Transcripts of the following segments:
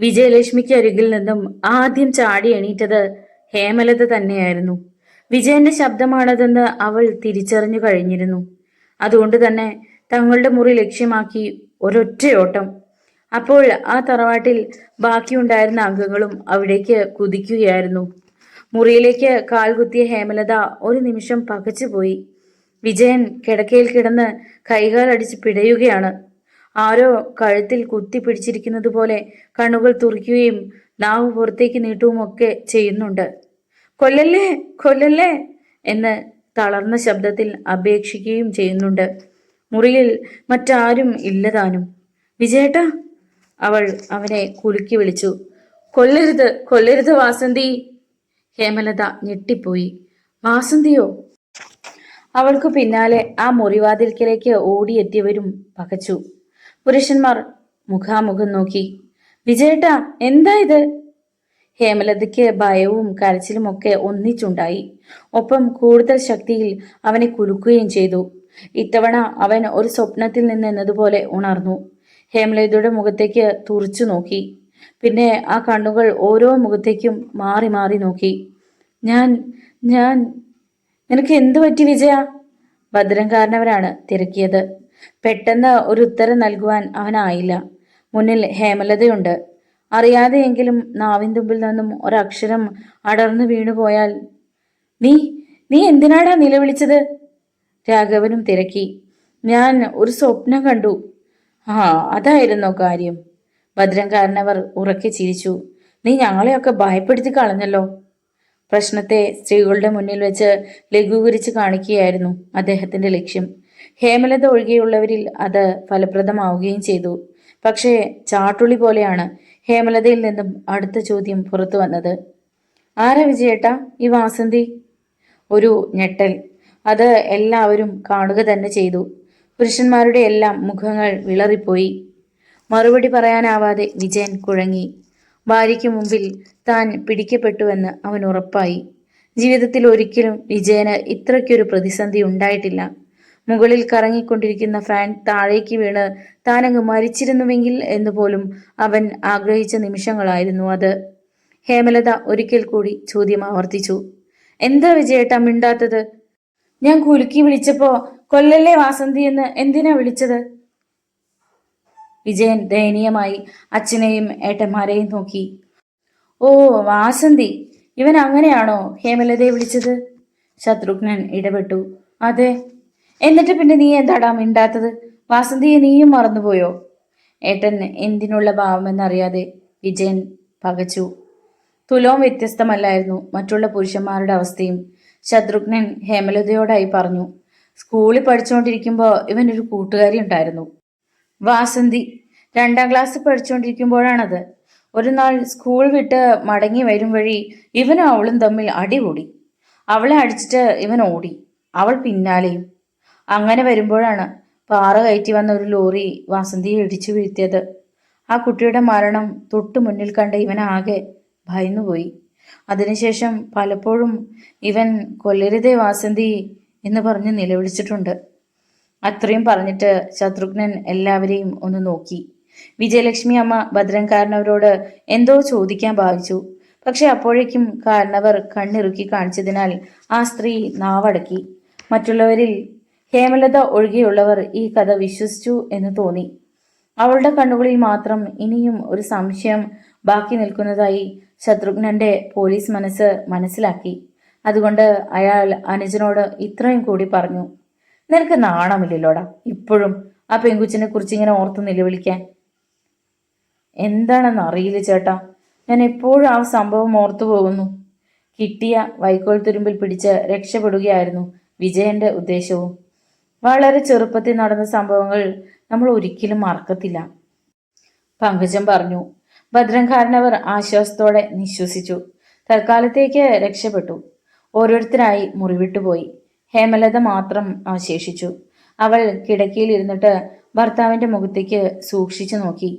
വിജയലക്ഷ്മിക്ക് അരികിൽ നിന്നും ആദ്യം ചാടി എണീറ്റത് ഹേമലത തന്നെയായിരുന്നു. വിജയന്റെ ശബ്ദമാണതെന്ന് അവൾ തിരിച്ചറിഞ്ഞു കഴിഞ്ഞിരുന്നു. അതുകൊണ്ട് തന്നെ തങ്ങളുടെ മുറി ലക്ഷ്യമാക്കി ഒരൊറ്റയോട്ടം. അപ്പോൾ ആ തറവാട്ടിൽ ബാക്കിയുണ്ടായിരുന്ന അംഗങ്ങളും അവിടേക്ക് കുതിക്കുകയായിരുന്നു. മുറിയിലേക്ക് കാൽകുത്തിയ ഹേമലത ഒരു നിമിഷം പകച്ചുപോയി. വിജയൻ കിടക്കയിൽ കിടന്ന് കൈകാൽ അടിച്ച് പിടയുകയാണ്. ആരോ കഴുത്തിൽ കുത്തി പിടിച്ചിരിക്കുന്നത് പോലെ കണ്ണുകൾ തുറക്കുകയും നാവ് പുറത്തേക്ക് നീട്ടുകയുമൊക്കെ ചെയ്യുന്നുണ്ട്. കൊല്ലല്ലേ, കൊല്ലല്ലേ എന്ന് തളർന്ന ശബ്ദത്തിൽ അപേക്ഷിക്കുകയും ചെയ്യുന്നുണ്ട്. മുറിയിൽ മറ്റാരും ഇല്ലതാനും. വിജയേട്ടാ, അവൾ അവനെ കുലുക്കി വിളിച്ചു. കൊല്ലരുത്, കൊല്ലരുത് വാസന്തി. ഹേമലത ഞെട്ടിപ്പോയി. വാസന്തിയോ? അവൾക്കു പിന്നാലെ ആ മുറിവാതിൽക്കലേക്ക് ഓടിയെത്തിയവരും പകച്ചു. പുരുഷന്മാർ മുഖാമുഖം നോക്കി. വിജയേട്ടാ, എന്താ ഇത്? ഹേമലതയ്ക്ക് ഭയവും കരച്ചിലും ഒക്കെ ഒന്നിച്ചുണ്ടായി. ഒപ്പം കൂടുതൽ ശക്തിയിൽ അവനെ കുലുക്കുകയും ചെയ്തു. ഇത്തവണ അവൻ ഒരു സ്വപ്നത്തിൽ നിന്നെന്നതുപോലെ ഉണർന്നു. ഹേമലതയുടെ മുഖത്തേക്ക് തുറിച്ചു നോക്കി. പിന്നെ ആ കണ്ണുകൾ ഓരോ മുഖത്തേക്കും മാറി മാറി നോക്കി. ഞാൻ ഞാൻ നിനക്ക് എന്തു പറ്റി വിജയ? ഭദ്രൻകാരനവരാണ് തിരക്കിയത്. പെട്ടെന്ന് ഒരു ഉത്തരം നൽകുവാൻ അവനായില്ല. മുന്നിൽ ഹേമലതയുണ്ട്. അറിയാതെയെങ്കിലും നാവിൻ തുമ്പിൽ നിന്നും ഒരക്ഷരം അടർന്നു വീണുപോയാൽ. നീ നീ എന്തിനാടാ നിലവിളിച്ചത്? രാഘവനും തിരക്കി. ഞാൻ ഒരു സ്വപ്നം കണ്ടു. ആ, അതായിരുന്നോ കാര്യം? ഭദ്രൻകാരനവർ ഉറക്കെ ചിരിച്ചു. നീ ഞങ്ങളെയൊക്കെ ഭയപ്പെടുത്തി കളഞ്ഞല്ലോ. പ്രശ്നത്തെ സ്ത്രീകളുടെ മുന്നിൽ വെച്ച് ലഘൂകരിച്ച് കാണിക്കുകയായിരുന്നു അദ്ദേഹത്തിന്റെ ലക്ഷ്യം. ഹേമലത ഒഴികെയുള്ളവരിൽ അത് ഫലപ്രദമാവുകയും ചെയ്തു. പക്ഷേ ചാട്ടുളി പോലെയാണ് ഹേമലതയിൽ നിന്നും അടുത്ത ചോദ്യം പുറത്തു വന്നത്. ആരാ വിജയേട്ടാ ഈ വാസന്തി? ഒരു ഞെട്ടൽ. അത് എല്ലാവരും കാണുക തന്നെ ചെയ്തു. പുരുഷന്മാരുടെ എല്ലാം മുഖങ്ങൾ വിളറിപ്പോയി. മറുപടി പറയാനാവാതെ വിജയൻ കുഴങ്ങി. ഭാര്യയ്ക്ക് മുമ്പിൽ താൻ പിടിക്കപ്പെട്ടുവെന്ന് അവൻ ഉറപ്പായി. ജീവിതത്തിൽ ഒരിക്കലും വിജയന് ഇത്രയ്ക്കൊരു പ്രതിസന്ധി ഉണ്ടായിട്ടില്ല. മുകളിൽ കറങ്ങിക്കൊണ്ടിരിക്കുന്ന ഫാൻ താഴേക്ക് വീണ് താനങ്ങ് മരിച്ചിരുന്നുവെങ്കിൽ എന്ന് പോലും അവൻ ആഗ്രഹിച്ച നിമിഷങ്ങളായിരുന്നു അത്. ഹേമലത ഒരിക്കൽ കൂടി ചോദ്യം ആവർത്തിച്ചു. എന്താ വിജയേട്ടാ മിണ്ടാത്തത്? ഞാൻ കുലുക്കി വിളിച്ചപ്പോ കൊല്ലല്ലേ വാസന്തി എന്ന് എന്തിനാ വിളിച്ചത്? വിജയൻ ദയനീയമായി അച്ഛനെയും ഏട്ടന്മാരെയും നോക്കി. ഓ വാസന്തി, ഇവൻ അങ്ങനെയാണോ ഹേമലതയെ വിളിച്ചത്? ശത്രുഘ്നൻ ഇടപെട്ടു. അതെ. എന്നിട്ട് പിന്നെ നീ എന്താടാ മിണ്ടാത്തത്? വാസന്തിയെ നീയും മറന്നുപോയോ? ഏട്ടൻ എന്തിനുള്ള ഭാവമെന്നറിയാതെ വിജയൻ പകച്ചു. തുലോം വ്യത്യസ്തമല്ലായിരുന്നു മറ്റുള്ള പുരുഷന്മാരുടെ അവസ്ഥയും. ശത്രുഘ്നൻ ഹേമലതയോടായി പറഞ്ഞു. സ്കൂളിൽ പഠിച്ചുകൊണ്ടിരിക്കുമ്പോൾ ഇവനൊരു കൂട്ടുകാരി ഉണ്ടായിരുന്നു, വാസന്തി. 2ാം ക്ലാസ് പഠിച്ചുകൊണ്ടിരിക്കുമ്പോഴാണത്. ഒരു നാൾ സ്കൂൾ വിട്ട് മടങ്ങി വരും വഴി ഇവനും അവളും തമ്മിൽ അടികൂടി. അവളെ അടിച്ചിട്ട് ഇവൻ ഓടി, അവൾ പിന്നാലെയും. അങ്ങനെ വരുമ്പോഴാണ് പാറ കയറ്റി വന്ന ഒരു ലോറി വാസന്തിയെ ഇടിച്ചു വീഴ്ത്തിയത്. ആ കുട്ടിയുടെ മരണം തൊട്ടു മുന്നിൽ കണ്ട ഇവനാകെ ഭയന്നുപോയി. അതിനുശേഷം പലപ്പോഴും ഇവൻ കൊല്ലരുതേ വാസന്തി എന്ന് പറഞ്ഞ് നിലവിളിച്ചിട്ടുണ്ട്. അത്രയും പറഞ്ഞിട്ട് ശത്രുഘ്നൻ എല്ലാവരെയും ഒന്ന് നോക്കി. വിജയലക്ഷ്മി അമ്മ ഭദ്രൻകാരനവരോട് എന്തോ ചോദിക്കാൻ ഭാവിച്ചു. പക്ഷെ അപ്പോഴേക്കും കാരണവർ കണ്ണിറുക്കി കാണിച്ചതിനാൽ ആ സ്ത്രീ നാവടക്കി. മറ്റുള്ളവരിൽ ഹേമലത ഒഴികെയുള്ളവർ ഈ കഥ വിശ്വസിച്ചു എന്ന് തോന്നി. അവളുടെ കണ്ണുകളിൽ മാത്രം ഇനിയും ഒരു സംശയം ബാക്കി നിൽക്കുന്നതായി ശത്രുഘ്നന്റെ പോലീസ് മനസ്സിലാക്കി. അതുകൊണ്ട് അയാൾ അനുജനോട് ഇത്രയും കൂടി പറഞ്ഞു. നിനക്ക് നാണമില്ലല്ലോടാ ഇപ്പോഴും ആ പെങ്കുച്ചിനെ കുറിച്ച് ഇങ്ങനെ ഓർത്ത് നിലവിളിക്കാൻ? എന്താണെന്ന് അറിയില്ല ചേട്ടാ, ഞാൻ എപ്പോഴും ആ സംഭവം ഓർത്തു പോകുന്നു. കിട്ടിയ വൈക്കോൽ തുരുമ്പിൽ പിടിച്ച് രക്ഷപ്പെടുകയായിരുന്നു വിജയന്റെ ഉദ്ദേശവും. വളരെ ചെറുപ്പത്തിൽ നടന്ന സംഭവങ്ങൾ നമ്മൾ ഒരിക്കലും മറക്കത്തില്ല, പങ്കജം പറഞ്ഞു. ഭദ്രൻകാരനവർ ആശ്വാസത്തോടെ നിശ്വസിച്ചു. തൽക്കാലത്തേക്ക് രക്ഷപ്പെട്ടു. ഓരോരുത്തരായി മുറിവിട്ടുപോയി. ഹേമലത മാത്രം അവശേഷിച്ചു. അവൾ കിടക്കയിൽ ഇരുന്നിട്ട് ഭർത്താവിന്റെ മുഖത്തേക്ക് സൂക്ഷിച്ചു നോക്കി.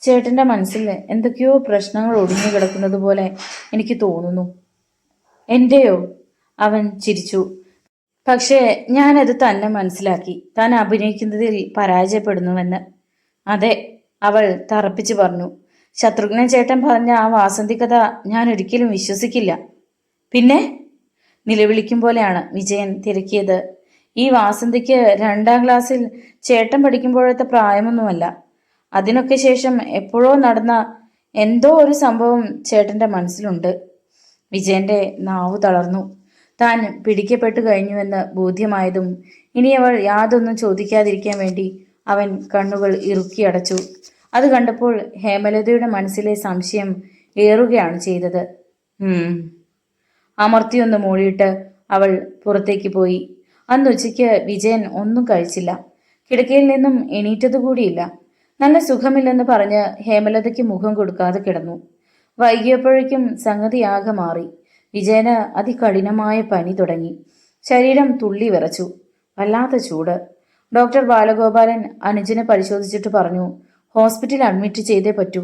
ചേട്ടന്റെ മനസ്സിൽ എന്തൊക്കെയോ പ്രശ്നങ്ങൾ ഒടിഞ്ഞു കിടക്കുന്നത് പോലെ എനിക്ക് തോന്നുന്നു. എന്റെയോ? അവൻ ചിരിച്ചു. പക്ഷേ ഞാനത് തന്നെ മനസ്സിലാക്കി. താൻ അഭിനയിക്കുന്നതിൽ പരാജയപ്പെടുന്നുവെന്ന്. അതെ, അവൾ തറപ്പിച്ചു പറഞ്ഞു. ശത്രുഘ്നൻ ചേട്ടൻ പറഞ്ഞ ആ വാസന്തി കഥ ഞാൻ ഒരിക്കലും വിശ്വസിക്കില്ല. പിന്നെ നിലവിളിക്കും പോലെയാണ് വിജയൻ തിരക്കിയത്. ഈ വാസന്തിക്ക് 2ാം ക്ലാസ്സിൽ ചേട്ടൻ പഠിക്കുമ്പോഴത്തെ പ്രായമൊന്നുമല്ല. അതിനൊക്കെ ശേഷം എപ്പോഴോ നടന്ന എന്തോ ഒരു സംഭവം ചേട്ടന്റെ മനസ്സിലുണ്ട്. വിജയന്റെ നാവു തളർന്നു. താൻ പിടിക്കപ്പെട്ടു കഴിഞ്ഞുവെന്ന് ബോധ്യമായതും ഇനി അവൾ യാതൊന്നും ചോദിക്കാതിരിക്കാൻ വേണ്ടി അവൻ കണ്ണുകൾ ഇറുക്കിയടച്ചു. അത് കണ്ടപ്പോൾ ഹേമലതയുടെ മനസ്സിലെ സംശയം ഏറുകയാണ് ചെയ്തത്. അമർത്തിയൊന്ന് മൂളിയിട്ട് അവൾ പുറത്തേക്ക് പോയി. അന്നുച്ചയ്ക്ക് വിജയൻ ഒന്നും കഴിച്ചില്ല. കിടക്കയിൽ നിന്നും എണീറ്റതുകൂടിയില്ല. നല്ല സുഖമില്ലെന്ന് പറഞ്ഞ് ഹേമലതയ്ക്ക് മുഖം കൊടുക്കാതെ കിടന്നു. വൈകിയപ്പോഴേക്കും സംഗതിയാകെ മാറി. വിജയന് അതികഠിനമായ പനി തുടങ്ങി. ശരീരം തുള്ളി വിറച്ചു. വല്ലാത്ത ചൂട്. ഡോക്ടർ ബാലഗോപാലൻ അനുജനെ പരിശോധിച്ചിട്ട് പറഞ്ഞു, ഹോസ്പിറ്റലിൽ അഡ്മിറ്റ് ചെയ്തേ പറ്റൂ.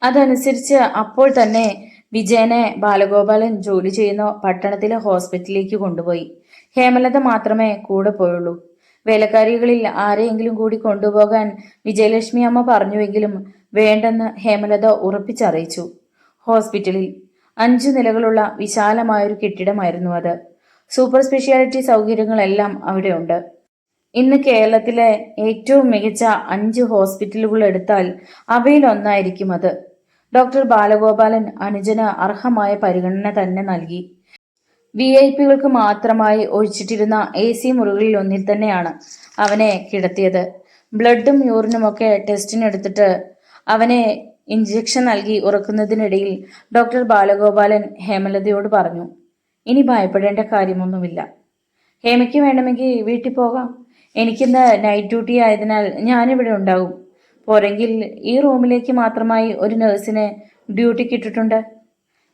അതനുസരിച്ച് അപ്പോൾ തന്നെ വിജയനെ ബാലഗോപാലൻ ജോലി ചെയ്യുന്ന പട്ടണത്തിലെ ഹോസ്പിറ്റലിലേക്ക് കൊണ്ടുപോയി. ഹേമലത മാത്രമേ കൂടെ പോയുള്ളൂ. വേലക്കാരികളിൽ ആരെയെങ്കിലും കൂടി കൊണ്ടുപോകാൻ വിജയലക്ഷ്മി അമ്മ പറഞ്ഞുവെങ്കിലും വേണ്ടെന്ന് ഹേമലത ഉറപ്പിച്ചറിയിച്ചു. ഹോസ്പിറ്റലിൽ 5 നിലകളുള്ള വിശാലമായൊരു കെട്ടിടമായിരുന്നു അത്. സൂപ്പർ സ്പെഷ്യാലിറ്റി സൗകര്യങ്ങളെല്ലാം അവിടെയുണ്ട്. ഇന്ന് കേരളത്തിലെ ഏറ്റവും മികച്ച 5 ഹോസ്പിറ്റലുകൾ എടുത്താൽ അവയിലൊന്നായിരിക്കും അത്. ഡോക്ടർ ബാലഗോപാലൻ അനുജന് അർഹമായ പരിഗണന തന്നെ നൽകി. VIP കൾക്ക് മാത്രമായി ഒഴിച്ചിട്ടിരുന്ന AC മുറികളിൽ ഒന്നിൽ തന്നെയാണ് അവനെ കിടത്തിയത്. ബ്ലഡും യൂറിനുമൊക്കെ ടെസ്റ്റിനെടുത്തിട്ട് അവനെ ഇഞ്ചക്ഷൻ നൽകി ഉറക്കുന്നതിനിടയിൽ ഡോക്ടർ ബാലഗോപാലൻ ഹേമലതയോട് പറഞ്ഞു, ഇനി ഭയപ്പെടേണ്ട കാര്യമൊന്നുമില്ല. ഹേമയ്ക്ക് വേണമെങ്കിൽ വീട്ടിൽ പോകാം. എനിക്കിന്ന് നൈറ്റ് ഡ്യൂട്ടി ആയതിനാൽ ഞാനിവിടെ ഉണ്ടാകും. പോരെങ്കിൽ ഈ റൂമിലേക്ക് മാത്രമായി ഒരു നഴ്സിനെ ഡ്യൂട്ടിക്ക് ഇട്ടിട്ടുണ്ട്.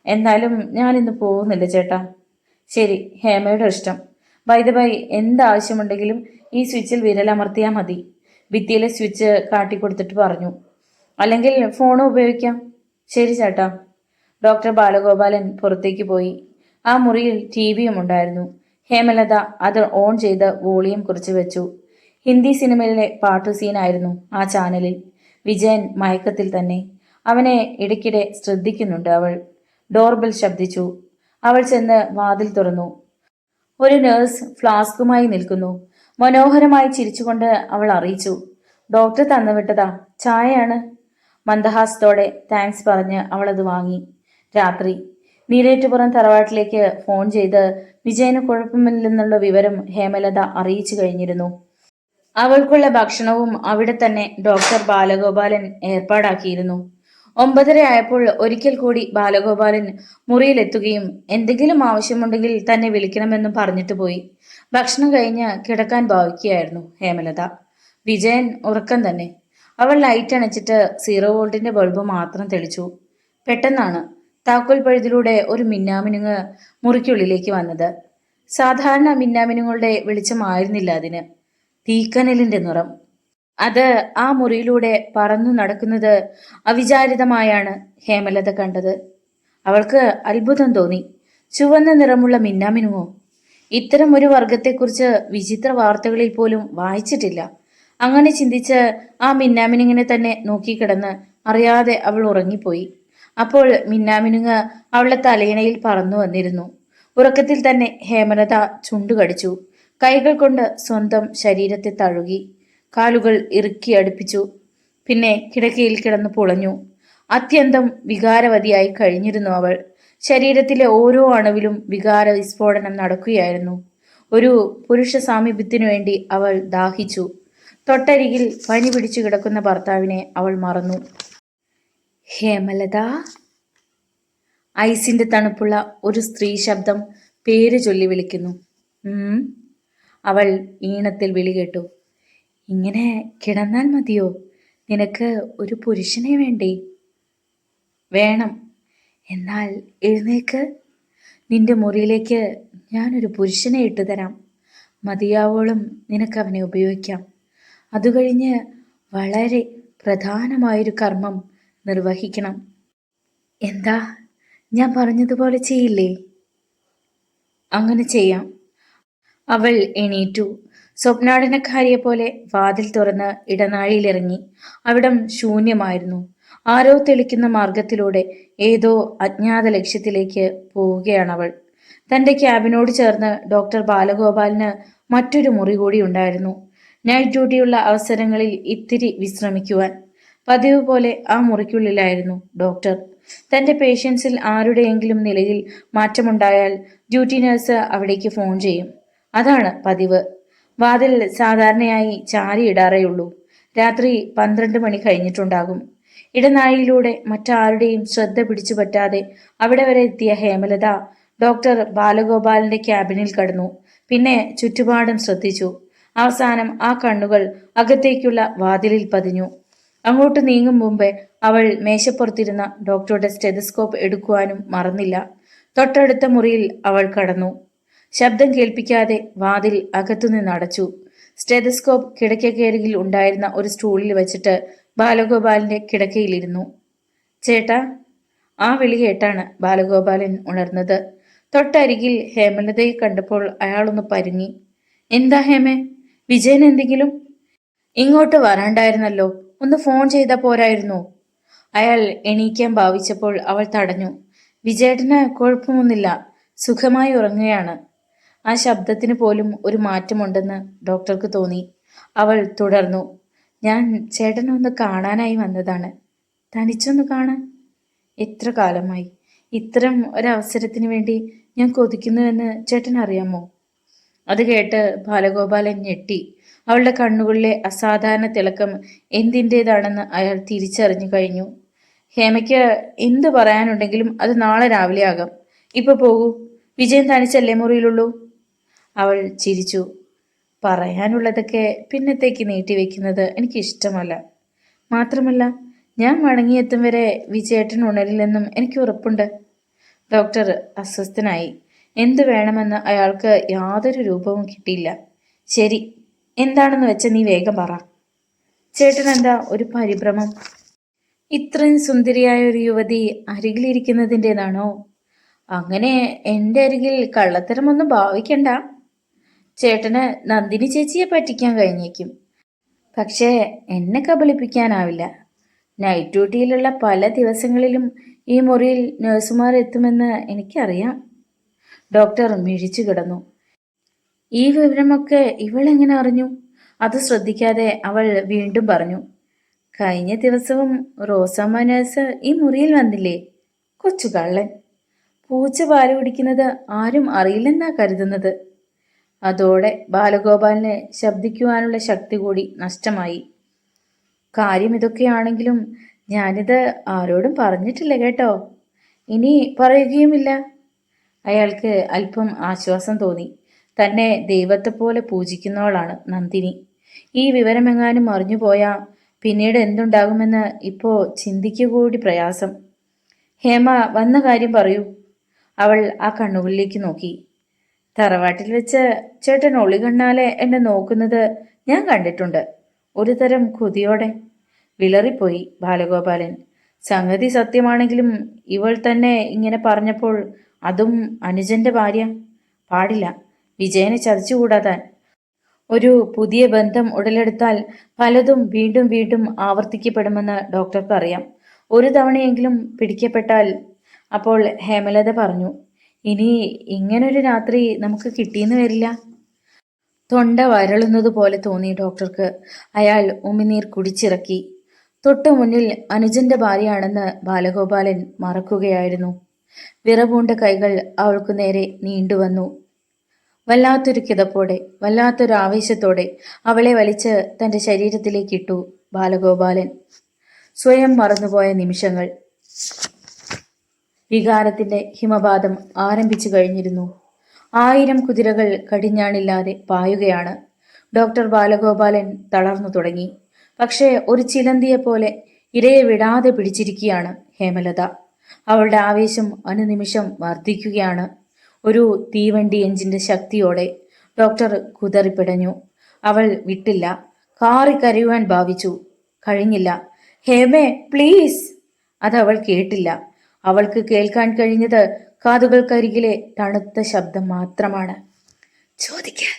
എന്നാലും ഞാനിന്ന് പോകുന്നില്ല ചേട്ടാ. ശരി, ഹേമയുടെ ഇഷ്ടം. ബൈ ദ ബൈ, എന്താവശ്യമുണ്ടെങ്കിലും ഈ സ്വിച്ചിൽ വിരലമർത്തിയാൽ മതി. ഭിത്തിയിലെ സ്വിച്ച് കാട്ടിക്കൊടുത്തിട്ട് പറഞ്ഞു. അല്ലെങ്കിൽ ഫോണും ഉപയോഗിക്കാം. ശരി ചേട്ടാ. ഡോക്ടർ ബാലഗോപാലൻ പുറത്തേക്ക് പോയി. ആ മുറിയിൽ ടിവിയും ഉണ്ടായിരുന്നു. ഹേമലത അത് ഓൺ ചെയ്ത് വോളിയം കുറിച്ച് വെച്ചു. ഹിന്ദി സിനിമയിലെ പാട്ടു സീനായിരുന്നു ആ ചാനലിൽ. വിജയൻ മയക്കത്തിൽ തന്നെ. അവനെ ഇടയ്ക്കിടെ ശ്രദ്ധിക്കുന്നുണ്ട് അവൾ. ഡോർബെൽ ശബ്ദിച്ചു. അവൾ ചെന്ന് വാതിൽ തുറന്നു. ഒരു നേഴ്സ് ഫ്ലാസ്കുമായി നിൽക്കുന്നു. മനോഹരമായി ചിരിച്ചുകൊണ്ട് അവൾ അറിയിച്ചു, ഡോക്ടർ തന്നുവിട്ടതാ, ചായയാണ്. മന്ദഹാസത്തോടെ താങ്ക്സ് പറഞ്ഞ് അവളത് വാങ്ങി. രാത്രി നീരേറ്റുപുറം തറവാട്ടിലേക്ക് ഫോൺ ചെയ്ത് വിജയന് കുഴപ്പമില്ലെന്നുള്ള വിവരം ഹേമലത അറിയിച്ചു കഴിഞ്ഞിരുന്നു. അവൾക്കുള്ള ഭക്ഷണവും അവിടെ തന്നെ ഡോക്ടർ ബാലഗോപാലൻ ഏർപ്പാടാക്കിയിരുന്നു. 9:30 ആയപ്പോൾ ഒരിക്കൽ കൂടി ബാലഗോപാലൻ മുറിയിലെത്തുകയും എന്തെങ്കിലും ആവശ്യമുണ്ടെങ്കിൽ തന്നെ വിളിക്കണമെന്നും പറഞ്ഞിട്ട് പോയി. ഭക്ഷണം കഴിഞ്ഞ് കിടക്കാൻ ഭാവിക്കുകയായിരുന്നു ഹേമലത. വിജയൻ ഉറക്കം തന്നെ. അവൾ ലൈറ്റ് അണച്ചിട്ട് 0 വോൾട്ടിന്റെ ബൾബ് മാത്രം തെളിച്ചു. പെട്ടെന്നാണ് താക്കോൽ പഴുതിലൂടെ ഒരു മിന്നാമിനുങ്ങ് മുറിക്കുള്ളിലേക്ക് വന്നത്. സാധാരണ മിന്നാമിനുങ്ങളുടെ വെളിച്ചമായിരുന്നില്ല അതിന്. തീക്കനലിന്റെ നിറം. അത് ആ മുറിയിലൂടെ പറന്നു നടക്കുന്നത് അവിചാരിതമായാണ് ഹേമലത കണ്ടത്. അവൾക്ക് അത്ഭുതം തോന്നി. ചുവന്ന നിറമുള്ള മിന്നാമിനുങ്ങോ? ഇത്തരം ഒരു വർഗത്തെക്കുറിച്ച് വിചിത്ര വാർത്തകളിൽ പോലും വായിച്ചിട്ടില്ല. അങ്ങനെ ചിന്തിച്ച് ആ മിന്നാമിനുങ്ങിനെ തന്നെ നോക്കിക്കിടന്ന് അറിയാതെ അവൾ ഉറങ്ങിപ്പോയി. അപ്പോൾ മിന്നാമിനുങ്ങ് അവളുടെ തലയിണയിൽ പറന്നു വന്നിരുന്നു. ഉറക്കത്തിൽ തന്നെ ഹേമലത ചുണ്ടുകടിച്ചു. കൈകൾ കൊണ്ട് സ്വന്തം ശരീരത്തെ തഴുകി. കാലുകൾ ഇറുക്കി അടുപ്പിച്ചു. പിന്നെ കിടക്കയിൽ കിടന്ന് പുളഞ്ഞു. അത്യന്തം വികാരവതിയായി കഴിഞ്ഞിരുന്നു അവൾ. ശരീരത്തിലെ ഓരോ അണുവിലും വികാര വിസ്ഫോടനം നടക്കുകയായിരുന്നു. ഒരു പുരുഷ സാമീപ്യത്തിനു വേണ്ടി അവൾ ദാഹിച്ചു. തൊട്ടരികിൽ പനി പിടിച്ചു കിടക്കുന്ന ഭർത്താവിനെ അവൾ മറന്നു. ഹേമലത. ഐസിന്റെ തണുപ്പുള്ള ഒരു സ്ത്രീ ശബ്ദം പേര് ചൊല്ലി വിളിക്കുന്നു. അവൾ ഈണത്തിൽ വിളി കേട്ടു. ഇങ്ങനെ കിടന്നാൽ മതിയോ? നിനക്ക് ഒരു പുരുഷനെ വേണ്ടേ? വേണം. എന്നാൽ എഴുന്നേക്ക്. നിന്റെ മുറിയിലേക്ക് ഞാനൊരു പുരുഷനെ ഇട്ടുതരാം. മതിയാവോളം നിനക്കവനെ ഉപയോഗിക്കാം. അതുകഴിഞ്ഞ് വളരെ പ്രധാനമായൊരു കർമ്മം നിർവഹിക്കണം. എന്താ, ഞാൻ പറഞ്ഞതുപോലെ ചെയ്യില്ലേ? അങ്ങനെ ചെയ്യാം. അവൾ എണീറ്റു. സ്വപ്നാടനക്കാരിയെ പോലെ വാതിൽ തുറന്ന് ഇടനാഴിയിലിറങ്ങി. അവിടം ശൂന്യമായിരുന്നു. ആരോ തെളിക്കുന്ന മാർഗത്തിലൂടെ ഏതോ അജ്ഞാത ലക്ഷ്യത്തിലേക്ക് പോവുകയാണവൾ. തന്റെ ക്യാബിനോട് ചേർന്ന് ഡോക്ടർ ബാലഗോപാലിന് മറ്റൊരു മുറി കൂടി ഉണ്ടായിരുന്നു. നൈറ്റ് ഡ്യൂട്ടിയുള്ള അവസരങ്ങളിൽ ഇത്തിരി വിശ്രമിക്കുവാൻ. പതിവ് പോലെ ആ മുറിക്കുള്ളിലായിരുന്നു ഡോക്ടർ. തന്റെ പേഷ്യൻസിൽ ആരുടെയെങ്കിലും നിലയിൽ മാറ്റമുണ്ടായാൽ ഡ്യൂട്ടി നഴ്സ് അവിടേക്ക് ഫോൺ ചെയ്യും. അതാണ് പതിവ്. വാതിൽ സാധാരണയായി ചാരിയിടാറേയുള്ളൂ. രാത്രി 12 മണി കഴിഞ്ഞിട്ടുണ്ടാകും. ഇടനാഴിയിലൂടെ മറ്റാരുടെയും ശ്രദ്ധ പിടിച്ചു പറ്റാതെ അവിടെ വരെ എത്തിയ ഹേമലത ഡോക്ടർ ബാലഗോപാലിന്റെ ക്യാബിനിൽ കടന്നു. പിന്നെ ചുറ്റുപാടും ശ്രദ്ധിച്ചു. അവസാനം ആ കണ്ണുകൾ അകത്തേക്കുള്ള വാതിലിൽ പതിഞ്ഞു. അങ്ങോട്ട് നീങ്ങും മുമ്പേ അവൾ മേശപ്പുറത്തിരുന്ന ഡോക്ടറുടെ സ്റ്റെതസ്കോപ്പ് എടുക്കുവാനും മറന്നില്ല. തൊട്ടടുത്ത മുറിയിൽ അവൾ കടന്നു. ശബ്ദം കേൾപ്പിക്കാതെ വാതിൽ അകത്തുനിന്ന് അടച്ചു. സ്റ്റെതസ്കോപ്പ് കിടക്കക്കരികിൽ ഉണ്ടായിരുന്ന ഒരു സ്റ്റൂളിൽ വെച്ചിട്ട് ബാലഗോപാലിന്റെ കിടക്കയിലിരുന്നു. ചേട്ടാ, ആ വിളി കേട്ടാണ് ബാലഗോപാലൻ ഉണർന്നത്. തൊട്ടരികിൽ ഹേമലതയെ കണ്ടപ്പോൾ അയാളൊന്ന് പരുങ്ങി. എന്താ ഹേമേ, വിജയൻ എന്തെങ്കിലും? ഇങ്ങോട്ട് വരാണ്ടായിരുന്നല്ലോ, ഒന്ന് ഫോൺ ചെയ്താൽ പോരായിരുന്നോ? അയാൾ എണീക്കാൻ ഭാവിച്ചപ്പോൾ അവൾ തടഞ്ഞു. വിജയേട്ടന് കുഴപ്പമൊന്നുമില്ല, സുഖമായി ഉറങ്ങുകയാണ്. ആ ശബ്ദത്തിന് പോലും ഒരു മാറ്റമുണ്ടെന്ന് ഡോക്ടർക്ക് തോന്നി. അവൾ തുടർന്നു. ഞാൻ ചേട്ടനെ ഒന്ന് കാണാനായി വന്നതാണ്. തനിച്ചൊന്ന് കാണാൻ? എത്ര കാലമായി ഇത്തരം ഒരവസരത്തിന് വേണ്ടി ഞാൻ കൊതിക്കുന്നുവെന്ന് ചേട്ടൻ അറിയാമോ? അത് കേട്ട് ബാലഗോപാലൻ ഞെട്ടി. അവളുടെ കണ്ണുകളിലെ അസാധാരണ തിളക്കം എന്തിൻ്റേതാണെന്ന് അയാൾ തിരിച്ചറിഞ്ഞു കഴിഞ്ഞു. ഹേമയ്ക്ക് എന്തു പറയാനുണ്ടെങ്കിലും അത് നാളെ രാവിലെ ആകാം. ഇപ്പൊ പോകൂ. വിജയൻ തനിച്ചല്ലേ മുറിയിലുള്ളൂ? അവൾ ചിരിച്ചു. പറയാനുള്ളതൊക്കെ പിന്നത്തേക്ക് നീട്ടിവെക്കുന്നത് എനിക്കിഷ്ടമല്ല. മാത്രമല്ല, ഞാൻ മടങ്ങിയെത്തും വരെ വിജയേട്ടൻ ഉണരില്ലെന്നും എനിക്ക് ഉറപ്പുണ്ട്. ഡോക്ടർ അസ്വസ്ഥനായി. എന്തു വേണമെന്ന് അയാൾക്ക് യാതൊരു രൂപവും കിട്ടിയില്ല. ശരി, എന്താണെന്ന് വെച്ച നീ വേഗം പറ. ചേട്ടൻ എന്താ ഒരു പരിഭ്രമം? ഇത്രയും സുന്ദരിയായ ഒരു യുവതി അരികിലിരിക്കുന്നതിൻ്റെതാണോ? അങ്ങനെ എൻ്റെ അരികിൽ കള്ളത്തരമൊന്നും ഭാവിക്കണ്ട. ചേട്ടന് നന്ദിനി ചേച്ചിയെ പറ്റിക്കാൻ കഴിഞ്ഞേക്കും, പക്ഷേ എന്നെ കബളിപ്പിക്കാനാവില്ല. നൈറ്റ് ഡ്യൂട്ടിയിലുള്ള പല ദിവസങ്ങളിലും ഈ മുറിയിൽ നഴ്സുമാർ എത്തുമെന്ന് എനിക്കറിയാം. ഡോക്ടർ മിഴിച്ചു കിടന്നു. ഈ വിവരമൊക്കെ ഇവൾ എങ്ങനെ അറിഞ്ഞു? അത് ശ്രദ്ധിക്കാതെ അവൾ വീണ്ടും പറഞ്ഞു. കഴിഞ്ഞ ദിവസവും റോസമ്മ നഴ്സ് ഈ മുറിയിൽ വന്നില്ലേ? കൊച്ചു കള്ളൻ. പൂച്ച പാല് കുടിക്കുന്നത് ആരും അറിയില്ലെന്നാ കരുതുന്നത്. അതോടെ ബാലഗോപാലിന് ശബ്ദിക്കുവാനുള്ള ശക്തി കൂടി നഷ്ടമായി. കാര്യം ഇതൊക്കെയാണെങ്കിലും ഞാനിത് ആരോടും പറഞ്ഞിട്ടില്ല കേട്ടോ. ഇനി പറയുകയുമില്ല. അയാൾക്ക് അല്പം ആശ്വാസം തോന്നി. തന്നെ ദൈവത്തെപ്പോലെ പൂജിക്കുന്നവളാണ് നന്ദിനി. ഈ വിവരമെങ്ങാനും അറിഞ്ഞുപോയാ പിന്നീട് എന്തുണ്ടാകുമെന്ന് ഇപ്പോൾ ചിന്തിക്കുകൂടി പ്രയാസം. ഹേമ വന്ന കാര്യം പറയൂ. അവൾ ആ കണ്ണുകളിലേക്ക് നോക്കി. തറവാട്ടിൽ വെച്ച് ചേട്ടൻ ഒളികണ്ണാലെ എന്നെ നോക്കുന്നത് ഞാൻ കണ്ടിട്ടുണ്ട്. ഒരു തരം കൊതിയോടെ. വിളറിപ്പോയി ബാലഗോപാലൻ. സംഗതി സത്യമാണെങ്കിലും ഇവൾ തന്നെ ഇങ്ങനെ പറഞ്ഞപ്പോൾ, അതും അനുജന്റെ ഭാര്യ. പാടില്ല, വിജയനെ ചതിച്ചുകൂടാതാൻ. ഒരു പുതിയ ബന്ധം ഉടലെടുത്താൽ പലതും വീണ്ടും വീണ്ടും ആവർത്തിക്കപ്പെടുമെന്ന് ഡോക്ടർക്ക് അറിയാം. ഒരു തവണയെങ്കിലും പിടിക്കപ്പെട്ടാൽ. അപ്പോൾ ഹേമലത പറഞ്ഞു, ഇനി ഇങ്ങനൊരു രാത്രി നമുക്ക് കിട്ടിയെന്ന് വരില്ല. തൊണ്ട വരളുന്നത് പോലെ തോന്നി ഡോക്ടർക്ക്. അയാൾ ഉമിനീർ കുടിച്ചിറക്കി. തൊട്ടു മുന്നിൽ അനുജന്റെ ഭാര്യയാണെന്ന് ബാലഗോപാലൻ മറക്കുകയായിരുന്നു. വിറപൂണ്ട കൈകൾ അവൾക്കു നേരെ നീണ്ടുവന്നു. വല്ലാത്തൊരു കിതപ്പോടെ, വല്ലാത്തൊരു ആവേശത്തോടെ അവളെ വലിച്ച് തന്റെ ശരീരത്തിലേക്കിട്ടു ബാലഗോപാലൻ. സ്വയം മറന്നുപോയ നിമിഷങ്ങൾ. വികാരത്തിന്റെ ഹിമപാതം ആരംഭിച്ചു കഴിഞ്ഞിരുന്നു. 1000 കുതിരകൾ കടിഞ്ഞാണില്ലാതെ പായുകയാണ്. ഡോക്ടർ ബാലഗോപാലൻ തളർന്നു തുടങ്ങി. പക്ഷേ ഒരു ചിലന്തിയെപ്പോലെ ഇരയെ വിടാതെ പിടിച്ചിരിക്കുകയാണ് ഹേമലത. അവളുടെ ആവേശം അനുനിമിഷം വർദ്ധിക്കുകയാണ്. ഒരു തീവണ്ടി എഞ്ചിന്റെ ശക്തിയോടെ. ഡോക്ടർ കുതറിപ്പിടഞ്ഞു. അവൾ വിട്ടില്ല. കാറിക്കരയുവാൻ ഭാവിച്ചു. കഴിഞ്ഞില്ല. ഹേമേ, പ്ലീസ്! അതവൾ കേട്ടില്ല. അവൾക്ക് കേൾക്കാൻ കഴിഞ്ഞത് കാതുകൾക്കരികിലെ തണുത്ത ശബ്ദം മാത്രമാണ്. ചോദിക്ക്,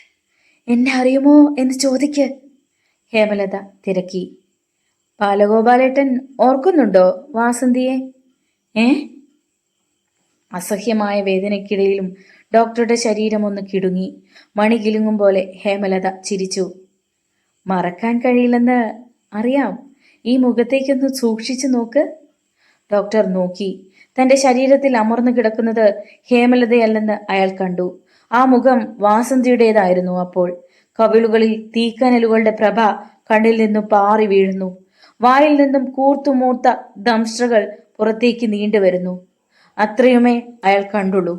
എന്നെ അറിയുമോ എന്ന് ചോദിക്ക്, ഹേമലത തിരക്കി. ബാലഗോപാലേട്ടൻ ഓർക്കുന്നുണ്ടോ വാസന്തിയെ? ഏ? അസഹ്യമായ വേദനയ്ക്കിടയിലും ഡോക്ടറുടെ ശരീരം ഒന്ന് കിടുങ്ങി. മണി കിലുങ്ങും പോലെ ഹേമലത ചിരിച്ചു. മറക്കാൻ കഴിയില്ലെന്ന് അറിയാം. ഈ മുഖത്തേക്കൊന്ന് സൂക്ഷിച്ചു നോക്ക്. ഡോക്ടർ നോക്കി. തന്റെ ശരീരത്തിൽ അമർന്നു കിടക്കുന്നത് ഹേമലതയല്ലെന്ന് അയാൾ കണ്ടു. ആ മുഖം വാസന്തിയുടേതായിരുന്നു. അപ്പോൾ കവിളുകളിൽ തീക്കനലുകളുടെ പ്രഭ കണ്ണിൽ നിന്നും പാറി വീഴുന്നു. വായിൽ നിന്നും കൂർത്തുമൂർത്ത ദംഷ്ട്രകൾ പുറത്തേക്ക് നീണ്ടുവരുന്നു. അത്രയുമേ അയാൾ കണ്ടുള്ളൂ.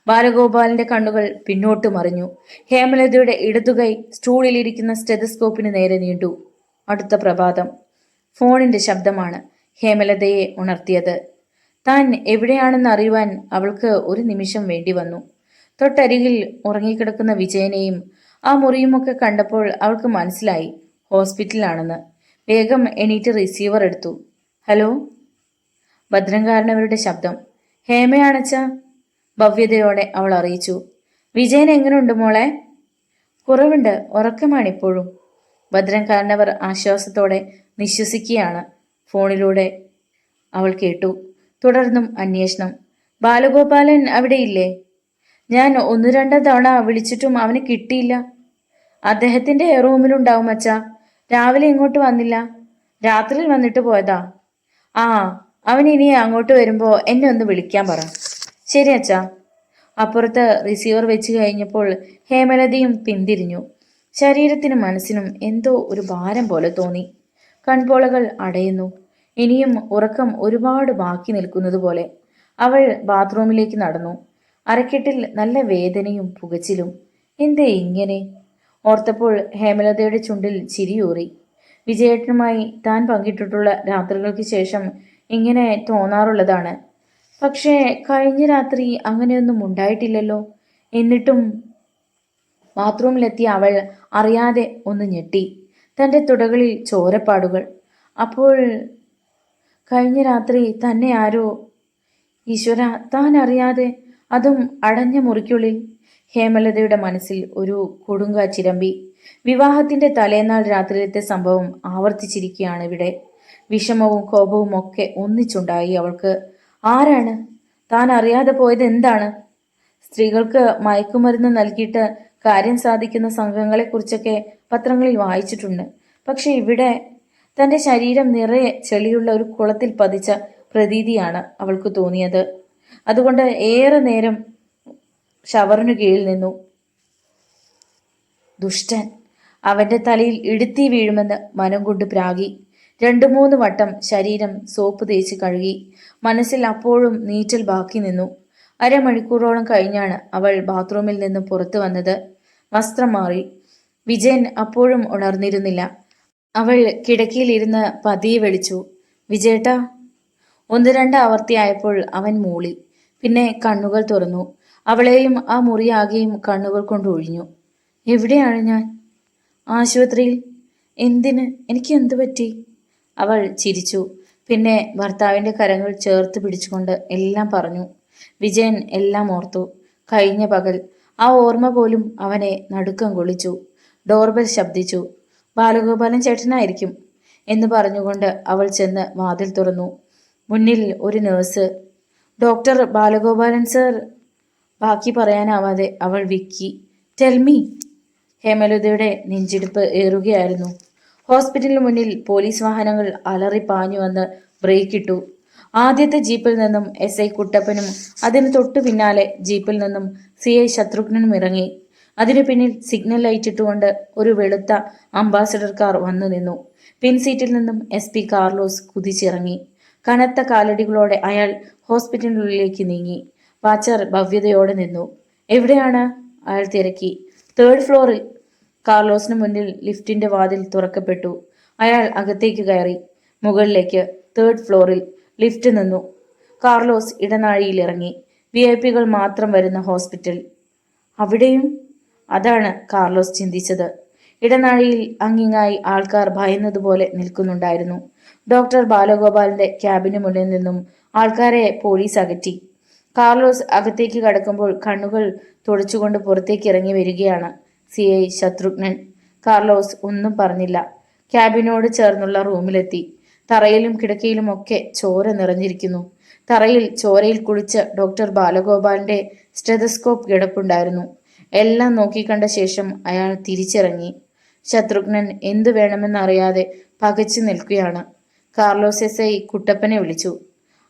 ബാലഗോപാലിന്റെ കണ്ണുകൾ പിന്നോട്ട് മറിഞ്ഞു. ഹേമലതയുടെ ഇടതുകൈ സ്റ്റൂളിലിരിക്കുന്ന സ്റ്റെതസ്കോപ്പിന് നേരെ നീണ്ടു. അടുത്ത പ്രഭാതം. ഫോണിന്റെ ശബ്ദമാണ് ഹേമലതയെ ഉണർത്തിയത്. താൻ എവിടെയാണെന്ന് അറിയുവാൻ അവൾക്ക് ഒരു നിമിഷം വേണ്ടി വന്നു. തൊട്ടരികിൽ ഉറങ്ങിക്കിടക്കുന്ന വിജയനെയും ആ മുറിയുമൊക്കെ കണ്ടപ്പോൾ അവൾക്ക് മനസ്സിലായി ഹോസ്പിറ്റലിലാണെന്ന്. വേഗം എണീറ്റ് റിസീവർ എടുത്തു. ഹലോ. ഭദ്രംകാരനവരുടെ ശബ്ദം. ഹേമയാണച്ച, ഭവ്യതയോടെ അവൾ അറിയിച്ചു. വിജയൻ എങ്ങനെയുണ്ട് മോളെ? കുറവുണ്ട്, ഉറക്കമാണിപ്പോഴും. ഭദ്രംകാരനവർ ആശ്വാസത്തോടെ നിശ്വസിക്കുകയാണ്. ഫോണിലൂടെ അവൾ കേട്ടു. തുടർന്നും അന്വേഷണം. ബാലഗോപാലൻ അവിടെയില്ലേ? ഞാൻ 1-2 തവണ വിളിച്ചിട്ടും അവന് കിട്ടിയില്ല. അദ്ദേഹത്തിന്റെ റൂമിലുണ്ടാവും അച്ഛാ. രാവിലെ ഇങ്ങോട്ട് വന്നില്ല, രാത്രിയിൽ വന്നിട്ട് പോയതാ. ആ, അവൻ ഇനി അങ്ങോട്ട് വരുമ്പോ എന്നെ ഒന്ന് വിളിക്കാൻ പറ. ശരി അച്ഛാ. അപ്പുറത്ത് റിസീവർ വെച്ച് കഴിഞ്ഞപ്പോൾ ഹേമലതയും പിന്തിരിഞ്ഞു. ശരീരത്തിനും മനസ്സിനും എന്തോ ഒരു ഭാരം പോലെ തോന്നി. കൺപോളകൾ അടയുന്നു. ഇനിയും ഉറക്കം ഒരുപാട് ബാക്കി നിൽക്കുന്നത് പോലെ. അവൾ ബാത്റൂമിലേക്ക് നടന്നു. അരക്കെട്ടിൽ നല്ല വേദനയും പുകച്ചിലും. എന്തേ ഇങ്ങനെ ഓർത്തപ്പോൾ ഹേമലതയുടെ ചുണ്ടിൽ ചിരിയൂറി. വിജയേട്ടനുമായി താൻ പങ്കിട്ടിട്ടുള്ള രാത്രികൾക്ക് ശേഷം ഇങ്ങനെ തോന്നാറുള്ളതാണ്. പക്ഷേ കഴിഞ്ഞ രാത്രി അങ്ങനെയൊന്നും ഉണ്ടായിട്ടില്ലല്ലോ. എന്നിട്ടും ബാത്റൂമിലെത്തിയ അവൾ അറിയാതെ ഒന്ന് ഞെട്ടി. തൻ്റെ തുടകളിൽ ചോരപ്പാടുകൾ. അപ്പോൾ കഴിഞ്ഞ രാത്രി തന്നെ ആരോ. ഈശ്വര, താൻ അറിയാതെ, അതും അടഞ്ഞ മുറിക്കുള്ളിൽ. ഹേമലതയുടെ മനസ്സിൽ ഒരു കൊടുങ്കാച്ചിരമ്പി. വിവാഹത്തിന്റെ തലേന്നാൾ രാത്രിയിലത്തെ സംഭവം ആവർത്തിച്ചിരിക്കുകയാണ് ഇവിടെ. വിഷമവും കോപവും ഒക്കെ ഒന്നിച്ചുണ്ടായി അവൾക്ക്. ആരാണ്? താൻ അറിയാതെ പോയത് എന്താണ്? സ്ത്രീകൾക്ക് മയക്കുമരുന്ന് നൽകിയിട്ട് കാര്യം സാധിക്കുന്ന സംഘങ്ങളെക്കുറിച്ചൊക്കെ പത്രങ്ങളിൽ വായിച്ചിട്ടുണ്ട്. പക്ഷെ ഇവിടെ തന്റെ ശരീരം നിറയെ ചെളിയുള്ള ഒരു കുളത്തിൽ പതിച്ച പ്രതീതിയാണ് അവൾക്ക് തോന്നിയത്. അതുകൊണ്ട് ഏറെ നേരം ഷവറിനു കീഴിൽ നിന്നു. ദുഷ്ടൻ! അവന്റെ തലയിൽ ഇടുത്തി വീഴുമെന്ന് മനം കൊണ്ട് പ്രാഗി. 2-3 വട്ടം ശരീരം സോപ്പ് തേച്ച് കഴുകി. മനസ്സിൽ അപ്പോഴും നീറ്റൽ ബാക്കി നിന്നു. അരമണിക്കൂറോളം കഴിഞ്ഞാണ് അവൾ ബാത്റൂമിൽ നിന്ന് പുറത്തു വന്നത്. വസ്ത്രം മാറി. വിജയൻ അപ്പോഴും ഉണർന്നിരുന്നില്ല. അവൾ കിടക്കിയിലിരുന്ന് പതിയെ വിളിച്ചു. വിജയേട്ടാ. 1-2 ആവർത്തിയായപ്പോൾ അവൻ മൂളി. പിന്നെ കണ്ണുകൾ തുറന്നു. അവളെയും ആ മുറിയാകെയും കണ്ണുകൾ കൊണ്ട് ഒഴിഞ്ഞു. എവിടെയാണ് ഞാൻ? ആശുപത്രിയിൽ. എന്തിന്? എനിക്ക് എന്തു പറ്റി? അവൾ ചിരിച്ചു. പിന്നെ ഭർത്താവിൻ്റെ കരങ്ങൾ ചേർത്ത് പിടിച്ചുകൊണ്ട് എല്ലാം പറഞ്ഞു. വിജയൻ എല്ലാം ഓർത്തു. കഴിഞ്ഞ പകൽ. ആ ഓർമ്മ പോലും അവനെ നടുക്കം കൊള്ളിച്ചു. ഡോർബെൽ ശബ്ദിച്ചു. ബാലഗോപാലൻ ചേട്ടനായിരിക്കും എന്ന് പറഞ്ഞുകൊണ്ട് അവൾ ചെന്ന് വാതിൽ തുറന്നു. മുന്നിൽ ഒരു നേഴ്സ്. Doctor Balagopalan sir. ബാക്കി പറയാനാവാതെ അവൾ വിക്കി. ടെൽമി. ഹേമലതയുടെ നെഞ്ചിടിപ്പ് ഏറുകയായിരുന്നു. ഹോസ്പിറ്റലിന് മുന്നിൽ പോലീസ് വാഹനങ്ങൾ അലറിപ്പാഞ്ഞു വന്ന് ബ്രേക്കിട്ടു. ആദ്യത്തെ ജീപ്പിൽ നിന്നും SI കുട്ടപ്പനും അതിന് തൊട്ടു പിന്നാലെ ജീപ്പിൽ നിന്നും CI ശത്രുഘ്നനും ഇറങ്ങി. അതിനു പിന്നിൽ സിഗ്നൽ ലൈറ്റ് ഇട്ടുകൊണ്ട് ഒരു വെളുത്ത അംബാസഡർ കാർ വന്നു നിന്നു. പിൻസീറ്റിൽ നിന്നും SP കാർലോസ് കുതിച്ചിറങ്ങി. കനത്ത കാലടികളോടെ അയാൾ ഹോസ്പിറ്റലിനുള്ളിലേക്ക് നീങ്ങി. വാച്ചർ ഭവ്യതയോടെ നിന്നു. എവിടെയാണ്? അയാൾ തിരക്കി. 3rd ഫ്ലോറിൽ. കാർലോസിന് മുന്നിൽ ലിഫ്റ്റിന്റെ വാതിൽ തുറക്കപ്പെട്ടു. അയാൾ അകത്തേക്ക് കയറി. മുകളിലേക്ക് 3rd ഫ്ലോറിൽ. ലിഫ്റ്റ് നിന്നു. കാർലോസ് ഇടനാഴിയിൽ ഇറങ്ങി. VIP-കൾ മാത്രം വരുന്ന ഹോസ്പിറ്റൽ. അവിടെയും? അതാണ് കാർലോസ് ചിന്തിച്ചത്. ഇടനാഴിയിൽ അങ്ങിങ്ങായി ആൾക്കാർ ഭയന്നതുപോലെ നിൽക്കുന്നുണ്ടായിരുന്നു. ഡോക്ടർ ബാലഗോപാലിന്റെ ക്യാബിന് മുന്നിൽ നിന്നും ആൾക്കാരെ പോലീസ് അകറ്റി. കാർലോസ് അകത്തേക്ക് കടക്കുമ്പോൾ കണ്ണുകൾ തുടച്ചുകൊണ്ട് പുറത്തേക്ക് ഇറങ്ങി വരികയാണ് CI ശത്രുഘ്നൻ. കാർലോസ് ഒന്നും പറഞ്ഞില്ല. ക്യാബിനോട് ചേർന്നുള്ള റൂമിലെത്തി. തറയിലും കിടക്കയിലും ഒക്കെ ചോര നിറഞ്ഞിരിക്കുന്നു. തറയിൽ ചോരയിൽ കുളിച്ച് ഡോക്ടർ ബാലഗോപാലിന്റെ സ്റ്റെതസ്കോപ്പ് കിടപ്പുണ്ടായിരുന്നു. എല്ലാം നോക്കിക്കണ്ട ശേഷം അയാൾ തിരിച്ചിറങ്ങി. ശത്രുഘ്നൻ എന്തു വേണമെന്നറിയാതെ പകച്ചു നിൽക്കുകയാണ്. കാർലോസ് എസ്.ഐ കുട്ടപ്പനെ വിളിച്ചു.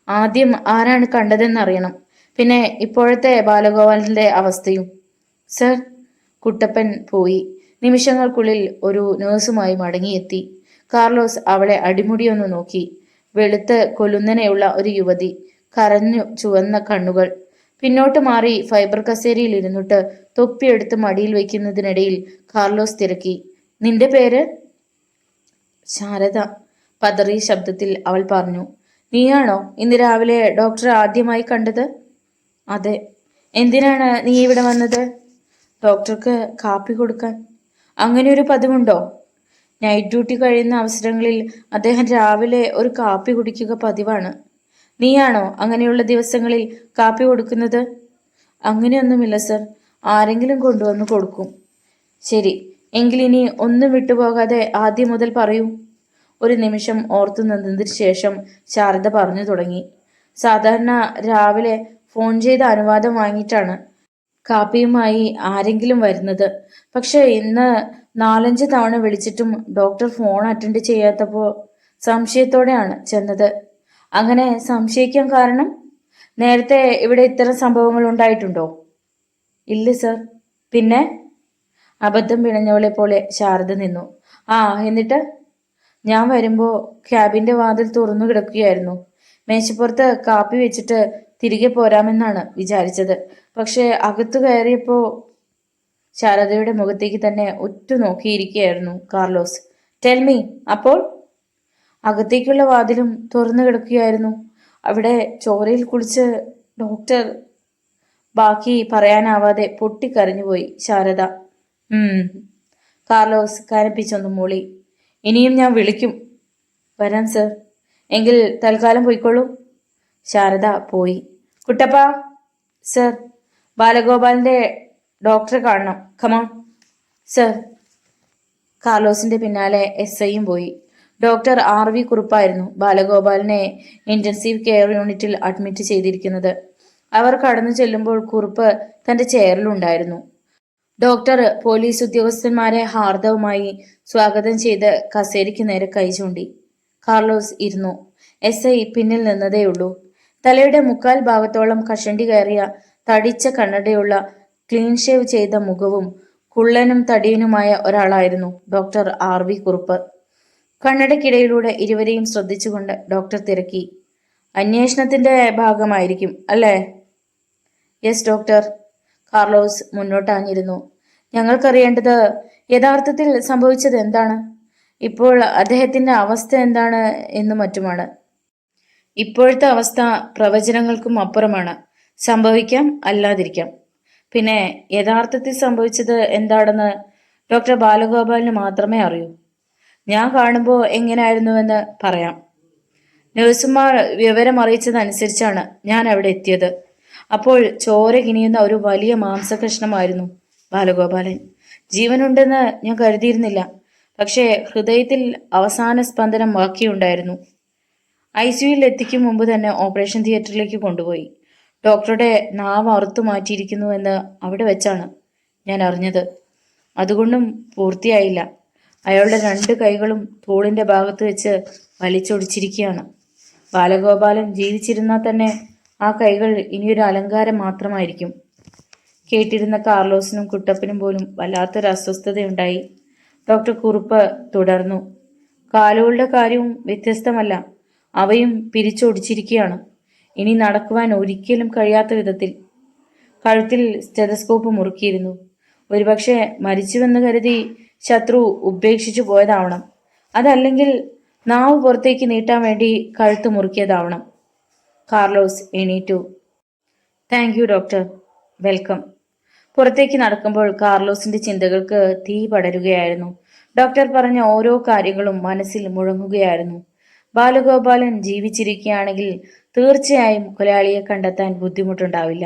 ആദ്യം ആരാണ് കണ്ടതെന്നറിയണം. പിന്നെ ഇപ്പോഴത്തെ ബാലഗോപാലിന്റെ അവസ്ഥയും. സർ. കുട്ടപ്പൻ പോയി. നിമിഷങ്ങൾക്കുള്ളിൽ ഒരു നേഴ്സുമായി മടങ്ങിയെത്തി. കാർലോസ് അവളെ അടിമുടിയൊന്നു നോക്കി. വെളുത്ത് കൊലുന്നനെയുള്ള ഒരു യുവതി, കരഞ്ഞു ചുവന്ന കണ്ണുകൾ. പിന്നോട്ട് മാറി ഫൈബർ കസേരയിൽ ഇരുന്നിട്ട് തൊപ്പിയെടുത്ത് മടിയിൽ വയ്ക്കുന്നതിനിടയിൽ കാർലോസ് തിരക്കി. നിന്റെ പേര്? ശാരദ. പതറിയ ശബ്ദത്തിൽ അവൾ പറഞ്ഞു. നീയാണോ ഇന്ന് രാവിലെ ഡോക്ടറെ ആദ്യമായി കണ്ടത്? അതെ. എന്തിനാണ് നീ ഇവിടെ വന്നത്? ഡോക്ടർക്ക് കാപ്പി കൊടുക്കാൻ. അങ്ങനെ ഒരു പതിവുണ്ടോ? നൈറ്റ് ഡ്യൂട്ടി കഴിയുന്ന അവസരങ്ങളിൽ അദ്ദേഹം രാവിലെ ഒരു കാപ്പി കുടിക്കുക പതിവാണ്. നീയാണോ അങ്ങനെയുള്ള ദിവസങ്ങളിൽ കാപ്പി കൊടുക്കുന്നത്? അങ്ങനെയൊന്നുമില്ല സർ. ആരെങ്കിലും കൊണ്ടുവന്ന് കൊടുക്കും. ശരി, എങ്കിലിനി ഒന്നും വിട്ടുപോകാതെ ആദ്യം മുതൽ പറയൂ. ഒരു നിമിഷം ഓർത്തു നിന്നതിന് ശേഷം ശാരദ പറഞ്ഞു തുടങ്ങി. സാധാരണ രാവിലെ ഫോൺ ചെയ്ത് അനുവാദം വാങ്ങിയിട്ടാണ് കാപ്പിയുമായി ആരെങ്കിലും വരുന്നത്. പക്ഷെ ഇന്ന് 4-5 തവണ വിളിച്ചിട്ടും ഡോക്ടർ ഫോൺ അറ്റൻഡ് ചെയ്യാത്തപ്പോൾ സംശയത്തോടെയാണ് ചെന്നത്. അങ്ങനെ സംശയിക്കാൻ കാരണം? നേരത്തെ ഇവിടെ ഇത്തരം സംഭവങ്ങൾ ഉണ്ടായിട്ടുണ്ടോ? ഇല്ല സർ. പിന്നെ? അബദ്ധം പിണഞ്ഞവളെ പോലെ ശാരദ നിന്നു. ആ, എന്നിട്ട്? ഞാൻ വരുമ്പോൾ ക്യാബിന്റെ വാതിൽ തുറന്നു കിടക്കുകയായിരുന്നു. മേശപ്പുറത്ത് കാപ്പി വെച്ചിട്ട് തിരികെ പോരാമെന്നാണ് വിചാരിച്ചത്. പക്ഷെ അകത്തു കയറിയപ്പോ ശാരദയുടെ മുഖത്തേക്ക് തന്നെ ഉറ്റുനോക്കിയിരിക്കുകയായിരുന്നു കാർലോസ്. ടെൽമി. അപ്പോൾ? അകത്തേക്കുള്ള വാതിലും തുറന്നു കിടക്കുകയായിരുന്നു. അവിടെ ചോരയിൽ കുളിച്ച് ഡോക്ടർ. ബാക്കി പറയാനാവാതെ പൊട്ടിക്കരഞ്ഞുപോയി ശാരദ. കാർലോസ് കരപ്പിച്ചൊന്നു മൂളി. ഇനിയും ഞാൻ വിളിക്കും. വരാം സർ. എങ്കിൽ തൽക്കാലം പോയിക്കോളൂ. ശാരദ പോയി. കുട്ടപ്പ. സർ. ബാലഗോപാലിന്റെ ഡോക്ടറെ കാണണം. കമോൺ. സർ. കാർലോസിന്റെ പിന്നാലെ എസ്.ഐയും പോയി. ഡോക്ടർ ആർ.വി. കുറുപ്പായിരുന്നു ബാലഗോപാലിനെ ഇന്റൻസീവ് കെയർ യൂണിറ്റിൽ അഡ്മിറ്റ് ചെയ്തിരിക്കുന്നത്. അവർ കടന്നു ചെല്ലുമ്പോൾ കുറുപ്പ് തന്റെ ചെയറിലുണ്ടായിരുന്നു. ഡോക്ടർ പോലീസ് ഉദ്യോഗസ്ഥന്മാരെ ഹാർദവുമായി സ്വാഗതം ചെയ്ത് കസേരയ്ക്ക് നേരെ കൈ ചൂണ്ടി. കാർലോസ് ഇരുന്നു. എസ്.ഐ പിന്നിൽ നിന്നതേയുള്ളൂ. തലയുടെ മുക്കാൽ ഭാഗത്തോളം കഷണ്ടി കയറിയ തടിച്ച കണ്ണടയുള്ള ക്ലീൻ ഷേവ് ചെയ്ത മുഖവും കുള്ളനും തടിയനുമായ ഒരാളായിരുന്നു ഡോക്ടർ ആർ.വി. കുറുപ്പ്. കണ്ണടയ്ക്കിടയിലൂടെ ഇരുവരെയും ശ്രദ്ധിച്ചുകൊണ്ട് ഡോക്ടർ തിരക്കി. അന്വേഷണത്തിന്റെ ഭാഗമായിരിക്കും അല്ലേ? Yes doctor. കാർലോസ് മുന്നോട്ടാഞ്ഞിരുന്നു. ഞങ്ങൾക്കറിയേണ്ടത് യഥാർത്ഥത്തിൽ സംഭവിച്ചത് എന്താണ്, ഇപ്പോൾ അദ്ദേഹത്തിന്റെ അവസ്ഥ എന്താണ് എന്നു മറ്റുമാണ്. ഇപ്പോഴത്തെ അവസ്ഥ പ്രവചനങ്ങൾക്കും അപ്പുറമാണ്. സംഭവിക്കാം, അല്ലാതിരിക്കാം. പിന്നെ യഥാർത്ഥത്തിൽ സംഭവിച്ചത് എന്താണെന്ന് ഡോക്ടർ ബാലഗോപാലിന് മാത്രമേ അറിയൂ. ഞാൻ കാണുമ്പോൾ എങ്ങനെയായിരുന്നുവെന്ന് പറയാം. നഴ്സുമാർ വിവരം അറിയിച്ചതനുസരിച്ചാണ് ഞാൻ അവിടെ എത്തിയത്. അപ്പോൾ ചോര കിനിയുന്ന ഒരു വലിയ മാംസകഷ്ണമായിരുന്നു ബാലഗോപാലൻ. ജീവനുണ്ടെന്ന് ഞാൻ കരുതിയിരുന്നില്ല. പക്ഷേ ഹൃദയത്തിൽ അവസാന സ്പന്ദനം ബാക്കിയുണ്ടായിരുന്നു. ICUയിൽ എത്തിക്കും മുമ്പ് തന്നെ ഓപ്പറേഷൻ തിയേറ്ററിലേക്ക് കൊണ്ടുപോയി. ഡോക്ടറുടെ നാവ് അറുത്തു മാറ്റിയിരിക്കുന്നുവെന്ന് അവിടെ വെച്ചാണ് ഞാൻ അറിഞ്ഞത്. അതുകൊണ്ടും പൂർത്തിയായില്ല. അയാളുടെ 2 കൈകളും തോളിന്റെ ഭാഗത്ത് വെച്ച് വലിച്ചൊടിച്ചിരിക്കുകയാണ്. ബാലഗോപാലൻ ജീവിച്ചിരുന്നാൽ തന്നെ ആ കൈകൾ ഇനിയൊരു അലങ്കാരം മാത്രമായിരിക്കും. കേട്ടിരുന്ന കാർലോസിനും കുട്ടപ്പനും പോലും വല്ലാത്തൊരു അസ്വസ്ഥതയുണ്ടായി. ഡോക്ടർ കുറുപ്പ് തുടർന്നു. കാലുകളുടെ കാര്യവും വ്യത്യസ്തമല്ല. അവയും പിരിച്ചൊടിച്ചിരിക്കുകയാണ്. ഇനി നടക്കുവാൻ ഒരിക്കലും കഴിയാത്ത വിധത്തിൽ. കഴുത്തിൽ സ്റ്റെതസ്കോപ്പ് മുറുക്കിയിരുന്നു. ഒരുപക്ഷെ മരിച്ചുവെന്ന് കരുതി ശത്രു ഉപേക്ഷിച്ചു പോയതാവണം. അതല്ലെങ്കിൽ നാവ് പുറത്തേക്ക് നീട്ടാൻ വേണ്ടി കഴുത്ത് മുറുക്കിയതാവണം. കാർലോസ് എണീറ്റു. Thank you doctor. വെൽക്കം. പുറത്തേക്ക് നടക്കുമ്പോൾ കാർലോസിന്റെ ചിന്തകൾക്ക് തീ പടരുകയായിരുന്നു. ഡോക്ടർ പറഞ്ഞ ഓരോ കാര്യങ്ങളും മനസ്സിൽ മുഴങ്ങുകയായിരുന്നു. ബാലഗോപാലൻ ജീവിച്ചിരിക്കുകയാണെങ്കിൽ തീർച്ചയായും കൊലയാളിയെ കണ്ടെത്താൻ ബുദ്ധിമുട്ടുണ്ടാവില്ല.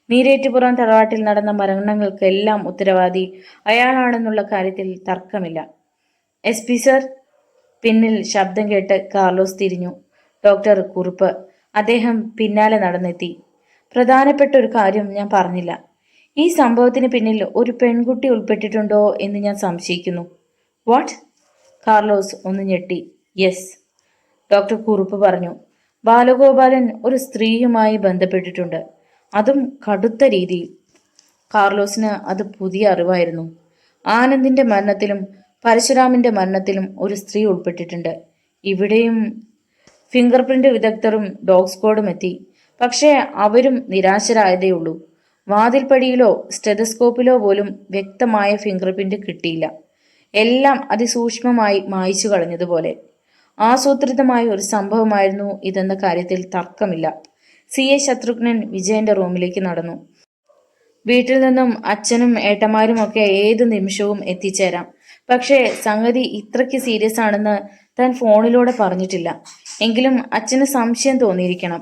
നീരേറ്റുപുറം തറവാട്ടിൽ നടന്ന മരണങ്ങൾക്കെല്ലാം ഉത്തരവാദി അയാളാണെന്നുള്ള കാര്യത്തിൽ തർക്കമില്ല. SP sir. പിന്നിൽ ശബ്ദം കേട്ട് കാർലോസ് തിരിഞ്ഞു. ഡോക്ടർ കുറുപ്പ്. അദ്ദേഹം പിന്നാലെ നടന്നെത്തി. പ്രധാനപ്പെട്ട ഒരു കാര്യം ഞാൻ പറഞ്ഞില്ല. ഈ സംഭവത്തിന് പിന്നിൽ ഒരു പെൺകുട്ടി ഉൾപ്പെട്ടിട്ടുണ്ടോ എന്ന് ഞാൻ സംശയിക്കുന്നു. വാട്ട്? കാർലോസ് ഒന്ന് ഞെട്ടി. യെസ്, ഡോക്ടർ കുറുപ്പ് പറഞ്ഞു. ബാലഗോപാലൻ ഒരു സ്ത്രീയുമായി ബന്ധപ്പെട്ടിട്ടുണ്ട്, അതും കടുത്ത രീതിയിൽ. കാർലോസിന് അത് പുതിയ അറിവായിരുന്നു. ആനന്ദിന്റെ മരണത്തിലും പരശുരാമിന്റെ മരണത്തിലും ഒരു സ്ത്രീ ഉൾപ്പെട്ടിട്ടുണ്ട്. ഇവിടെയും ഫിംഗർ പ്രിന്റ് വിദഗ്ധരും ഡോഗ് സ്ക്വാഡും എത്തി. പക്ഷേ അവരും നിരാശരായതേയുള്ളൂ. വാതിൽപ്പടിയിലോ സ്റ്റെതസ്കോപ്പിലോ പോലും വ്യക്തമായ ഫിംഗർ പ്രിന്റ് കിട്ടിയില്ല. എല്ലാം അതിസൂക്ഷ്മമായി മായ്ച്ചു കളഞ്ഞതുപോലെ. ആസൂത്രിതമായ ഒരു സംഭവമായിരുന്നു ഇതെന്ന കാര്യത്തിൽ തർക്കമില്ല. CA ശത്രുഘ്നൻ വിജയന്റെ റൂമിലേക്ക് നടന്നു. വീട്ടിൽ നിന്നും അച്ഛനും ഏട്ടന്മാരും ഒക്കെ ഏത് നിമിഷവും എത്തിച്ചേരാം. പക്ഷേ സംഗതി ഇത്രയ്ക്ക് സീരിയസ് ആണെന്ന് താൻ ഫോണിലൂടെ പറഞ്ഞിട്ടില്ല. എങ്കിലും അച്ഛന് സംശയം തോന്നിയിരിക്കണം.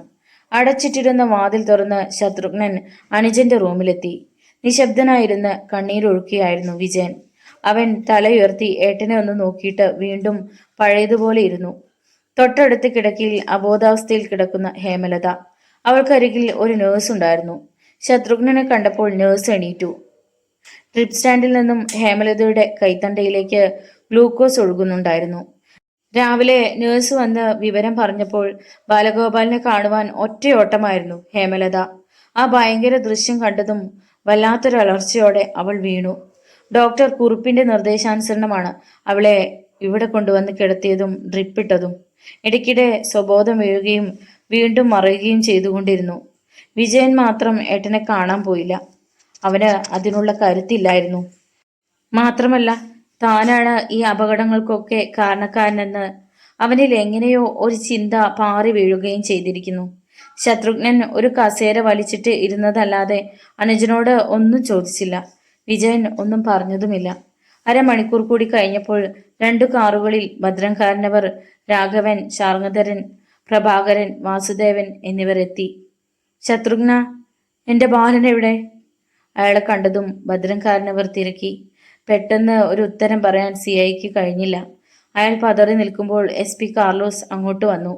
അടച്ചിട്ടിരുന്ന വാതിൽ തുറന്ന് ശത്രുഘ്നൻ അനുജന്റെ റൂമിലെത്തി. നിശബ്ദനായിരുന്ന് കണ്ണീരൊഴുക്കിയായിരുന്നു വിജയൻ. അവൻ തലയുയർത്തി ഏട്ടനെ ഒന്ന് നോക്കിയിട്ട് വീണ്ടും പഴയതുപോലെ ഇരുന്നു. തൊട്ടടുത്ത കിടക്കയിൽ അബോധാവസ്ഥയിൽ കിടക്കുന്ന ഹേമലത. അവൾക്കരികിൽ ഒരു നേഴ്സ് ഉണ്ടായിരുന്നു. ശത്രുഘ്നനെ കണ്ടപ്പോൾ നേഴ്സ് എണീറ്റു. ട്രിപ്പ് സ്റ്റാൻഡിൽ നിന്നും ഹേമലതയുടെ കൈത്തണ്ടയിലേക്ക് ഗ്ലൂക്കോസ് ഒഴുകുന്നുണ്ടായിരുന്നു. രാവിലെ നേഴ്സ് വന്ന് വിവരം പറഞ്ഞപ്പോൾ ബാലഗോപാലിനെ കാണുവാൻ ഒറ്റയോട്ടമായിരുന്നു ഹേമലത. ആ ഭയങ്കര ദൃശ്യം കണ്ടതും വല്ലാത്തൊരു അലർച്ചയോടെ അവൾ വീണു. ഡോക്ടർ കുറുപ്പിന്റെ നിർദ്ദേശാനുസരണമാണ് അവളെ ഇവിടെ കൊണ്ടുവന്ന് കിടത്തിയതും ഡ്രിപ്പിട്ടതും. ഇടയ്ക്കിടെ സ്വബോധം വീഴുകയും വീണ്ടും മറയുകയും ചെയ്തുകൊണ്ടിരുന്നു. വിജയൻ മാത്രം ഏട്ടനെ കാണാൻ പോയില്ല. അവന് അതിനുള്ള കരുത്തില്ലായിരുന്നു. മാത്രമല്ല, താനാണ് ഈ അപകടങ്ങൾക്കൊക്കെ കാരണക്കാരനെന്ന് അവനിൽ എങ്ങനെയോ ഒരു ചിന്ത പാറി വീഴുകയും ചെയ്തിരിക്കുന്നു. ശത്രുഘ്നൻ ഒരു കസേര വലിച്ചിട്ട് ഇരുന്നതല്ലാതെ അനുജനോട് ഒന്നും ചോദിച്ചില്ല. വിജയൻ ഒന്നും പറഞ്ഞതുമില്ല. അരമണിക്കൂർ കൂടി കഴിഞ്ഞപ്പോൾ 2 കാറുകളിൽ ഭദ്രംകാരനവർ, രാഘവൻ, ശാർങ്ങധരൻ, പ്രഭാകരൻ, വാസുദേവൻ എന്നിവർ എത്തി. ശത്രുഘ്ന, എന്റെ ബാലൻ എവിടെ? അയാളെ കണ്ടതും ഭദ്രംകാരനവർ തിരക്കി. പെട്ടെന്ന് ഒരു ഉത്തരം പറയാൻ CIക്ക് കഴിഞ്ഞില്ല. അയാൾ പതറി നിൽക്കുമ്പോൾ SP കാർലോസ് അങ്ങോട്ട് വന്നു.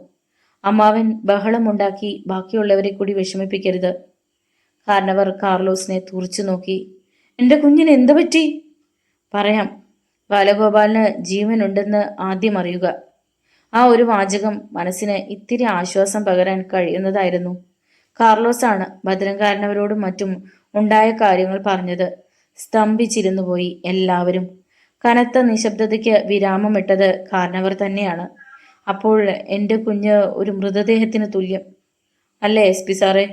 അമ്മാവൻ ബഹളമുണ്ടാക്കി ബാക്കിയുള്ളവരെ കൂടി വിഷമിപ്പിക്കരുത്. കാരണവർ കാർലോസിനെ തുറച്ചു നോക്കി. എന്റെ കുഞ്ഞിന് എന്തു പറ്റി? പറയാം. ബാലഗോപാലിന് ജീവനുണ്ടെന്ന് ആദ്യം അറിയുക. ആ ഒരു വാചകം മനസ്സിന് ഇത്തിരി ആശ്വാസം പകരാൻ കഴിയുന്നതായിരുന്നു. കാർലോസാണ് ഭദ്രംകാരനവരോടും മറ്റും ഉണ്ടായ കാര്യങ്ങൾ പറഞ്ഞത്. സ്തംഭിച്ചിരുന്നു പോയി എല്ലാവരും. കനത്ത നിശബ്ദതയ്ക്ക് വിരാമമിട്ടത് കാരണവർ തന്നെയാണ്. അപ്പോൾ എൻ്റെ കുഞ്ഞ് ഒരു മൃതദേഹത്തിന് തുല്യം അല്ലേ SP സാറേ?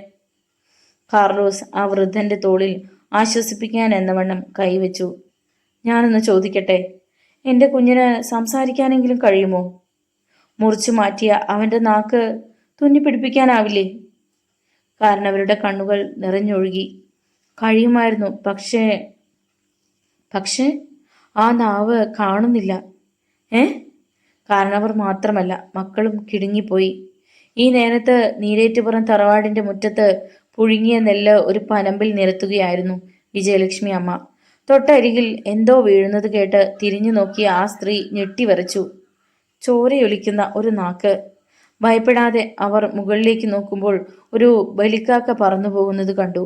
കാർലോസ് ആ വൃദ്ധന്റെ തോളിൽ ആശ്വസിപ്പിക്കാൻ എന്നവണ്ണം കൈവച്ചു. ഞാനൊന്ന് ചോദിക്കട്ടെ, എൻ്റെ കുഞ്ഞിന് സംസാരിക്കാനെങ്കിലും കഴിയുമോ? മുറിച്ചു മാറ്റിയ അവൻ്റെ നാക്ക് തുന്നിപ്പിടിപ്പിക്കാനാവില്ലേ? കാരണവരുടെ കണ്ണുകൾ നിറഞ്ഞൊഴുകി. കഴിയുമായിരുന്നു, പക്ഷേ ആ നാവ് കാണുന്നില്ല. കാരണവർ മാത്രമല്ല, മക്കളും കിടുങ്ങിപ്പോയി. ഈ നേരത്ത് നീരേറ്റുപുറം തറവാടിന്റെ മുറ്റത്ത് പുഴുങ്ങിയ നെല്ല് ഒരു പനമ്പിൽ നിരത്തുകയായിരുന്നു വിജയലക്ഷ്മി അമ്മ. തൊട്ടരികിൽ എന്തോ വീഴുന്നത് കേട്ട് തിരിഞ്ഞു നോക്കിയ ആ സ്ത്രീ ഞെട്ടിവിറച്ചു. ചോരയൊലിക്കുന്ന ഒരു നാക്ക്. ഭയപ്പെടാതെ അവർ മുകളിലേക്ക് നോക്കുമ്പോൾ ഒരു ബലിക്കാക്ക പറന്നു പോകുന്നത് കണ്ടു.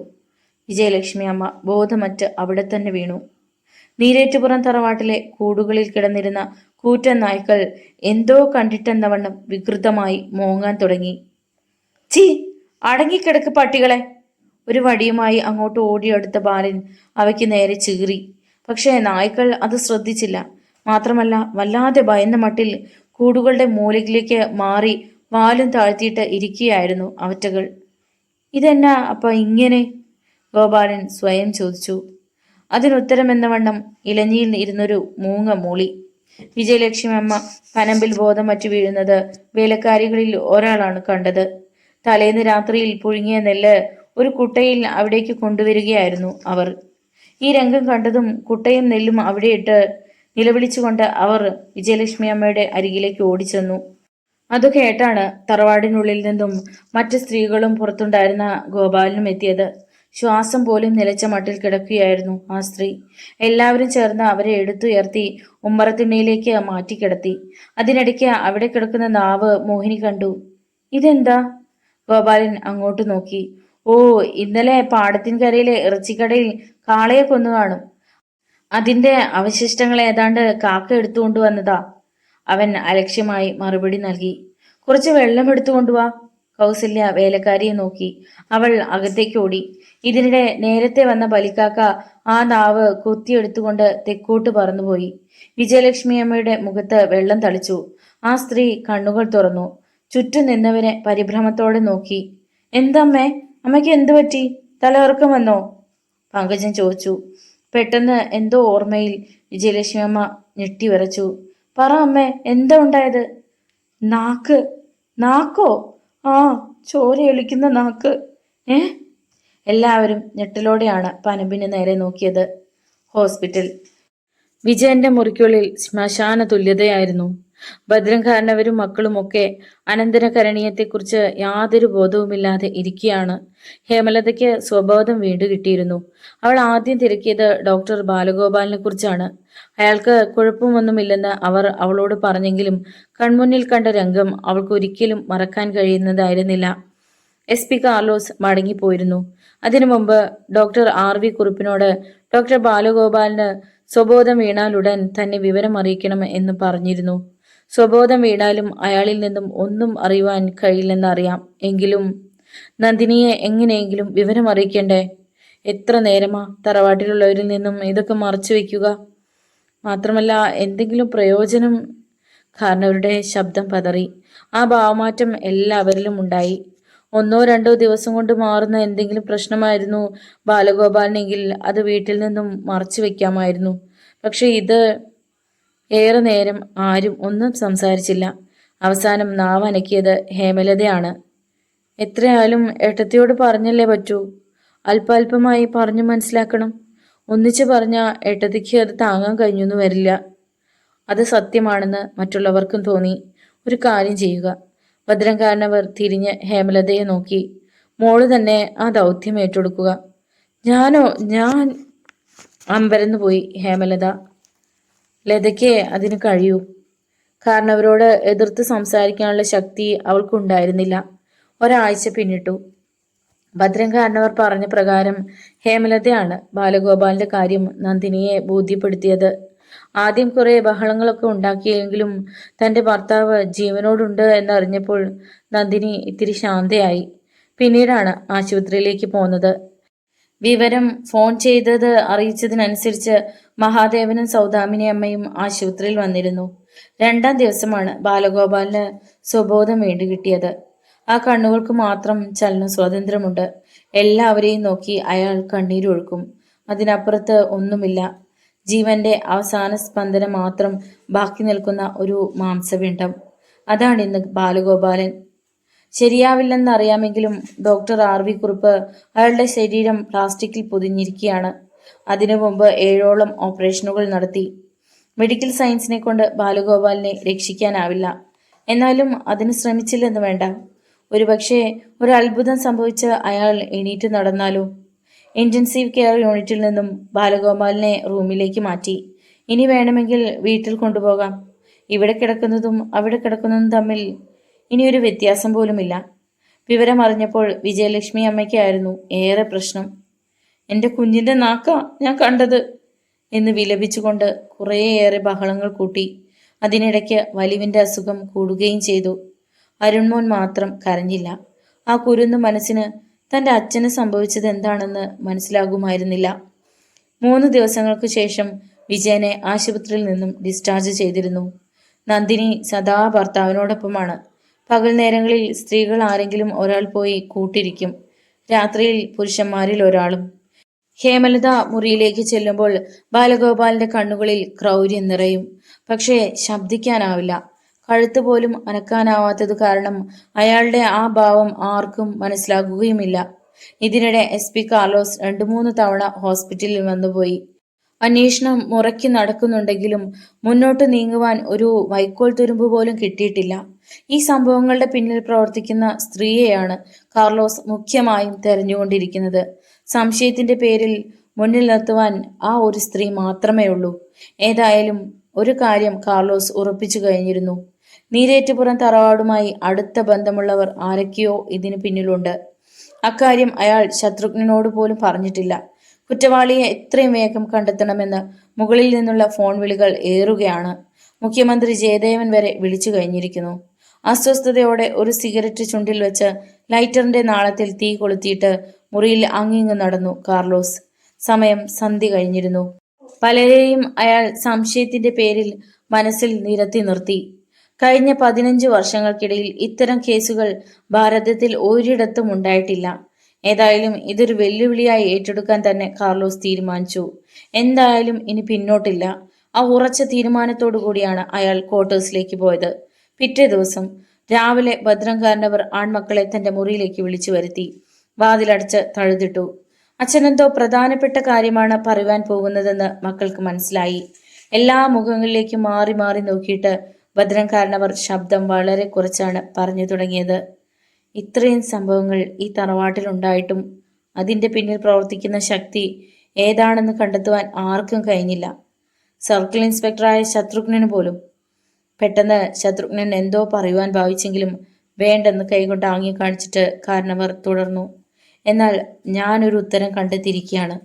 വിജയലക്ഷ്മി അമ്മ ബോധമറ്റ് അവിടെ തന്നെ വീണു. നീരേറ്റുപുറം തറവാട്ടിലെ കൂടുകളിൽ കിടന്നിരുന്ന കൂറ്റൻ നായ്ക്കൾ എന്തോ കണ്ടിട്ടെന്നവണ്ണം വികൃതമായി മോങ്ങാൻ തുടങ്ങി. ചീ, അടങ്ങിക്കിടക്ക് പട്ടികളെ! ഒരു വടിയുമായി അങ്ങോട്ട് ഓടിയെടുത്ത ബാലൻ അവയ്ക്ക് നേരെ ചീറി. പക്ഷേ നായ്ക്കൾ അത് ശ്രദ്ധിച്ചില്ല. മാത്രമല്ല, വല്ലാതെ ഭയന്ന മട്ടിൽ കൂടുകളുടെ മൂലയിലേക്ക് മാറി വാലും താഴ്ത്തിയിട്ട് ഇരിക്കുകയായിരുന്നു അവറ്റകൾ. ഇതെന്നാ അപ്പ ഇങ്ങനെ? ഗോപാലൻ സ്വയം ചോദിച്ചു. അതിനുത്തരമെന്നവണ്ണം ഇലഞ്ഞിയിൽ ഇരുന്നൊരു മൂങ്ങ മൂളി. വിജയലക്ഷ്മി അമ്മ പനമ്പിൽ ബോധം മറ്റു വീഴുന്നത് വേലക്കാരികളിൽ ഒരാളാണ് കണ്ടത്. തലേന്ന് രാത്രിയിൽ പുഴുങ്ങിയ നെല്ല് ഒരു കുട്ടയിൽ അവിടേക്ക് കൊണ്ടുവരികയായിരുന്നു അവർ. ഈ രംഗം കണ്ടതും കുട്ടയും നെല്ലും അവിടെയിട്ട് നിലവിളിച്ചുകൊണ്ട് അവർ വിജയലക്ഷ്മി അമ്മയുടെ അരികിലേക്ക് ഓടിച്ചെന്നു. അത് കേട്ടാണ് തറവാടിനുള്ളിൽ നിന്നും മറ്റ് സ്ത്രീകളും പുറത്തുണ്ടായിരുന്ന ഗോപാലനും എത്തിയത്. ശ്വാസം പോലും നിലച്ച മട്ടിൽ കിടക്കുകയായിരുന്നു ആ സ്ത്രീ. എല്ലാവരും ചേർന്ന് അവരെ എടുത്തുയർത്തി ഉമ്മറത്തിണ്ണയിലേക്ക് മാറ്റിക്കിടത്തി. അതിനിടയ്ക്ക് അവിടെ കിടക്കുന്ന നാവ് മോഹിനി കണ്ടു. ഇതെന്താ? ഗോപാലൻ അങ്ങോട്ട് നോക്കി. ഓ, ഇന്നലെ പാടത്തിൻകരയിലെ ഇറച്ചിക്കടയിൽ കാളയെ കൊന്നു കാണും. അതിന്റെ അവശിഷ്ടങ്ങൾ ഏതാണ്ട് കാക്ക എടുത്തുകൊണ്ടുവന്നതാ. അവൻ അലക്ഷ്യമായി മറുപടി നൽകി. കുറച്ച് വെള്ളം എടുത്തുകൊണ്ടുവാ. കൗസല്യ വേലക്കാരിയെ നോക്കി. അവൾ അകത്തേക്ക് ഓടി. ഇതിനിടെ നേരത്തെ വന്ന ബലിക്കാക്ക ആ നാവ് കൊത്തിയെടുത്തുകൊണ്ട് തെക്കോട്ട് പറന്നുപോയി. വിജയലക്ഷ്മി അമ്മയുടെ മുഖത്ത് വെള്ളം തളിച്ചു. ആ സ്ത്രീ കണ്ണുകൾ തുറന്നു. ചുറ്റും നിന്നവരെ പരിഭ്രമത്തോടെ നോക്കി. എന്തമ്മേ, അമ്മയ്ക്ക് എന്തു പറ്റി? തലകറക്കം വന്നോ? പങ്കജൻ ചോദിച്ചു. പെട്ടെന്ന് എന്തോ ഓർമ്മയിൽ വിജയലക്ഷ്മി അമ്മ ഞെട്ടിവിറച്ചു. പറ അമ്മേ, എന്താ ഉണ്ടായത്? നാക്ക്. നാക്കോ? ആ, ചോരയൊലിക്കുന്ന നാക്ക്. ഏ? എല്ലാവരും ഞെട്ടലോടെയാണ് പനമ്പിന് നേരെ നോക്കിയത്. ഹോസ്പിറ്റൽ. വിജയന്റെ മുറിക്കുള്ളിൽ ശ്മശാന തുല്യതയായിരുന്നു. ഭദ്രം കാരണവരും മക്കളുമൊക്കെ അനന്തരകരണീയത്തെക്കുറിച്ച് യാതൊരു ബോധവുമില്ലാതെ ഇരിക്കുകയാണ്. ഹേമലതയ്ക്ക് സ്വബോധം വീണ്ടു കിട്ടിയിരുന്നു. അവൾ ആദ്യം തിരക്കിയത് ഡോക്ടർ ബാലഗോപാലിനെ കുറിച്ചാണ്. അയാൾക്ക് കുഴപ്പമൊന്നുമില്ലെന്ന് അവർ അവളോട് പറഞ്ഞെങ്കിലും കൺമുന്നിൽ കണ്ട രംഗം അവൾക്ക് ഒരിക്കലും മറക്കാൻ കഴിയുന്നതായിരുന്നില്ല. SP Carlos മടങ്ങിപ്പോയിരുന്നു. അതിനു മുമ്പ് ഡോക്ടർ RV കുറുപ്പിനോട് ഡോക്ടർ ബാലഗോപാലിന് സ്വബോധം വീണാലുടൻ തന്നെ വിവരം അറിയിക്കണം എന്ന് പറഞ്ഞിരുന്നു. സ്വബോധം വീണാലും അയാളിൽ നിന്നും ഒന്നും അറിയുവാൻ കഴിയില്ലെന്നറിയാം. എങ്കിലും നന്ദിനിയെ എങ്ങനെയെങ്കിലും വിവരം അറിയിക്കണ്ടേ? എത്ര നേരമാ തറവാട്ടിലുള്ളവരിൽ നിന്നും ഇതൊക്കെ മറച്ചു വെക്കുക? മാത്രമല്ല, എന്തെങ്കിലും പ്രയോജനം? കാരണവരുടെ ശബ്ദം പതറി. ആ ഭാവമാറ്റം എല്ലാവരിലും ഉണ്ടായി. 1-2 ദിവസം കൊണ്ട് മാറുന്ന എന്തെങ്കിലും പ്രശ്നമായിരുന്നു ബാലഗോപാലിനെങ്കിൽ അത് വീട്ടിൽ നിന്നും മറച്ചു വെക്കാമായിരുന്നു. പക്ഷെ ഇത്... ഏറെ നേരം ആരും ഒന്നും സംസാരിച്ചില്ല. അവസാനം നാവ് അനക്കിയത് ഹേമലതയാണ്. എത്രയായാലും ഏട്ടത്തിയോട് പറഞ്ഞല്ലേ പറ്റൂ. അല്പാൽപമായി പറഞ്ഞു മനസ്സിലാക്കണം. ഒന്നിച്ചു പറഞ്ഞ ഏട്ടത്തിക്ക് അത് താങ്ങാൻ കഴിഞ്ഞൊന്നും വരില്ല. അത് സത്യമാണെന്ന് മറ്റുള്ളവർക്കും തോന്നി. ഒരു കാര്യം ചെയ്യുക. ഭദ്രം കാരണവർ തിരിഞ്ഞ് ഹേമലതയെ നോക്കി. മോള് തന്നെ ആ ദൗത്യം ഏറ്റെടുക്കുക. ഞാനോ? ഞാൻ... അമ്പരന്ന് പോയി ഹേമലത. ലതയ്ക്ക് അതിന് കഴിയൂ. കാരണവരോട് എതിർത്ത് സംസാരിക്കാനുള്ള ശക്തി അവൾക്കുണ്ടായിരുന്നില്ല. ഒരാഴ്ച പിന്നിട്ടു. ഭദ്രം കാരണവർ പറഞ്ഞ പ്രകാരം ഹേമലതയാണ് ബാലഗോപാലിന്റെ കാര്യം നന്ദിനിയെ ബോധ്യപ്പെടുത്തിയത്. ആദ്യം കുറെ ബഹളങ്ങളൊക്കെ ഉണ്ടാക്കിയെങ്കിലും തന്റെ ഭർത്താവ് ജീവനോടുണ്ട് എന്നറിഞ്ഞപ്പോൾ നന്ദിനി ഇത്തിരി ശാന്തയായി. പിന്നീടാണ് ആശുപത്രിയിലേക്ക് പോന്നത്. വിവരം ഫോൺ ചെയ്തത് അറിയിച്ചതിനനുസരിച്ച് മഹാദേവനും സൗദാമിനി അമ്മയും ആശുപത്രിയിൽ വന്നിരുന്നു. 2-ാം ദിവസമാണ് ബാലഗോപാലിന് സ്വബോധം വീണ്ടു കിട്ടിയത്. ആ കണ്ണുകൾക്ക് മാത്രം ചലന സ്വാതന്ത്ര്യമുണ്ട്. എല്ലാവരെയും നോക്കി അയാൾ കണ്ണീരൊഴുക്കും. അതിനപ്പുറത്ത് ഒന്നുമില്ല. ജീവന്റെ അവസാന സ്പന്ദനം മാത്രം ബാക്കി നിൽക്കുന്ന ഒരു മാംസപിണ്ഡം. അതാണിന്ന് ബാലഗോപാലൻ. ശരിയാവില്ലെന്നറിയാമെങ്കിലും ഡോക്ടർ RV കുറുപ്പ് അയാളുടെ ശരീരം പ്ലാസ്റ്റിക്കിൽ പൊതിഞ്ഞിരിക്കുകയാണ്. അതിനു മുമ്പ് 7ഓളം ഓപ്പറേഷനുകൾ നടത്തി. മെഡിക്കൽ സയൻസിനെ കൊണ്ട് ബാലഗോപാലിനെ രക്ഷിക്കാനാവില്ല. എന്നാലും അതിന് ശ്രമിച്ചില്ലെന്ന് വേണ്ട. ഒരുപക്ഷെ ഒരു അത്ഭുതം സംഭവിച്ച് അയാൾ എണീറ്റ് നടന്നാലോ? ഇന്റൻസീവ് കെയർ യൂണിറ്റിൽ നിന്നും ബാലഗോപാലിനെ റൂമിലേക്ക് മാറ്റി. ഇനി വേണമെങ്കിൽ വീട്ടിൽ കൊണ്ടുപോകാം. ഇവിടെ കിടക്കുന്നതും അവിടെ കിടക്കുന്നതും തമ്മിൽ ഇനിയൊരു വ്യത്യാസം പോലുമില്ല. വിവരം അറിഞ്ഞപ്പോൾ വിജയലക്ഷ്മി അമ്മയ്ക്കായിരുന്നു ഏറെ പ്രശ്നം. എൻ്റെ കുഞ്ഞിൻ്റെ നാക്ക ഞാൻ കണ്ടത് എന്ന് വിലപിച്ചുകൊണ്ട് കുറേയേറെ ബഹളങ്ങൾ കൂട്ടി. അതിനിടയ്ക്ക് വലിവിൻ്റെ അസുഖം കൂടുകയും ചെയ്തു. അരുൺമോൻ മാത്രം കരഞ്ഞില്ല. ആ കുരുന്നു മനസ്സിന് തൻ്റെ അച്ഛന് സംഭവിച്ചത് എന്താണെന്ന് മനസ്സിലാകുമായിരുന്നില്ല. 3 ദിവസങ്ങൾക്ക് ശേഷം വിജയനെ ആശുപത്രിയിൽ നിന്നും ഡിസ്ചാർജ് ചെയ്തിരുന്നു. നന്ദിനി സദാ ഭർത്താവിനോടൊപ്പമാണ്. പകൽ നേരങ്ങളിൽ സ്ത്രീകൾ ആരെങ്കിലും ഒരാൾ പോയി കൂട്ടിരിക്കും. രാത്രിയിൽ പുരുഷന്മാരിൽ ഒരാളും. ഹേമലത മുറിയിലേക്ക് ചെല്ലുമ്പോൾ ബാലഗോപാലിന്റെ കണ്ണുകളിൽ ക്രൗര്യം നിറയും. പക്ഷേ ശബ്ദിക്കാനാവില്ല. കഴുത്ത് പോലും അനക്കാനാവാത്തത് കാരണം അയാളുടെ ആ ഭാവം ആർക്കും മനസ്സിലാകുകയുമില്ല. ഇതിനിടെ SP കാർലോസ് 2-3 തവണ ഹോസ്പിറ്റലിൽ വന്നുപോയി. അന്വേഷണം മുറയ്ക്ക് നടക്കുന്നുണ്ടെങ്കിലും മുന്നോട്ട് നീങ്ങുവാൻ ഒരു വൈക്കോൽ തുരുമ്പ് പോലും കിട്ടിയിട്ടില്ല. ഈ സംഭവങ്ങളുടെ പിന്നിൽ പ്രവർത്തിക്കുന്ന സ്ത്രീയെയാണ് കാർലോസ് മുഖ്യമായും തെരഞ്ഞുകൊണ്ടിരിക്കുന്നത്. സംശയത്തിന്റെ പേരിൽ മുന്നിൽ നിർത്തുവാൻ ആ ഒരു സ്ത്രീ മാത്രമേ ഉള്ളൂ. ഏതായാലും ഒരു കാര്യം കാർലോസ് ഉറപ്പിച്ചു കഴിഞ്ഞിരുന്നു. നീരേറ്റുപുറം തറവാടുമായി അടുത്ത ബന്ധമുള്ളവർ ആരൊക്കെയോ ഇതിനു പിന്നിലുണ്ട്. അക്കാര്യം അയാൾ ശത്രുഘ്നനോട് പോലും പറഞ്ഞിട്ടില്ല. കുറ്റവാളിയെ എത്രയും വേഗം കണ്ടെത്തണമെന്ന് മുകളിൽ നിന്നുള്ള ഫോൺ വിളികൾ ഏറുകയാണ്. മുഖ്യമന്ത്രി ജയദേവൻ വരെ വിളിച്ചു കഴിഞ്ഞിരിക്കുന്നു. അസ്വസ്ഥതയോടെ ഒരു സിഗരറ്റ് ചുണ്ടിൽ വെച്ച് ലൈറ്ററിന്റെ നാളത്തിൽ തീ കൊളുത്തിയിട്ട് മുറിയിൽ അങ്ങിങ്ങ് നടന്നു കാർലോസ്. സമയം സന്ധ്യ കഴിഞ്ഞിരുന്നു. പലരെയും അയാൾ സംശയത്തിന്റെ പേരിൽ മനസ്സിൽ നിരത്തി നിർത്തി. കഴിഞ്ഞ 15 വർഷങ്ങൾക്കിടയിൽ ഇത്തരം കേസുകൾ ഭാരതത്തിൽ ഒരിടത്തും ഉണ്ടായിട്ടില്ല. ഏതായാലും ഇതൊരു വെല്ലുവിളിയായി ഏറ്റെടുക്കാൻ തന്നെ കാർലോസ് തീരുമാനിച്ചു. എന്തായാലും ഇനി പിന്നോട്ടില്ല. ആ ഉറച്ച തീരുമാനത്തോടു കൂടിയാണ് അയാൾ ക്വാർട്ടേഴ്സിലേക്ക് പോയത്. പിറ്റേ ദിവസം രാവിലെ ഭദ്രംകാരനവർ ആൺമക്കളെ തന്റെ മുറിയിലേക്ക് വിളിച്ചു വരുത്തി. വാതിലടച്ച് തഴുതിട്ടു. അച്ഛനെന്തോ പ്രധാനപ്പെട്ട കാര്യമാണ് പറയുവാൻ പോകുന്നതെന്ന് മക്കൾക്ക് മനസ്സിലായി. എല്ലാ മുഖങ്ങളിലേക്കും മാറി മാറി നോക്കിയിട്ട് ഭദ്രംകാരനവർ ശബ്ദം വളരെ കുറച്ചാണ് പറഞ്ഞു തുടങ്ങിയത്. ഇത്രയും സംഭവങ്ങൾ ഈ തറവാട്ടിലുണ്ടായിട്ടും അതിന്റെ പിന്നിൽ പ്രവർത്തിക്കുന്ന ശക്തി ഏതാണെന്ന് കണ്ടെത്തുവാൻ ആർക്കും കഴിഞ്ഞില്ല. സർക്കിൾ ഇൻസ്പെക്ടറായ ശത്രുഘ്നന് പോലും. പെട്ടെന്ന് ശത്രുഘ്നൻ എന്തോ പറയുവാൻ ഭാവിച്ചെങ്കിലും വേണ്ടെന്ന് കൈകൊണ്ട് ആംഗ്യം കാണിച്ചിട്ട് കാരണവർ തുടർന്നു. എന്നാൽ ഞാനൊരു ഉത്തരം കണ്ടെത്തിയിരിക്കുകയാണ്.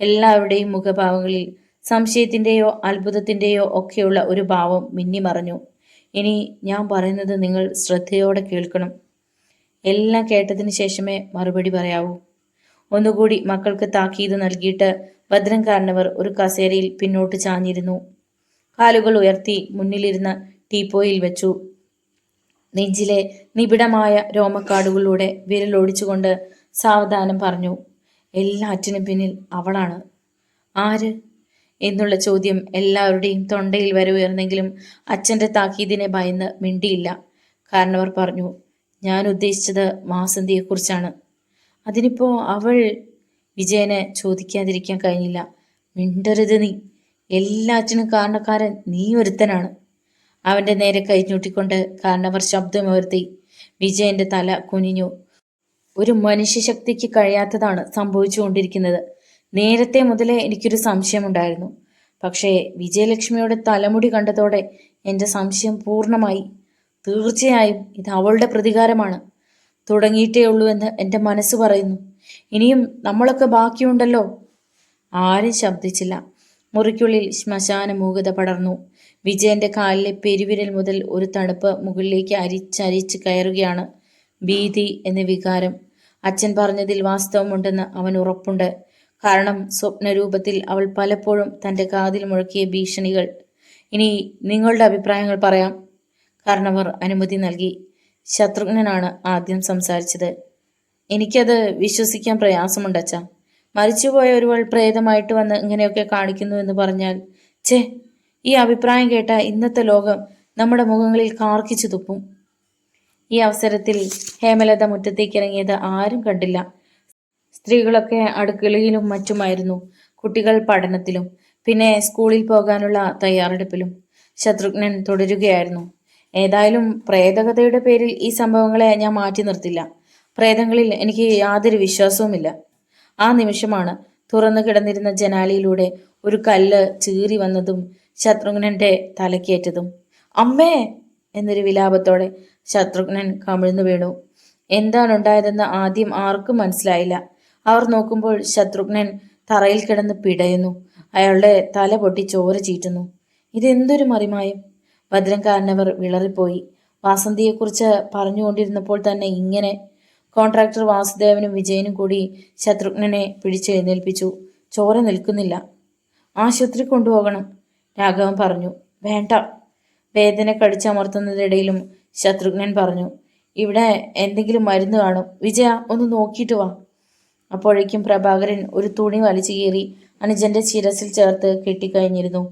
എല്ലാവരുടെയും മുഖഭാവങ്ങളിൽ സംശയത്തിന്റെയോ അത്ഭുതത്തിന്റെയോ ഒക്കെയുള്ള ഒരു ഭാവം മിന്നിമറഞ്ഞു. ഇനി ഞാൻ പറയുന്നത് നിങ്ങൾ ശ്രദ്ധയോടെ കേൾക്കണം. എല്ലാം കേട്ടതിന് ശേഷമേ മറുപടി പറയാവൂ. ഒന്നുകൂടി മക്കൾക്ക് താക്കീത് നൽകിയിട്ട് ഭദ്രംകാരനവർ ഒരു കസേരയിൽ പിന്നോട്ട് ചാഞ്ഞിരുന്നു. കാലുകൾ ഉയർത്തി മുന്നിലിരുന്ന ടീപ്പോയിൽ വെച്ചു. നെഞ്ചിലെ നിബിഡമായ രോമക്കാടുകളിലൂടെ വിരലോടിച്ചുകൊണ്ട് സാവധാനം പറഞ്ഞു, എല്ലാറ്റിനും പിന്നിൽ അവളാണ്. ആര് എന്നുള്ള ചോദ്യം എല്ലാവരുടെയും തൊണ്ടയിൽ വരെ ഉയർന്നെങ്കിലും അച്ഛൻ്റെ താക്കീതിനെ ഭയന്ന് മിണ്ടിയില്ല. കാരണവർ പറഞ്ഞു, ഞാൻ ഉദ്ദേശിച്ചത് വാസന്തിയെക്കുറിച്ചാണ്. അതിനിപ്പോ അവൾ... വിജയന് ചോദിക്കാതിരിക്കാൻ കഴിഞ്ഞില്ല. മിണ്ടരുത് നീ. എല്ലാറ്റിനും കാരണക്കാരൻ നീ ഒരുത്തനാണ്. അവന്റെ നേരെ കൈഞ്ഞൂട്ടിക്കൊണ്ട് കാരണവർ ശബ്ദമുയർത്തി. വിജയന്റെ തല കുനിഞ്ഞു. ഒരു മനുഷ്യശക്തിക്ക് കഴിയാത്തതാണ് സംഭവിച്ചുകൊണ്ടിരിക്കുന്നത്. നേരത്തെ മുതലേ എനിക്കൊരു സംശയമുണ്ടായിരുന്നു. പക്ഷേ വിജയലക്ഷ്മിയുടെ തലമുടി കണ്ടതോടെ എൻ്റെ സംശയം പൂർണ്ണമായി. തീർച്ചയായും ഇത് അവളുടെ പ്രതികാരമാണ്. തുടങ്ങിയിട്ടേ ഉള്ളൂ എന്ന് എൻ്റെ മനസ്സ് പറയുന്നു. ഇനിയും നമ്മളൊക്കെ ബാക്കിയുണ്ടല്ലോ. ആരും ശബ്ദിച്ചില്ല. മുറിക്കുള്ളിൽ ശ്മശാന മൂകത പടർന്നു. വിജയന്റെ കാലിലെ പെരുവിരൽ മുതൽ ഒരു തണുപ്പ് മുകളിലേക്ക് അരിച്ചരിച്ച് കയറുകയാണ്. ഭീതി എന്ന വികാരം. അച്ഛൻ പറഞ്ഞതിൽ വാസ്തവമുണ്ടെന്ന് അവൻ ഉറപ്പുണ്ട്. കാരണം സ്വപ്നരൂപത്തിൽ അവൾ പലപ്പോഴും തൻ്റെ കാതിൽ മുഴക്കിയ ഭീഷണികൾ. ഇനി നിങ്ങളുടെ അഭിപ്രായങ്ങൾ പറയാം. കാരണവർ അനുമതി നൽകി. ശത്രുഘ്നനാണ് ആദ്യം സംസാരിച്ചത്. എനിക്കത് വിശ്വസിക്കാൻ പ്രയാസമുണ്ട് അച്ഛാ. മരിച്ചുപോയ ഒരുവൾ പ്രേതമായിട്ട് വന്ന് ഇങ്ങനെയൊക്കെ കാണിക്കുന്നു എന്ന് പറഞ്ഞാൽ, ഛേ, ഈ അഭിപ്രായം കേട്ട ഇന്നത്തെ ലോകം നമ്മുടെ മുഖങ്ങളിൽ കാർക്കിച്ചു തുപ്പും. ഈ അവസരത്തിൽ ഹേമലത മുറ്റത്തേക്ക് ഇറങ്ങിയത് ആരും കണ്ടില്ല. സ്ത്രീകളൊക്കെ അടുക്കളയിലും മറ്റുമായിരുന്നു. കുട്ടികൾ പഠനത്തിലും പിന്നെ സ്കൂളിൽ പോകാനുള്ള തയ്യാറെടുപ്പിലും. ശത്രുഘ്നൻ തുടരുകയായിരുന്നു. ഏതായാലും പ്രേതകഥയുടെ പേരിൽ ഈ സംഭവങ്ങളെ ഞാൻ മാറ്റി നിർത്തില്ല. പ്രേതങ്ങളിൽ എനിക്ക് യാതൊരു വിശ്വാസവുമില്ല. ആ നിമിഷമാണ് തുറന്നു കിടന്നിരുന്ന ജനാലയിലൂടെ ഒരു കല്ല് ചീറി വന്നതും ശത്രുഘ്നന്റെ തലക്കേറ്റതും. അമ്മേ എന്നൊരു വിലാപത്തോടെ ശത്രുഘ്നൻ കമിഴ്ന്നു വീണു. എന്താണുണ്ടായതെന്ന് ആദ്യം ആർക്കും മനസ്സിലായില്ല. അവർ നോക്കുമ്പോൾ ശത്രുഘ്നൻ തറയിൽ കിടന്ന് പിടയുന്നു. അയാളുടെ തല പൊട്ടി ചോര ചീറ്റുന്നു. ഇതെന്തൊരു മറിമായം! ഭദ്രംകാരനവർ വിളറിപ്പോയി. വാസന്തിയെക്കുറിച്ച് പറഞ്ഞുകൊണ്ടിരുന്നപ്പോൾ തന്നെ ഇങ്ങനെ. കോൺട്രാക്ടർ വാസുദേവനും വിജയനും കൂടി ശത്രുഘ്നനെ പിടിച്ചെഴുന്നേൽപ്പിച്ചു. ചോര നിൽക്കുന്നില്ല. ആശുപത്രി കൊണ്ടുപോകണം, രാഘവൻ പറഞ്ഞു. വേണ്ട. വേദന കടിച്ചമർത്തുന്നതിനിടയിലും ശത്രുഘ്നൻ പറഞ്ഞു, ഇവിടെ എന്തെങ്കിലും മരുന്ന് കാണും. വിജയ, ഒന്ന് നോക്കിയിട്ട് വാ. അപ്പോഴേക്കും പ്രഭാകരൻ ഒരു തുണി വലിച്ചു കീറി അനുജന്റെ ശിരസിൽ ചേർത്ത് കെട്ടിക്കഴിഞ്ഞിരുന്നു.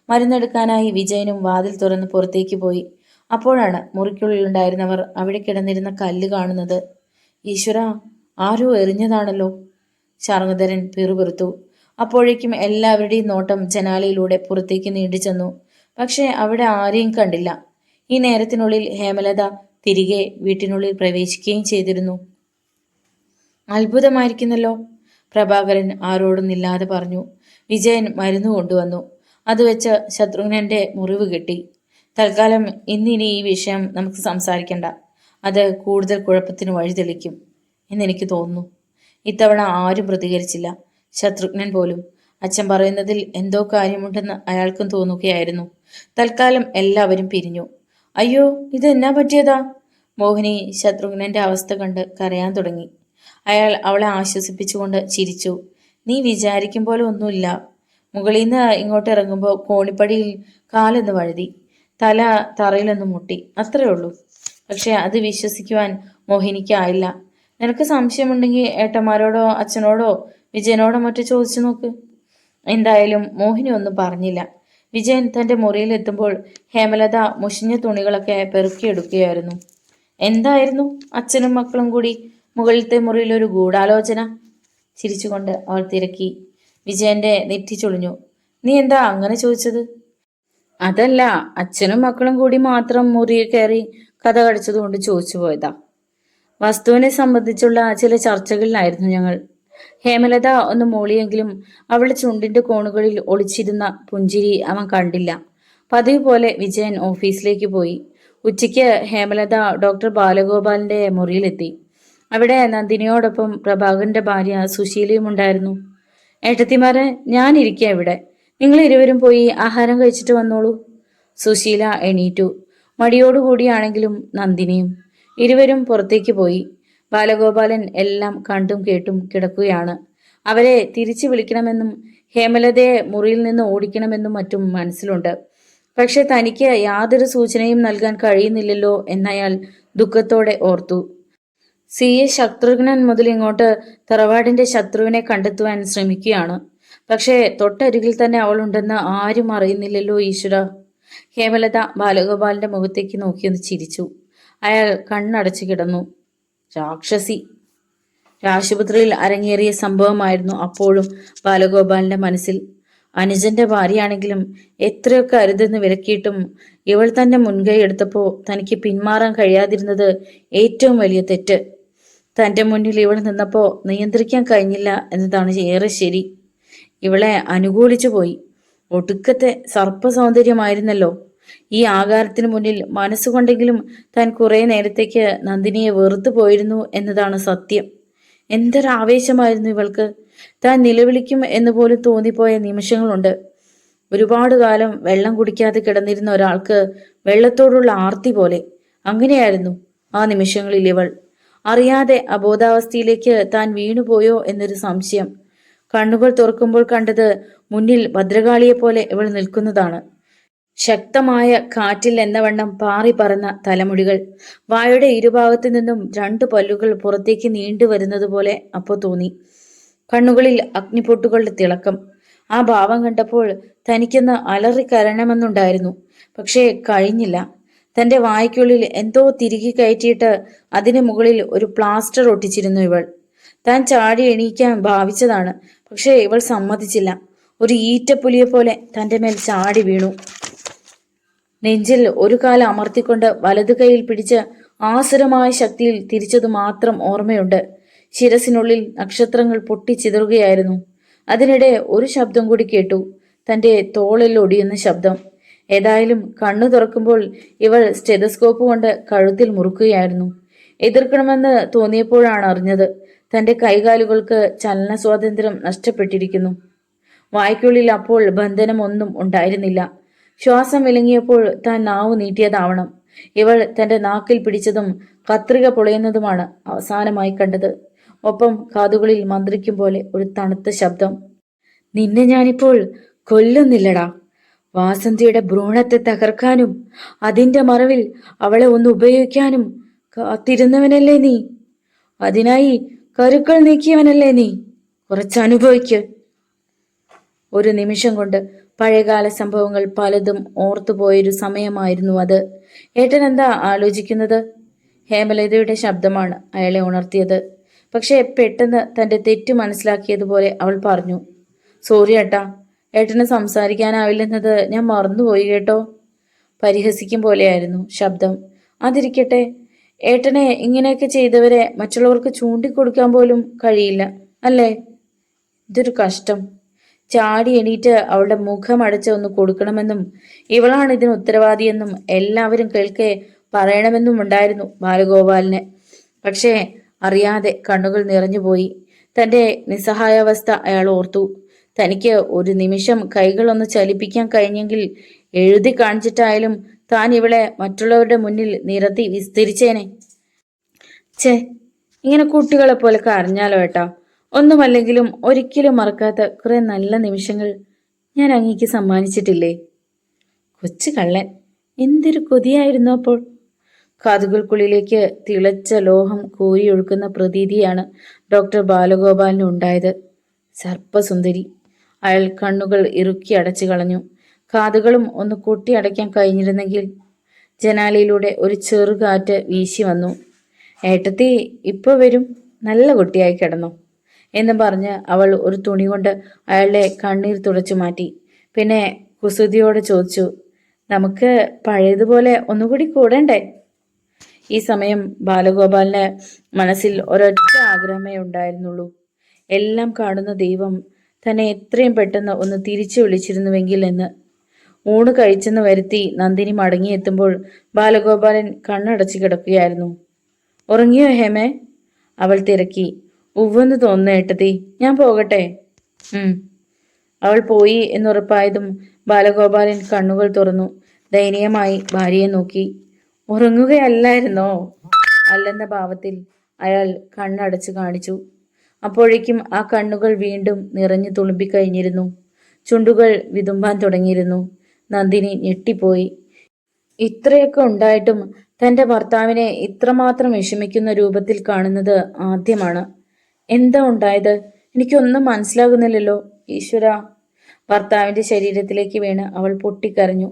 മരുന്നെടുക്കാനായി വിജയനും വാതിൽ തുറന്ന് പുറത്തേക്ക് പോയി. അപ്പോഴാണ് മുറിക്കുള്ളിലുണ്ടായിരുന്നവർ അവിടെ കിടന്നിരുന്ന കല്ല് കാണുന്നത്. ഈശ്വര, ആരോ എറിഞ്ഞതാണല്ലോ. ശാർങ്ങധരൻ പിറുപിറുത്തു. അപ്പോഴേക്കും എല്ലാവരുടെയും നോട്ടം ജനാലയിലൂടെ പുറത്തേക്ക് നീണ്ടു ചെന്നു. പക്ഷേ അവിടെ ആരെയും കണ്ടില്ല. ഈ നേരത്തിനുള്ളിൽ ഹേമലത തിരികെ വീട്ടിനുള്ളിൽ പ്രവേശിക്കുകയും ചെയ്തിരുന്നു. അത്ഭുതമായിരിക്കുന്നല്ലോ, പ്രഭാകരൻ ആരോടൊന്നില്ലാതെ പറഞ്ഞു. വിജയൻ മരുന്ന് കൊണ്ടുവന്നു. അത് വെച്ച് ശത്രുഘ്നന്റെ മുറിവ് കെട്ടി. തൽക്കാലം ഇന്നിനി ഈ വിഷയം നമുക്ക് സംസാരിക്കണ്ട. അത് കൂടുതൽ കുഴപ്പത്തിന് വഴിതെളിക്കും എന്നെനിക്ക് തോന്നുന്നു. ഇത്തവണ ആരും പ്രതികരിച്ചില്ല, ശത്രുഘ്നൻ പോലും. അച്ഛൻ പറയുന്നതിൽ എന്തോ കാര്യമുണ്ടെന്ന് അയാൾക്കും തോന്നുകയായിരുന്നു. തൽക്കാലം എല്ലാവരും പിരിഞ്ഞു. അയ്യോ, ഇത് എന്നാ പറ്റിയതാ? മോഹിനി ശത്രുഘ്നന്റെ അവസ്ഥ കണ്ട് കരയാൻ തുടങ്ങി. അയാൾ അവളെ ആശ്വസിപ്പിച്ചുകൊണ്ട് ചിരിച്ചു. നീ വിചാരിക്കും പോലെ ഒന്നുമില്ല. മുകളിൽ നിന്ന് ഇങ്ങോട്ട് ഇറങ്ങുമ്പോൾ കോണിപ്പടിയിൽ കാലൊന്ന് വഴുതി, തല തറയിലൊന്ന് മുട്ടി, അത്രേ ഉള്ളൂ. പക്ഷെ അത് വിശ്വസിക്കുവാൻ മോഹിനിക്കായില്ല. നിനക്ക് സംശയമുണ്ടെങ്കിൽ ഏട്ടന്മാരോടോ അച്ഛനോടോ വിജയനോടോ മറ്റോ ചോദിച്ചു നോക്ക്. എന്തായാലും മോഹിനി ഒന്നും പറഞ്ഞില്ല. വിജയൻ തന്റെ മുറിയിലെത്തുമ്പോൾ ഹേമലത മുഷിഞ്ഞ തുണികളൊക്കെ പെറുക്കിയെടുക്കുകയായിരുന്നു. എന്തായിരുന്നു അച്ഛനും മക്കളും കൂടി മുകളിലത്തെ മുറിയിൽ ഒരു ഗൂഢാലോചന? ചിരിച്ചുകൊണ്ട് അവൾ തിരക്കി. വിജയന്റെ നെറ്റി ചൊളിഞ്ഞു. നീ എന്താ അങ്ങനെ ചോദിച്ചത്? അതല്ല, അച്ഛനും മക്കളും കൂടി മാത്രം മുറിയിൽ കയറി കഥ കടിച്ചതുകൊണ്ട് ചോദിച്ചു പോയതാ. വസ്തുവിനെ സംബന്ധിച്ചുള്ള ചില ചർച്ചകളിലായിരുന്നു ഞങ്ങൾ. ഹേമലത ഒന്ന് മൂളിയെങ്കിലും അവളുടെ ചുണ്ടിന്റെ കോണുകളിൽ ഒളിച്ചിരുന്ന പുഞ്ചിരി അവൻ കണ്ടില്ല. പതിവ് പോലെ വിജയൻ ഓഫീസിലേക്ക് പോയി. ഉച്ചയ്ക്ക് ഹേമലത ഡോക്ടർ ബാലഗോപാലിന്റെ മുറിയിലെത്തി. അവിടെ നന്ദിനിയോടൊപ്പം പ്രഭാകരന്റെ ഭാര്യ സുശീലയും ഉണ്ടായിരുന്നു. ഏട്ടത്തിമാരെ, ഞാനിരിക്കാം ഇവിടെ. നിങ്ങൾ ഇരുവരും പോയി ആഹാരം കഴിച്ചിട്ട് വന്നോളൂ. സുശീല എണീറ്റു. മടിയോടുകൂടിയാണെങ്കിലും നന്ദിനിയും. ഇരുവരും പുറത്തേക്ക് പോയി. ബാലഗോപാലൻ എല്ലാം കണ്ടും കേട്ടും കിടക്കുകയാണ്. അവരെ തിരിച്ചു വിളിക്കണമെന്നും ഹേമലതയെ മുറിയിൽ നിന്ന് ഓടിക്കണമെന്നും മറ്റും മനസ്സിലുണ്ട്. പക്ഷെ തനിക്ക് യാതൊരു സൂചനയും നൽകാൻ കഴിയുന്നില്ലല്ലോ എന്നയാൾ ദുഃഖത്തോടെ ഓർത്തു. എ ശത്രുഘ്നൻ മുതൽ ഇങ്ങോട്ട് തറവാടിന്റെ ശത്രുവിനെ കണ്ടെത്തുവാൻ ശ്രമിക്കുകയാണ്. പക്ഷേ തൊട്ടരികിൽ തന്നെ അവളുണ്ടെന്ന് ആരും അറിയുന്നില്ലല്ലോ ഈശ്വര. ഹേമലത ബാലഗോപാലിന്റെ മുഖത്തേക്ക് നോക്കിയൊന്ന് ചിരിച്ചു. അയാൾ കണ്ണടച്ചു കിടന്നു. രാക്ഷസി. ആശുപത്രിയിൽ അരങ്ങേറിയ സംഭവമായിരുന്നു അപ്പോഴും ബാലഗോപാലിന്റെ മനസ്സിൽ. അനുജന്റെ ഭാര്യയാണെങ്കിലും എത്രയൊക്കെ അരുതെന്ന് വിലക്കിയിട്ടും ഇവൾ തന്നെ മുൻകൈ എടുത്തപ്പോൾ തനിക്ക് പിന്മാറാൻ കഴിയാതിരുന്നത് ഏറ്റവും വലിയ തെറ്റ്. തന്റെ മുന്നിൽ ഇവൾ നിന്നപ്പോൾ നിയന്ത്രിക്കാൻ കഴിഞ്ഞില്ല എന്നതാണ് ഏറെ ശരി. ഇവളെ അനുകൂലിച്ചു പോയി. ഒടുക്കത്തെ സർപ്പസൗന്ദര്യമായിരുന്നല്ലോ. ഈ ആകാരത്തിന് മുന്നിൽ മനസ്സുകൊണ്ടെങ്കിലും താൻ കുറെ നേരത്തേക്ക് നന്ദിനിയെ വെറുത്തു പോയിരുന്നു എന്നതാണ് സത്യം. എന്തൊരാവേശമായിരുന്നു ഇവൾക്ക്! താൻ നിലവിളിക്കും എന്ന് പോലും തോന്നിപ്പോയ നിമിഷങ്ങളുണ്ട്. ഒരുപാട് കാലം വെള്ളം കുടിക്കാതെ കിടന്നിരുന്ന ഒരാൾക്ക് വെള്ളത്തോടുള്ള ആർത്തി പോലെ. അങ്ങനെയായിരുന്നു ആ നിമിഷങ്ങളിൽ ഇവൾ. അറിയാതെ അബോധാവസ്ഥയിലേക്ക് താൻ വീണുപോയോ എന്നൊരു സംശയം. കണ്ണുകൾ തുറക്കുമ്പോൾ കണ്ടത് മുന്നിൽ ഭദ്രകാളിയെ പോലെ ഇവൾ നിൽക്കുന്നതാണ്. ശക്തമായ കാറ്റിൽ എന്നവണ്ണം പാറി പറന്ന തലമുടികൾ, വായുടെ ഇരുഭാഗത്തു നിന്നും 2 പല്ലുകൾ പുറത്തേക്ക് നീണ്ടു വരുന്നത് പോലെ അപ്പോൾ തോന്നി. കണ്ണുകളിൽ അഗ്നിപ്പൊട്ടുകളുടെ തിളക്കം. ആ ഭാവം കണ്ടപ്പോൾ തനിക്കൊന്ന് അലറിക്കരണമെന്നുണ്ടായിരുന്നു. പക്ഷേ കഴിഞ്ഞില്ല. തന്റെ വായ്ക്കുള്ളിൽ എന്തോ തിരികെ കയറ്റിയിട്ട് അതിന് മുകളിൽ ഒരു പ്ലാസ്റ്റർ ഒട്ടിച്ചിരുന്നു ഇവൾ. താൻ ചാടി എണീക്കാൻ ഭാവിച്ചതാണ്. പക്ഷേ ഇവൾ സമ്മതിച്ചില്ല. ഒരു ഈറ്റപ്പുലിയെ പോലെ തന്റെ മേൽ ചാടി വീണു. നെഞ്ചിൽ ഒരു കാല് അമർത്തിക്കൊണ്ട് വലതു കൈയിൽ പിടിച്ച് ആസുരമായ ശക്തിയിൽ തിരിച്ചതു മാത്രം ഓർമ്മയുണ്ട്. ശിരസിനുള്ളിൽ നക്ഷത്രങ്ങൾ പൊട്ടിച്ചിതറുകയായിരുന്നു. അതിനിടെ ഒരു ശബ്ദം കൂടി കേട്ടു. തന്റെ തോളിൽ ഒടിയുന്ന ശബ്ദം. ഏതായാലും കണ്ണു തുറക്കുമ്പോൾ ഇവൾ സ്റ്റെതസ്കോപ്പ് കൊണ്ട് കഴുത്തിൽ മുറുക്കുകയായിരുന്നു. എതിർക്കണമെന്ന് തോന്നിയപ്പോഴാണ് അറിഞ്ഞത് തന്റെ കൈകാലുകൾക്ക് ചലന സ്വാതന്ത്ര്യം നഷ്ടപ്പെട്ടിരിക്കുന്നു. വായ്ക്കുള്ളിൽ അപ്പോൾ ബന്ധനമൊന്നും ഉണ്ടായിരുന്നില്ല. ശ്വാസം വിലങ്ങിയപ്പോൾ താൻ നാവ് നീട്ടിയതാവണം. ഇവൾ തന്റെ നാക്കിൽ പിടിച്ചതും കത്രിക പൊളയുന്നതുമാണ് അവസാനമായി കണ്ടത്. ഒപ്പം കാതുകളിൽ മന്ത്രിക്കും പോലെ ഒരു തണുത്ത ശബ്ദം. നിന്നെ ഞാനിപ്പോൾ കൊല്ലുന്നില്ലടാ. വാസന്തിയുടെ ഭ്രൂണത്തെ തകർക്കാനും അതിന്റെ മറവിൽ അവളെ ഒന്ന് ഉപയോഗിക്കാനും കാത്തിരുന്നവനല്ലേ നീ. അതിനായി കരുക്കൾ നീക്കിയവനല്ലേ നീ. കുറച്ചനുഭവിക്ക്. ഒരു നിമിഷം കൊണ്ട് പഴയകാല സംഭവങ്ങൾ പലതും ഓർത്തുപോയൊരു സമയമായിരുന്നു അത്. ഏട്ടൻ എന്താ ആലോചിക്കുന്നത്? ഹേമലതയുടെ ശബ്ദമാണ് അയാളെ ഉണർത്തിയത്. പക്ഷെ പെട്ടെന്ന് തന്റെ തെറ്റ് മനസ്സിലാക്കിയതുപോലെ അവൾ പറഞ്ഞു, സോറി ഏട്ടാ, ഏട്ടന് സംസാരിക്കാനാവില്ലെന്നത് ഞാൻ മറന്നുപോയി കേട്ടോ. പരിഹസിക്കും പോലെയായിരുന്നു ശബ്ദം. അതിരിക്കട്ടെ, ഏട്ടനെ ഇങ്ങനെയൊക്കെ ചെയ്തവരെ മറ്റുള്ളവർക്ക് ചൂണ്ടിക്കൊടുക്കാൻ പോലും കഴിയില്ല അല്ലേ? ഇതൊരു കഷ്ടം. ചാടി എണീറ്റ് അവളുടെ മുഖം അടച്ച് ഒന്ന് കൊടുക്കണമെന്നും ഇവളാണ് ഇതിന് ഉത്തരവാദിയെന്നും എല്ലാവരും കേൾക്കെ പറയണമെന്നും ഉണ്ടായിരുന്നു ബാലഗോപാലിന്. പക്ഷേ അറിയാതെ കണ്ണുകൾ നിറഞ്ഞുപോയി. തന്റെ നിസ്സഹായാവസ്ഥ അയാൾ ഓർത്തു. തനിക്ക് ഒരു നിമിഷം കൈകളൊന്ന് ചലിപ്പിക്കാൻ കഴിഞ്ഞെങ്കിൽ എഴുതി കാണിച്ചിട്ടായാലും താൻ ഇവളെ മറ്റുള്ളവരുടെ മുന്നിൽ നിരത്തി വിസ്തരിച്ചേനെ. ഛേ, ഇങ്ങനെ കുട്ടികളെ പോലെ കരഞ്ഞാലോ ഏട്ടാ? ഒന്നുമല്ലെങ്കിലും ഒരിക്കലും മറക്കാത്ത കുറെ നല്ല നിമിഷങ്ങൾ ഞാൻ അങ്ങേക്ക് സമ്മാനിച്ചിട്ടില്ലേ? കൊച്ചു കള്ളൻ, എന്തൊരു കൊതിയായിരുന്നു അപ്പോൾ. കാതുകൾക്കുള്ളിലേക്ക് തിളച്ച ലോഹം കോരിയൊഴുക്കുന്ന പ്രതീതിയാണ് ഡോക്ടർ ബാലഗോപാലിന് ഉണ്ടായത്. സർപ്പസുന്ദരി. അയാൾ കണ്ണുകൾ ഇറുക്കി അടച്ചു കളഞ്ഞു. കാതുകളും ഒന്ന് കൊട്ടി അടയ്ക്കാൻ കഴിഞ്ഞിരുന്നെങ്കിൽ. ജനാലയിലൂടെ ഒരു ചെറുകാറ്റ് വീശി വന്നു. ഏട്ടത്തി ഇപ്പൊ വരും, നല്ല കുട്ടിയായി കിടന്നു എന്ന് പറഞ്ഞ് അവൾ ഒരു തുണി കൊണ്ട് അയാളുടെ കണ്ണീർ തുടച്ചു മാറ്റി. പിന്നെ കുസൃതിയോടെ ചോദിച്ചു, നമുക്ക് പഴയതുപോലെ ഒന്നുകൂടി കൂടണ്ടേ? ഈ സമയം ബാലഗോപാലിന് മനസ്സിൽ ഒരൊറ്റ ആഗ്രഹമേ ഉണ്ടായിരുന്നുള്ളൂ. എല്ലാം കാണുന്ന ദൈവം തന്നെ എത്രയും പെട്ടെന്ന് ഒന്ന് തിരിച്ചു വിളിച്ചിരുന്നുവെങ്കിൽ എന്ന്. ഊണ് കഴിച്ചെന്ന് വരുത്തി നന്ദിനി മടങ്ങിയെത്തുമ്പോൾ ബാലഗോപാലൻ കണ്ണടച്ചു കിടക്കുകയായിരുന്നു. ഉറങ്ങിയോ ഹേമേ? അവൾ തിരക്കി. ഉവ്വെന്ന് തോന്നുന്നു ഏട്ടത്തി, ഞാൻ പോകട്ടെ? അവൾ പോയി എന്നുറപ്പായതും ബാലഗോപാലൻ കണ്ണുകൾ തുറന്നു ദയനീയമായി ഭാര്യയെ നോക്കി. ഉറങ്ങുകയല്ലായിരുന്നോ? അല്ലെന്ന ഭാവത്തിൽ അയാൾ കണ്ണടച്ചു കാണിച്ചു. അപ്പോഴേക്കും ആ കണ്ണുകൾ വീണ്ടും നിറഞ്ഞു തുളുമ്പിക്കഴിഞ്ഞിരുന്നു. ചുണ്ടുകൾ വിതുമ്പാൻ തുടങ്ങിയിരുന്നു. നന്ദിനി ഞെട്ടിപ്പോയി. ഇത്രയൊക്കെ ഉണ്ടായിട്ടും തന്റെ ഭർത്താവിനെ ഇത്രമാത്രം വിഷമിക്കുന്ന രൂപത്തിൽ കാണുന്നത് ആദ്യമാണ്. എന്താ ഉണ്ടായത്? എനിക്കൊന്നും മനസ്സിലാകുന്നില്ലല്ലോ ഈശ്വര. ഭർത്താവിന്റെ ശരീരത്തിലേക്ക് വീണ് അവൾ പൊട്ടിക്കരഞ്ഞു.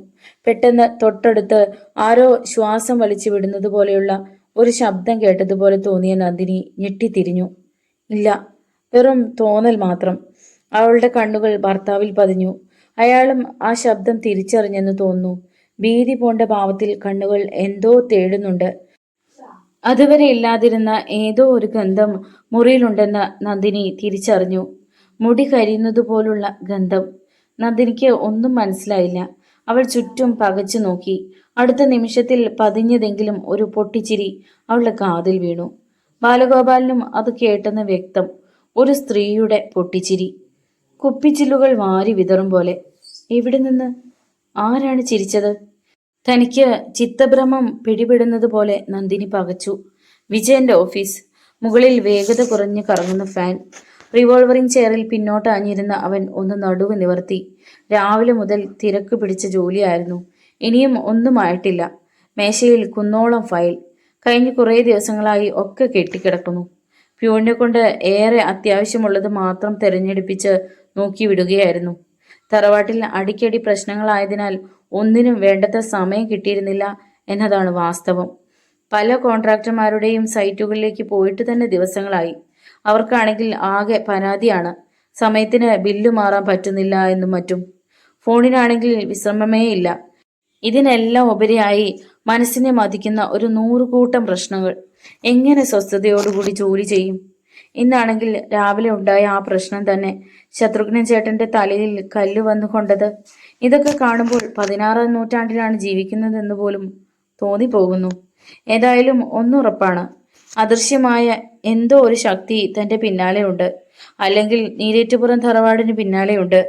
പെട്ടെന്ന് തൊട്ടടുത്ത് ആരോ ശ്വാസം വലിച്ചു വിടുന്നത് പോലെയുള്ള ഒരു ശബ്ദം കേട്ടതുപോലെ തോന്നിയ നന്ദിനി ഞെട്ടിത്തിരിഞ്ഞു. ഇല്ല, വെറും തോന്നൽ മാത്രം. അവളുടെ കണ്ണുകൾ ഭർത്താവിൽ പതിഞ്ഞു. അയാളും ആ ശബ്ദം തിരിച്ചറിഞ്ഞെന്ന് തോന്നുന്നു. ഭീതി പൂണ്ട ഭാവത്തിൽ കണ്ണുകൾ എന്തോ തേടുന്നുണ്ട്. അതുവരെ ഇല്ലാതിരുന്ന ഏതോ ഒരു ഗന്ധം മുറിയിലുണ്ടെന്ന് നന്ദിനി തിരിച്ചറിഞ്ഞു. മുടി കരിയുന്നതുപോലുള്ള ഗന്ധം. നന്ദിനിക്ക് ഒന്നും മനസ്സിലായില്ല. അവൾ ചുറ്റും പകച്ചു നോക്കി. അടുത്ത നിമിഷത്തിൽ പതിഞ്ഞതെങ്കിലും ഒരു പൊട്ടിച്ചിരി അവളുടെ കാതിൽ വീണു. ബാലഗോപാലിനും അത് കേട്ടെന്ന് വ്യക്തം. ഒരു സ്ത്രീയുടെ പൊട്ടിച്ചിരി. കുപ്പിച്ചില്ലുകൾ വാരി വിതറും പോലെ. എവിടെ നിന്ന്? ആരാണ് ചിരിച്ചത്? തനിക്ക് ചിത്തഭ്രമം പിടിപെടുന്നത് പോലെ നന്ദിനി പകച്ചു. വിജയന്റെ ഓഫീസ്. മുകളിൽ വേഗത കുറഞ്ഞ് കറങ്ങുന്ന ഫാൻ. റിവോൾവറിംഗ് ചെയറിൽ പിന്നോട്ട് ആഞ്ഞിരുന്ന അവൻ ഒന്ന് നടുവ് നിവർത്തി. രാവിലെ മുതൽ തിരക്ക് പിടിച്ച ജോലിയായിരുന്നു. ഇനിയും ഒന്നും ആയിട്ടില്ല. മേശയിൽ കുന്നോളം ഫയൽ. കഴിഞ്ഞ കുറേ ദിവസങ്ങളായി ഒക്കെ കെട്ടിക്കിടക്കുന്നു. പ്യൂണിനെ കൊണ്ട് ഏറെ അത്യാവശ്യമുള്ളത് മാത്രം തിരഞ്ഞെടുപ്പിച്ച് നോക്കി വിടുകയായിരുന്നു. തറവാട്ടിൽ അടിക്കടി പ്രശ്നങ്ങളായതിനാൽ ഒന്നിനും വേണ്ടത്ര സമയം കിട്ടിയിരുന്നില്ല എന്നതാണ് വാസ്തവം. പല കോൺട്രാക്ടർമാരുടെയും സൈറ്റുകളിലേക്ക് പോയിട്ട് തന്നെ ദിവസങ്ങളായി. അവർക്കാണെങ്കിൽ ആകെ പരാതിയാണ്. സമയത്തിന് ബില്ല് മാറാൻ പറ്റുന്നില്ല എന്നും മറ്റും. ഫോണിനാണെങ്കിൽ വിശ്രമമേ ഇല്ല. ഇതിനെല്ലാം ഉപരിയായി മനസ്സിനെ മതിക്കുന്ന ഒരു 100 കൂട്ടം പ്രശ്നങ്ങൾ. എങ്ങനെ സ്വസ്ഥതയോടുകൂടി ജോലി ചെയ്യും? ഇന്നാണെങ്കിൽ രാവിലെ ഉണ്ടായ ആ പ്രശ്നം തന്നെ ശത്രുഘ്നൻ ചേട്ടന്റെ തലയിൽ കല്ല് വന്നു കൊണ്ടത്. ഇതൊക്കെ കാണുമ്പോൾ 16ാം നൂറ്റാണ്ടിലാണ് ജീവിക്കുന്നതെന്ന് പോലും തോന്നിപ്പോകുന്നു. ഏതായാലും ഒന്നുറപ്പാണ്, അദൃശ്യമായ എന്തോ ഒരു ശക്തി തന്റെ പിന്നാലെയുണ്ട്. അല്ലെങ്കിൽ നീരേറ്റുപുറം തറവാടിന് പിന്നാലെയുണ്ട്.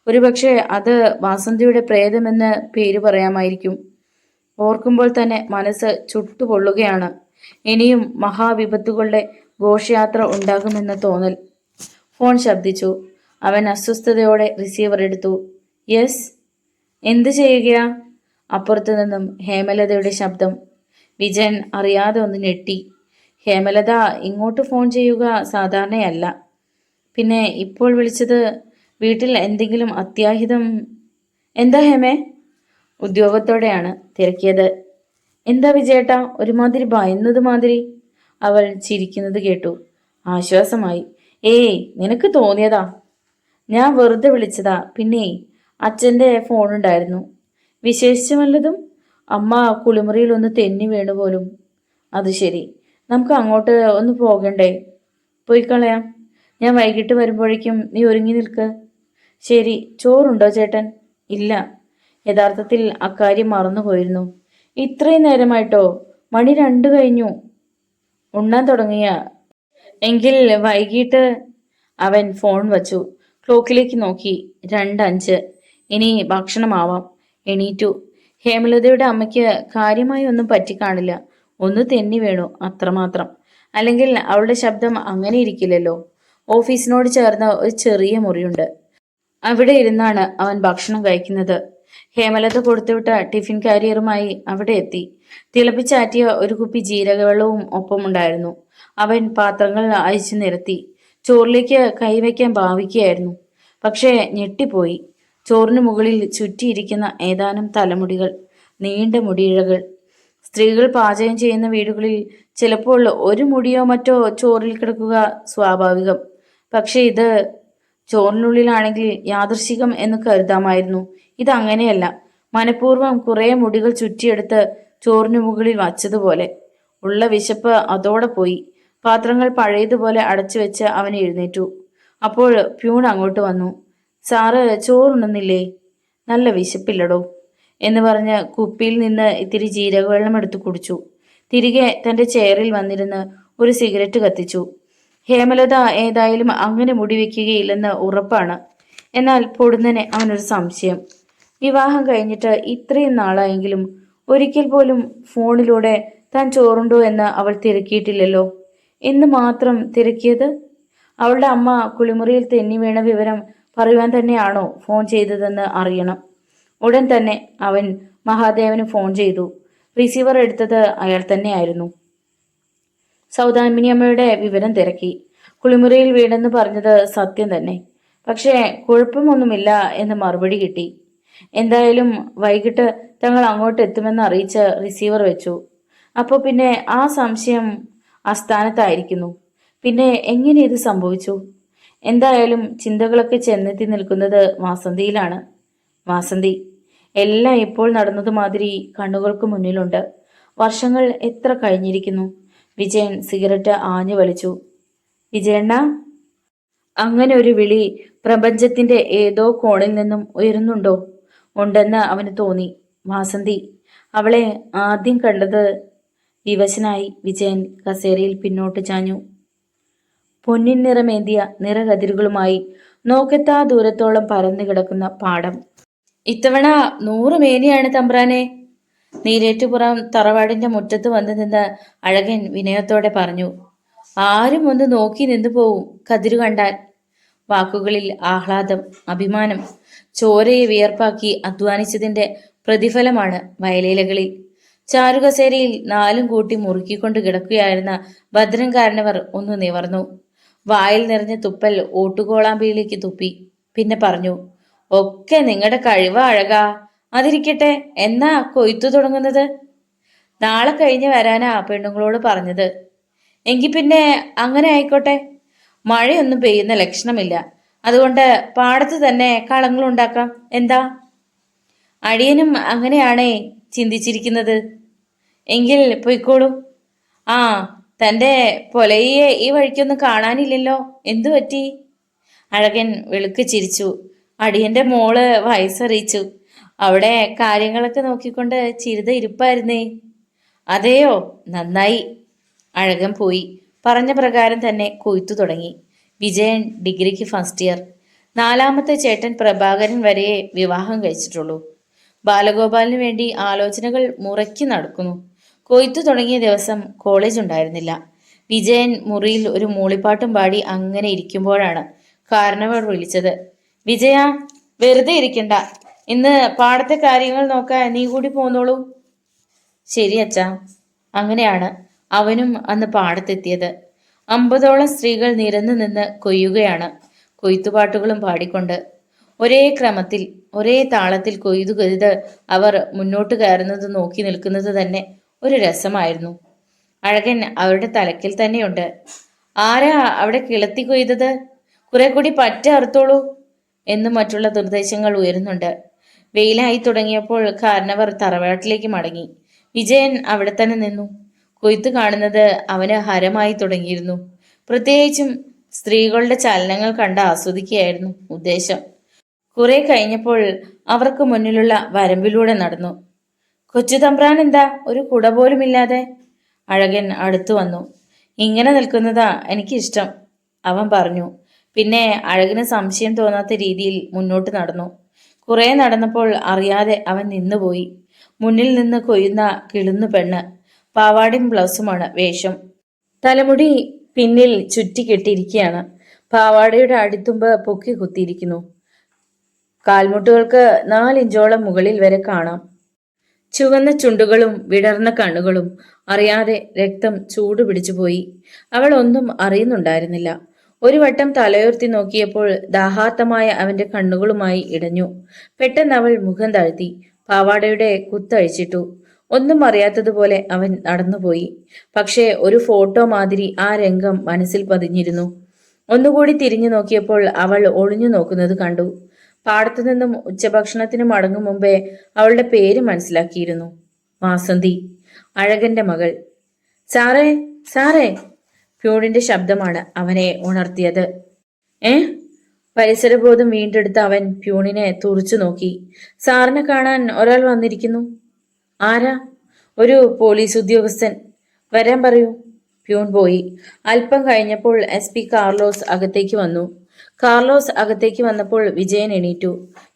ഒരുപക്ഷെ അത് വാസന്തിയുടെ പ്രേതമെന്ന് പേര് പറയാമായിരിക്കും. ഓർക്കുമ്പോൾ തന്നെ മനസ്സ് ചുട്ടുപൊള്ളുകയാണ്. ഇനിയും മഹാവിപത്തുകളുടെ ഘോഷയാത്ര ഉണ്ടാകുമെന്ന തോന്നൽ. ഫോൺ ശബ്ദിച്ചു. അവൻ അസ്വസ്ഥതയോടെ റിസീവർ എടുത്തു. യെസ്, എന്ത് ചെയ്യുകയാ? അപ്പുറത്തു നിന്നും ഹേമലതയുടെ ശബ്ദം. വിജയൻ അറിയാതെ ഒന്ന് ഞെട്ടി. ഹേമലത ഇങ്ങോട്ട് ഫോൺ ചെയ്യുക സാധാരണയല്ല. പിന്നെ ഇപ്പോൾ വിളിച്ചത്? വീട്ടിൽ എന്തെങ്കിലും അത്യാഹിതം? എന്താ ഹേമേ? ഉദ്യോഗത്തോടെയാണ് തിരക്കിയത്. എന്താ വിജയേട്ടാ ഒരുമാതിരി ഭയന്നത് മാതിരി? അവൾ ചിരിക്കുന്നത് കേട്ടു. ആശ്വാസമായി. ഏയ്, നിനക്ക് തോന്നിയതാ. ഞാൻ വെറുതെ വിളിച്ചതാ. പിന്നെ അച്ഛൻ്റെ ഫോണുണ്ടായിരുന്നു. വിശേഷിച്ച് വല്ലതും? അമ്മ കുളിമുറിയിൽ ഒന്ന് തെന്നി വീണു പോലും. അത് ശരി, നമുക്ക് അങ്ങോട്ട് ഒന്ന് പോകണ്ടേ? പോയി കളയാം. ഞാൻ വൈകിട്ട് വരുമ്പോഴേക്കും നീ ഒരുങ്ങി നിൽക്ക്. ശരി. ചോറുണ്ടോ ചേട്ടൻ? ഇല്ല, യഥാർത്ഥത്തിൽ അക്കാര്യം മറന്നുപോയിരുന്നു. ഇത്രയും നേരമായിട്ടോ? മണി 2 കഴിഞ്ഞു. ഉണ്ണാൻ തുടങ്ങിയ എങ്കിൽ വൈകിട്ട്. അവൻ ഫോൺ വച്ചു. ക്ലോക്കിലേക്ക് നോക്കി. 2:05. ഇനി ഭക്ഷണമാവാം. എണീറ്റു. ഹേമലതയുടെ അമ്മയ്ക്ക് കാര്യമായി ഒന്നും പറ്റിക്കാണില്ല. ഒന്ന് തെന്നി വീണു, അത്രമാത്രം. അല്ലെങ്കിൽ അവളുടെ ശബ്ദം അങ്ങനെ ഇരിക്കില്ലല്ലോ. ഓഫീസിനോട് ചേർന്ന ഒരു ചെറിയ മുറിയുണ്ട്. അവിടെ ഇരുന്നാണ് അവൻ ഭക്ഷണം കഴിക്കുന്നത്. ഹേമലത കൊടുത്തുവിട്ട ടിഫിൻ കാരിയറുമായി അവിടെ എത്തി. തിളപ്പിച്ചാറ്റിയ ഒരു കുപ്പി ജീരകവെള്ളവും ഒപ്പമുണ്ടായിരുന്നു. അവൻ പാത്രങ്ങൾ അയച്ചു നിരത്തി. ചോറിലേക്ക് കൈവയ്ക്കാൻ ഭാവിക്കുകയായിരുന്നു. പക്ഷേ ഞെട്ടിപ്പോയി. ചോറിനു മുകളിൽ ചുറ്റിയിരിക്കുന്ന ഏതാനും തലമുടികൾ, നീണ്ട മുടിയിഴകൾ. സ്ത്രീകൾ പാചകം ചെയ്യുന്ന വീടുകളിൽ ചിലപ്പോൾ ഒരു മുടിയോ മറ്റോ ചോറിൽ കിടക്കുക സ്വാഭാവികം. പക്ഷെ ഇത് ചോറിനുള്ളിലാണെങ്കിൽ യാദൃശികം എന്ന് കരുതാമായിരുന്നു. ഇതങ്ങനെയല്ല. മനഃപൂർവ്വം കുറേ മുടികൾ ചുറ്റിയെടുത്ത് ചോറിനു മുകളിൽ വച്ചതുപോലെ. ഉള്ള വിശപ്പ് അതോടെ പോയി. പാത്രങ്ങൾ പഴയതുപോലെ അടച്ചു വെച്ച് അവൻ എഴുന്നേറ്റു. അപ്പോൾ പ്യൂൺ അങ്ങോട്ട് വന്നു. സാറ് ചോറുണ്ണുന്നില്ലേ? നല്ല വിശപ്പില്ലടോ എന്ന് പറഞ്ഞ് കുപ്പിയിൽ നിന്ന് ഇത്തിരി ജീരകവെള്ളം എടുത്തു കുടിച്ചു. തിരികെ തന്റെ ചെയറിൽ വന്നിരുന്ന് ഒരു സിഗരറ്റ് കത്തിച്ചു. ഹേമലത ഏതായാലും അങ്ങനെ മുടി വയ്ക്കുകയില്ലെന്ന് ഉറപ്പാണ്. എന്നാൽ പൊടുന്നനെ അവനൊരു സംശയം. വിവാഹം കഴിഞ്ഞിട്ട് ഇത്രയും നാളായെങ്കിലും ഒരിക്കൽ പോലും ഫോണിലൂടെ താൻ ചോറുണ്ടോ എന്ന് അവൾ തിരക്കിയിട്ടില്ലല്ലോ. എന്ന് മാത്രം തിരക്കിയത്? അവളുടെ അമ്മ കുളിമുറിയിൽ തെന്നി വീണ വിവരം പറയുവാൻ തന്നെയാണോ ഫോൺ ചെയ്തതെന്ന് അറിയണം. ഉടൻ തന്നെ അവൻ മഹാദേവന് ഫോൺ ചെയ്തു. റിസീവർ എടുത്തത് അയാൾ തന്നെയായിരുന്നു. സൗദാമിനിയമ്മയുടെ വിവരം തിരക്കി. കുളിമുറിയിൽ വീണെന്ന് പറഞ്ഞത് സത്യം തന്നെ. പക്ഷേ കുഴപ്പമൊന്നുമില്ല എന്ന് മറുപടി കിട്ടി. എന്തായാലും വൈകിട്ട് തങ്ങൾ അങ്ങോട്ട് എത്തുമെന്ന് അറിയിച്ച് റിസീവർ വെച്ചു. അപ്പോൾ പിന്നെ ആ സംശയം അസ്ഥാനത്തായിരിക്കുന്നു. പിന്നെ എങ്ങനെ ഇത് സംഭവിച്ചു? എന്തായാലും ചിന്തകളൊക്കെ ചെന്നെത്തി നിൽക്കുന്നത് വാസന്തിയിലാണ്. വാസന്തി എല്ലാം ഇപ്പോൾ നടന്നതുമാതിരി കണ്ണുകൾക്ക് മുന്നിലുണ്ട്. വർഷങ്ങൾ എത്ര കഴിഞ്ഞിരിക്കുന്നു. വിജയൻ സിഗരറ്റ് ആഞ്ഞു വലിച്ചു. വിജയണ്ണ. അങ്ങനെ ഒരു വിളി പ്രപഞ്ചത്തിന്റെ ഏതോ കോണിൽ നിന്നും ഉയരുന്നുണ്ടോ? ഉണ്ടെന്ന് അവന് തോന്നി. വാസന്തി. അവളെ ആദ്യം കണ്ടത്. വിവശനായി വിജയൻ കസേരയിൽ പിന്നോട്ട് ചാഞ്ഞു. പൊന്നിൻ നിറമേന്തിയ നിറകതിരുകളുമായി നോക്കെത്താ ദൂരത്തോളം പരന്നു കിടക്കുന്ന പാടം. ഇത്തവണ 100 മേനിയാണ് തമ്പ്രാനെ. നീരേറ്റുപുറം തറവാടിന്റെ മുറ്റത്ത് വന്നു നിന്ന് അഴകൻ വിനയത്തോടെ പറഞ്ഞു. ആരും ഒന്ന് നോക്കി നിന്നു പോവും കതിരു കണ്ടാൽ. വാക്കുകളിൽ ആഹ്ലാദം, അഭിമാനം. ചോരയെ വിയർപ്പാക്കി അധ്വാനിച്ചതിന്റെ പ്രതിഫലമാണ് വയലേലകളിൽ. ചാരുകസേരയിൽ 4 കൂട്ടി മുറുക്കിക്കൊണ്ട് കിടക്കുകയായിരുന്ന ഭദ്രൻകാരനവർ ഒന്ന് നിവർന്നു. വായിൽ നിറഞ്ഞ തുപ്പൽ ഓട്ടുകോളാമ്പിയിലേക്ക് തുപ്പി. പിന്നെ പറഞ്ഞു. ഒക്കെ നിങ്ങളുടെ കഴിവ അഴകാ. അതിരിക്കട്ടെ, എന്നാ കൊയ്ത്തു തുടങ്ങുന്നത്? നാളെ കഴിഞ്ഞ് വരാനാ പെണ്ണുങ്ങളോട് പറഞ്ഞത്. എങ്കിൽ പിന്നെ അങ്ങനെ ആയിക്കോട്ടെ. മഴയൊന്നും പെയ്യുന്ന ലക്ഷണമില്ല. അതുകൊണ്ട് പാടത്ത് തന്നെ കളങ്ങളുണ്ടാക്കാം. എന്താ? അടിയനും അങ്ങനെയാണേ ചിന്തിച്ചിരിക്കുന്നത്. എങ്കിൽ പൊയ്ക്കോളൂ. ആ, തന്റെ പൊലയെ ഈ വഴിക്കൊന്നും കാണാനില്ലല്ലോ. എന്തു പറ്റി? അഴകൻ വെളുക്ക് ചിരിച്ചു. അടിയന്റെ മോള് വയസ്സറിയിച്ചു. അവിടെ കാര്യങ്ങളൊക്കെ നോക്കിക്കൊണ്ട് ചിരിത ഇരിപ്പായിരുന്നേ. അതെയോ? നന്നായി. അഴകൻ പോയി. പറഞ്ഞ പ്രകാരം തന്നെ കൊയ്ത്തു തുടങ്ങി. വിജയൻ ഡിഗ്രിക്ക് ഫസ്റ്റ് ഇയർ. 4ാമത്തെ ചേട്ടൻ പ്രഭാകരൻ വരെയേ വിവാഹം കഴിച്ചിട്ടുള്ളൂ. ബാലഗോപാലിന് വേണ്ടി ആലോചനകൾ മുറയ്ക്ക് നടക്കുന്നു. കൊയ്ത്തു തുടങ്ങിയ ദിവസം കോളേജ് ഉണ്ടായിരുന്നില്ല. വിജയൻ മുറിയിൽ ഒരു മൂളിപ്പാട്ടും പാടി അങ്ങനെ ഇരിക്കുമ്പോഴാണ് കാരണവർ വിളിച്ചത്. വിജയ, വെറുതെ ഇരിക്കണ്ട. ഇന്ന് പാടത്തെ കാര്യങ്ങൾ നോക്കാൻ നീ കൂടി പോന്നോളൂ. ശരി അച്ഛാ. അങ്ങനെയാണ് അവനും അന്ന് പാടത്തെത്തിയത്. 50ഓളം സ്ത്രീകൾ നിരന്നു നിന്ന് കൊയ്യുകയാണ്, കൊയ്ത്തുപാട്ടുകളും പാടിക്കൊണ്ട്. ഒരേ ക്രമത്തിൽ ഒരേ താളത്തിൽ കൊയ്തുകൊയ്ത് അവർ മുന്നോട്ട് കയറുന്നത് നോക്കി നിൽക്കുന്നത് തന്നെ ഒരു രസമായിരുന്നു. അഴകൻ അവരുടെ തലക്കിൽ തന്നെയുണ്ട്. ആരാ അവിടെ കിളത്തി കൊയ്തത്? കുറെ കൂടി പറ്റ അറുത്തോളൂ എന്നും മറ്റുള്ള നിർദ്ദേശങ്ങൾ ഉയരുന്നുണ്ട്. വെയിലായി തുടങ്ങിയപ്പോൾ കാരണവർ തറവാട്ടിലേക്ക് മടങ്ങി. വിജയൻ അവിടെ തന്നെ നിന്നു. കൊയ്ത്ത് കാണുന്നത് അവന് ഹരമായി തുടങ്ങിയിരുന്നു. പ്രത്യേകിച്ചും സ്ത്രീകളുടെ ചലനങ്ങൾ കണ്ട് ആസ്വദിക്കുകയായിരുന്നു ഉദ്ദേശം. കുറെ കഴിഞ്ഞപ്പോൾ അവർക്ക് മുന്നിലുള്ള വരമ്പിലൂടെ നടന്നു. കൊച്ചു തമ്പ്രാൻ എന്താ ഒരു കുട പോലുമില്ലാതെ? അഴകൻ അടുത്തു വന്നു. ഇങ്ങനെ നിൽക്കുന്നതാ എനിക്കിഷ്ടം, അവൻ പറഞ്ഞു. പിന്നെ അഴകിന് സംശയം തോന്നാത്ത രീതിയിൽ മുന്നോട്ട് നടന്നു. കുറെ നടന്നപ്പോൾ അറിയാതെ അവൻ നിന്നുപോയി. മുന്നിൽ നിന്ന് കൊയ്യുന്ന കിളുന്നു പെണ്ണ്. പാവാടയും ബ്ലൗസുമാണ് വേഷം. തലമുടി പിന്നിൽ ചുറ്റി കെട്ടിയിരിക്കുകയാണ്. പാവാടയുടെ അടിത്തുമ്പ് പൊക്കി കുത്തിയിരിക്കുന്നു. കാൽമുട്ടുകൾക്ക് 4 ഇഞ്ചോളം മുകളിൽ വരെ കാണാം. ചുവന്ന ചുണ്ടുകളും വിടർന്ന കണ്ണുകളും. അറിയാതെ രക്തം ചൂട് പിടിച്ചുപോയി. അവൾ ഒന്നും അറിയുന്നുണ്ടായിരുന്നില്ല. ഒരു വട്ടം തലയുയർത്തി നോക്കിയപ്പോൾ ദാഹാത്തമായ അവന്റെ കണ്ണുകളുമായി ഇടഞ്ഞു. പെട്ടെന്ന് അവൾ മുഖം താഴ്ത്തി പാവാടയുടെ കുത്തഴിച്ചിട്ടു. ഒന്നും അറിയാത്തതുപോലെ അവൻ നടന്നുപോയി. പക്ഷേ ഒരു ഫോട്ടോ മാതിരി ആ രംഗം മനസ്സിൽ പതിഞ്ഞിരുന്നു. ഒന്നുകൂടി തിരിഞ്ഞു നോക്കിയപ്പോൾ അവൾ ഒളിഞ്ഞു നോക്കുന്നത് കണ്ടു. പാടത്തു നിന്നും ഉച്ചഭക്ഷണത്തിന് മടങ്ങും മുമ്പേ അവളുടെ പേര് മനസ്സിലാക്കിയിരുന്നു. വാസന്തി, അഴകന്റെ മകൾ. സാറേ, സാറേ! പ്യൂണിന്റെ ശബ്ദമാണ് അവനെ ഉണർത്തിയത്. പരിസരബോധം വീണ്ടെടുത്ത അവൻ പ്യൂണിനെ തുറച്ചു നോക്കി. സാറിനെ കാണാൻ ഒരാൾ വന്നിരിക്കുന്നു. ആരാ? ഒരു പോലീസ് ഉദ്യോഗസ്ഥൻ. വരാൻ പറയൂ. പ്യൂൺ പോയി. അല്പം കഴിഞ്ഞപ്പോൾ SP കാർലോസ് അകത്തേക്ക് വന്നു. കാർലോസ് അകത്തേക്ക് വന്നപ്പോൾ വിജയൻ എണീറ്റു.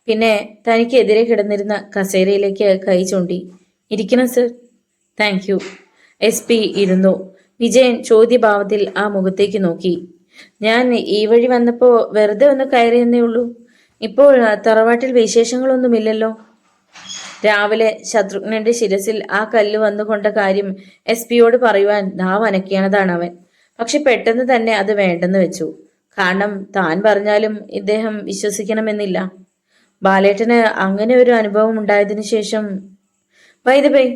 പിന്നെ തനിക്കെതിരെ കിടന്നിരുന്ന കസേരയിലേക്ക് കൈ ചൂണ്ടി. ഇരിക്കണം സർ. Thank you. SP ഇരുന്നു. വിജയൻ ചോദ്യഭാവത്തിൽ ആ മുഖത്തേക്ക് നോക്കി. ഞാൻ ഈ വഴി വന്നപ്പോ വെറുതെ ഒന്ന് കയറിയെന്നേ ഉള്ളൂ. ഇപ്പോൾ തറവാട്ടിൽ വിശേഷങ്ങളൊന്നുമില്ലല്ലോ. രാവിലെ ശത്രുഘ്നന്റെ ശിരസിൽ ആ കല്ല് വന്നുകൊണ്ട കാര്യം SP-യോട് പറയുവാൻ നാവനക്കിയണതാണ് അവൻ. പക്ഷെ പെട്ടെന്ന് തന്നെ അത് വേണ്ടെന്ന് വെച്ചു. കാരണം താൻ പറഞ്ഞാലും ഇദ്ദേഹം വിശ്വസിക്കണമെന്നില്ല. ബാലേട്ടന് അങ്ങനെ ഒരു അനുഭവം ഉണ്ടായതിനു ശേഷം. ബൈ ദ ബൈ,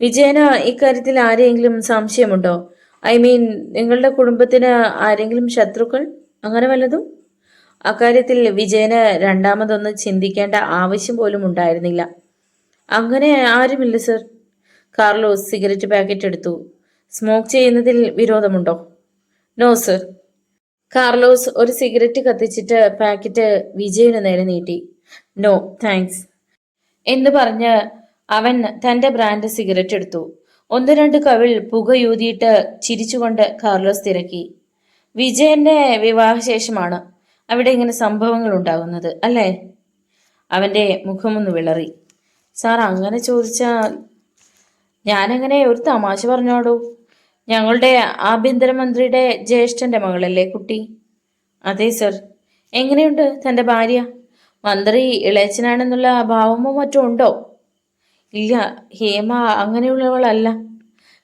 വിജയന് ഇക്കാര്യത്തിൽ ആരെയെങ്കിലും സംശയമുണ്ടോ? ഐ മീൻ, നിങ്ങളുടെ കുടുംബത്തിന് ആരെങ്കിലും ശത്രുക്കൾ അങ്ങനെ വല്ലതും? അക്കാര്യത്തിൽ വിജയന് രണ്ടാമതൊന്ന് ചിന്തിക്കേണ്ട ആവശ്യം പോലും ഉണ്ടായിരുന്നില്ല. അങ്ങനെ ആരുമില്ല സർ. കാർലോസ് സിഗരറ്റ് പാക്കറ്റ് എടുത്തു. സ്മോക്ക് ചെയ്യുന്നതിൽ വിരോധമുണ്ടോ? No sir. കാർലോസ് ഒരു സിഗരറ്റ് കത്തിച്ചിട്ട് പാക്കറ്റ് വിജയന് നേരെ നീട്ടി. നോ താങ്ക്സ് എന്ന് പറഞ്ഞ് അവൻ തന്റെ ബ്രാൻഡ് സിഗരറ്റ് എടുത്തു. 1-2 കവിൾ പുകയൂതിയിട്ട് ചിരിച്ചുകൊണ്ട് കാർലോസ് തിരക്കി. വിജയന്റെ വിവാഹശേഷമാണ് അവിടെ ഇങ്ങനെ സംഭവങ്ങൾ ഉണ്ടാകുന്നത് അല്ലേ? അവന്റെ മുഖമൊന്ന് വിളറി. സാർ അങ്ങനെ ചോദിച്ചാൽ ഞാനങ്ങനെ ഒരു തമാശ പറഞ്ഞോടൂ. ഞങ്ങളുടെ ആഭ്യന്തരമന്ത്രിയുടെ ജ്യേഷ്ഠന്റെ മകളല്ലേ കുട്ടി? അതെ സർ. എങ്ങനെയുണ്ട് തന്റെ ഭാര്യ? മന്ത്രി ഇളയച്ചനാണെന്നുള്ള ഭാവമോ മറ്റോ ഉണ്ടോ? ഇല്ല, ഹേമ അങ്ങനെയുള്ളവളല്ല.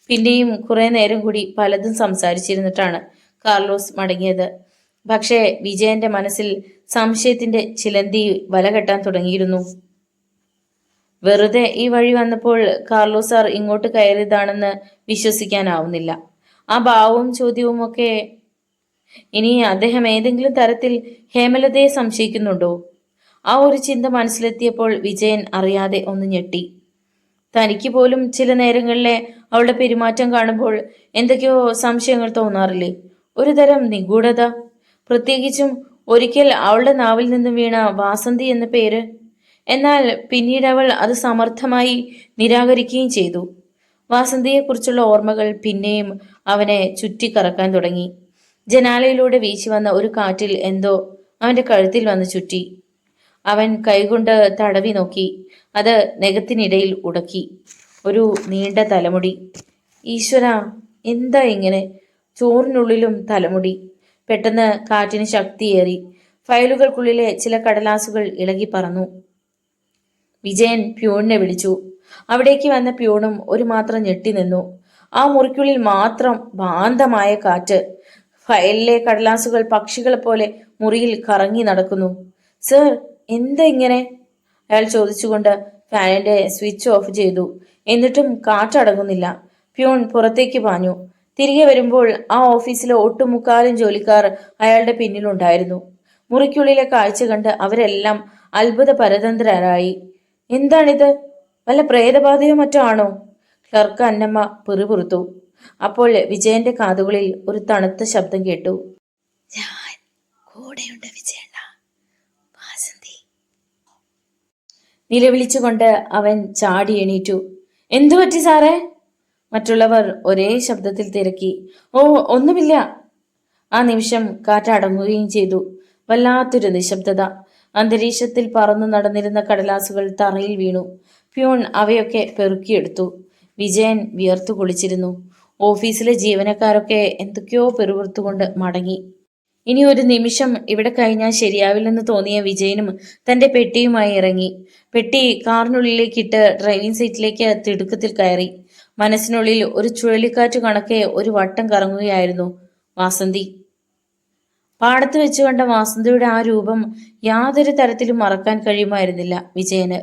പിന്നെയും കുറെ നേരം കൂടി പലതും സംസാരിച്ചിരുന്നിട്ടാണ് കാർലോസ് മടങ്ങിയത്. പക്ഷേ വിജയന്റെ മനസ്സിൽ സംശയത്തിന്റെ ചിലന്തി വലകെട്ടാൻ തുടങ്ങിയിരുന്നു. വെറുതെ ഈ വഴി വന്നപ്പോൾ കാർലോസ് സാർ ഇങ്ങോട്ട് കയറിയതാണെന്ന് വിശ്വസിക്കാനാവുന്നില്ല. ആ ഭാവവും ചോദ്യവും ഒക്കെ. ഇനി അദ്ദേഹം ഏതെങ്കിലും തരത്തിൽ ഹേമലതയെ സംശയിക്കുന്നുണ്ടോ? ആ ഒരു ചിന്ത മനസ്സിലെത്തിയപ്പോൾ വിജയൻ അറിയാതെ ഒന്ന് ഞെട്ടി. തനിക്ക് പോലും ചില നേരങ്ങളിലെ അവളുടെ പെരുമാറ്റം കാണുമ്പോൾ എന്തൊക്കെയോ സംശയങ്ങൾ തോന്നാറില്ലേ? ഒരു തരം നിഗൂഢത. പ്രത്യേകിച്ചും ഒരിക്കൽ അവളുടെ നാവിൽ നിന്നും വീണ വാസന്തി എന്ന പേര്. എന്നാൽ പിന്നീട് അവൾ അത് സമർത്ഥമായി നിരാകരിക്കുകയും ചെയ്തു. വാസന്തിയെക്കുറിച്ചുള്ള ഓർമ്മകൾ പിന്നെയും അവനെ ചുറ്റിക്കറക്കാൻ തുടങ്ങി. ജനാലയിലൂടെ വീശി വന്ന ഒരു കാറ്റിൽ എന്തോ അവന്റെ കഴുത്തിൽ വന്ന് ചുറ്റി. അവൻ കൈകൊണ്ട് തടവി നോക്കി. അത് നെഗത്തിനിടയിൽ ഉടക്കി. ഒരു നീണ്ട തലമുടി. ഈശ്വര, എന്താ ഇങ്ങനെ? ചോറിനുള്ളിലും തലമുടി. പെട്ടെന്ന് കാറ്റിന് ശക്തിയേറി. ഫയലുകൾക്കുള്ളിലെ ചില കടലാസുകൾ ഇളകി പറന്നു. വിജയൻ പ്യൂണിനെ വിളിച്ചു. അവിടേക്ക് വന്ന പ്യൂണും ഒരു മാത്രം ഞെട്ടി നിന്നു. ആ മുറിക്കുള്ളിൽ മാത്രം ഭ്രാന്തമായ കാറ്റ്. ഫയലിലെ കടലാസുകൾ പക്ഷികളെ പോലെ മുറിയിൽ കറങ്ങി നടക്കുന്നു. സർ, എന്താ ഇങ്ങനെ? അയാൾ ചോദിച്ചുകൊണ്ട് ഫാനിന്റെ സ്വിച്ച് ഓഫ് ചെയ്തു. എന്നിട്ടും കാറ്റടങ്ങുന്നില്ല. പ്യൂൺ പുറത്തേക്ക് പാഞ്ഞു. തിരികെ വരുമ്പോൾ ആ ഓഫീസിലെ ഒട്ടുമുക്കാലും ജോലിക്കാർ അയാളുടെ പിന്നിലുണ്ടായിരുന്നു. മുറിക്കുള്ളിലെ കാഴ്ച കണ്ട് അവരെല്ലാം അത്ഭുത പരതന്ത്രരായി. എന്താണിത്? വല്ല പ്രേതബാധയോ മറ്റോ ആണോ? ക്ലർക്ക് അന്നമ്മ പിറുപിറുത്തു. അപ്പോൾ വിജയന്റെ കാതുകളിൽ ഒരു തണുത്ത ശബ്ദം കേട്ടു. ഞാൻ കൂടെയുണ്ട് വിജയണ്ണ, വാസന്തി. നിലവിളിച്ചുകൊണ്ട് അവൻ ചാടി എണീറ്റു. എന്തു പറ്റി സാറേ? മറ്റുള്ളവർ ഒരേ ശബ്ദത്തിൽ തിരക്കി. ഓ, ഒന്നുമില്ല. ആ നിമിഷം കാറ്റടങ്ങുകയും ചെയ്തു. വല്ലാത്തൊരു നിശബ്ദത. അന്തരീക്ഷത്തിൽ പറന്നു നടന്നിരുന്ന കടലാസുകൾ തറയിൽ വീണു. പ്യൂൺ അവയൊക്കെ പെറുക്കിയെടുത്തു. വിജയൻ വിയർത്തു കുളിച്ചിരുന്നു. ഓഫീസിലെ ജീവനക്കാരൊക്കെ എന്തൊക്കെയോ പെറുപിറുത്തുകൊണ്ട് മടങ്ങി. ഇനി ഒരു നിമിഷം ഇവിടെ കഴിഞ്ഞാൽ ശരിയാവില്ലെന്ന് തോന്നിയ വിജയനും തന്റെ പെട്ടിയുമായി ഇറങ്ങി. പെട്ടി കാറിനുള്ളിലേക്കിട്ട് ഡ്രൈവിംഗ് സീറ്റിലേക്ക് തിടുക്കത്തിൽ കയറി. മനസ്സിനുള്ളിൽ ഒരു ചുഴലിക്കാറ്റ് കണക്കെ ഒരു വട്ടം കറങ്ങുകയായിരുന്നു വാസന്തി. പാടത്ത് വെച്ച് കണ്ട വാസന്തിയുടെ ആ രൂപം യാതൊരു തരത്തിലും മറക്കാൻ കഴിയുമായിരുന്നില്ല വിജയന്.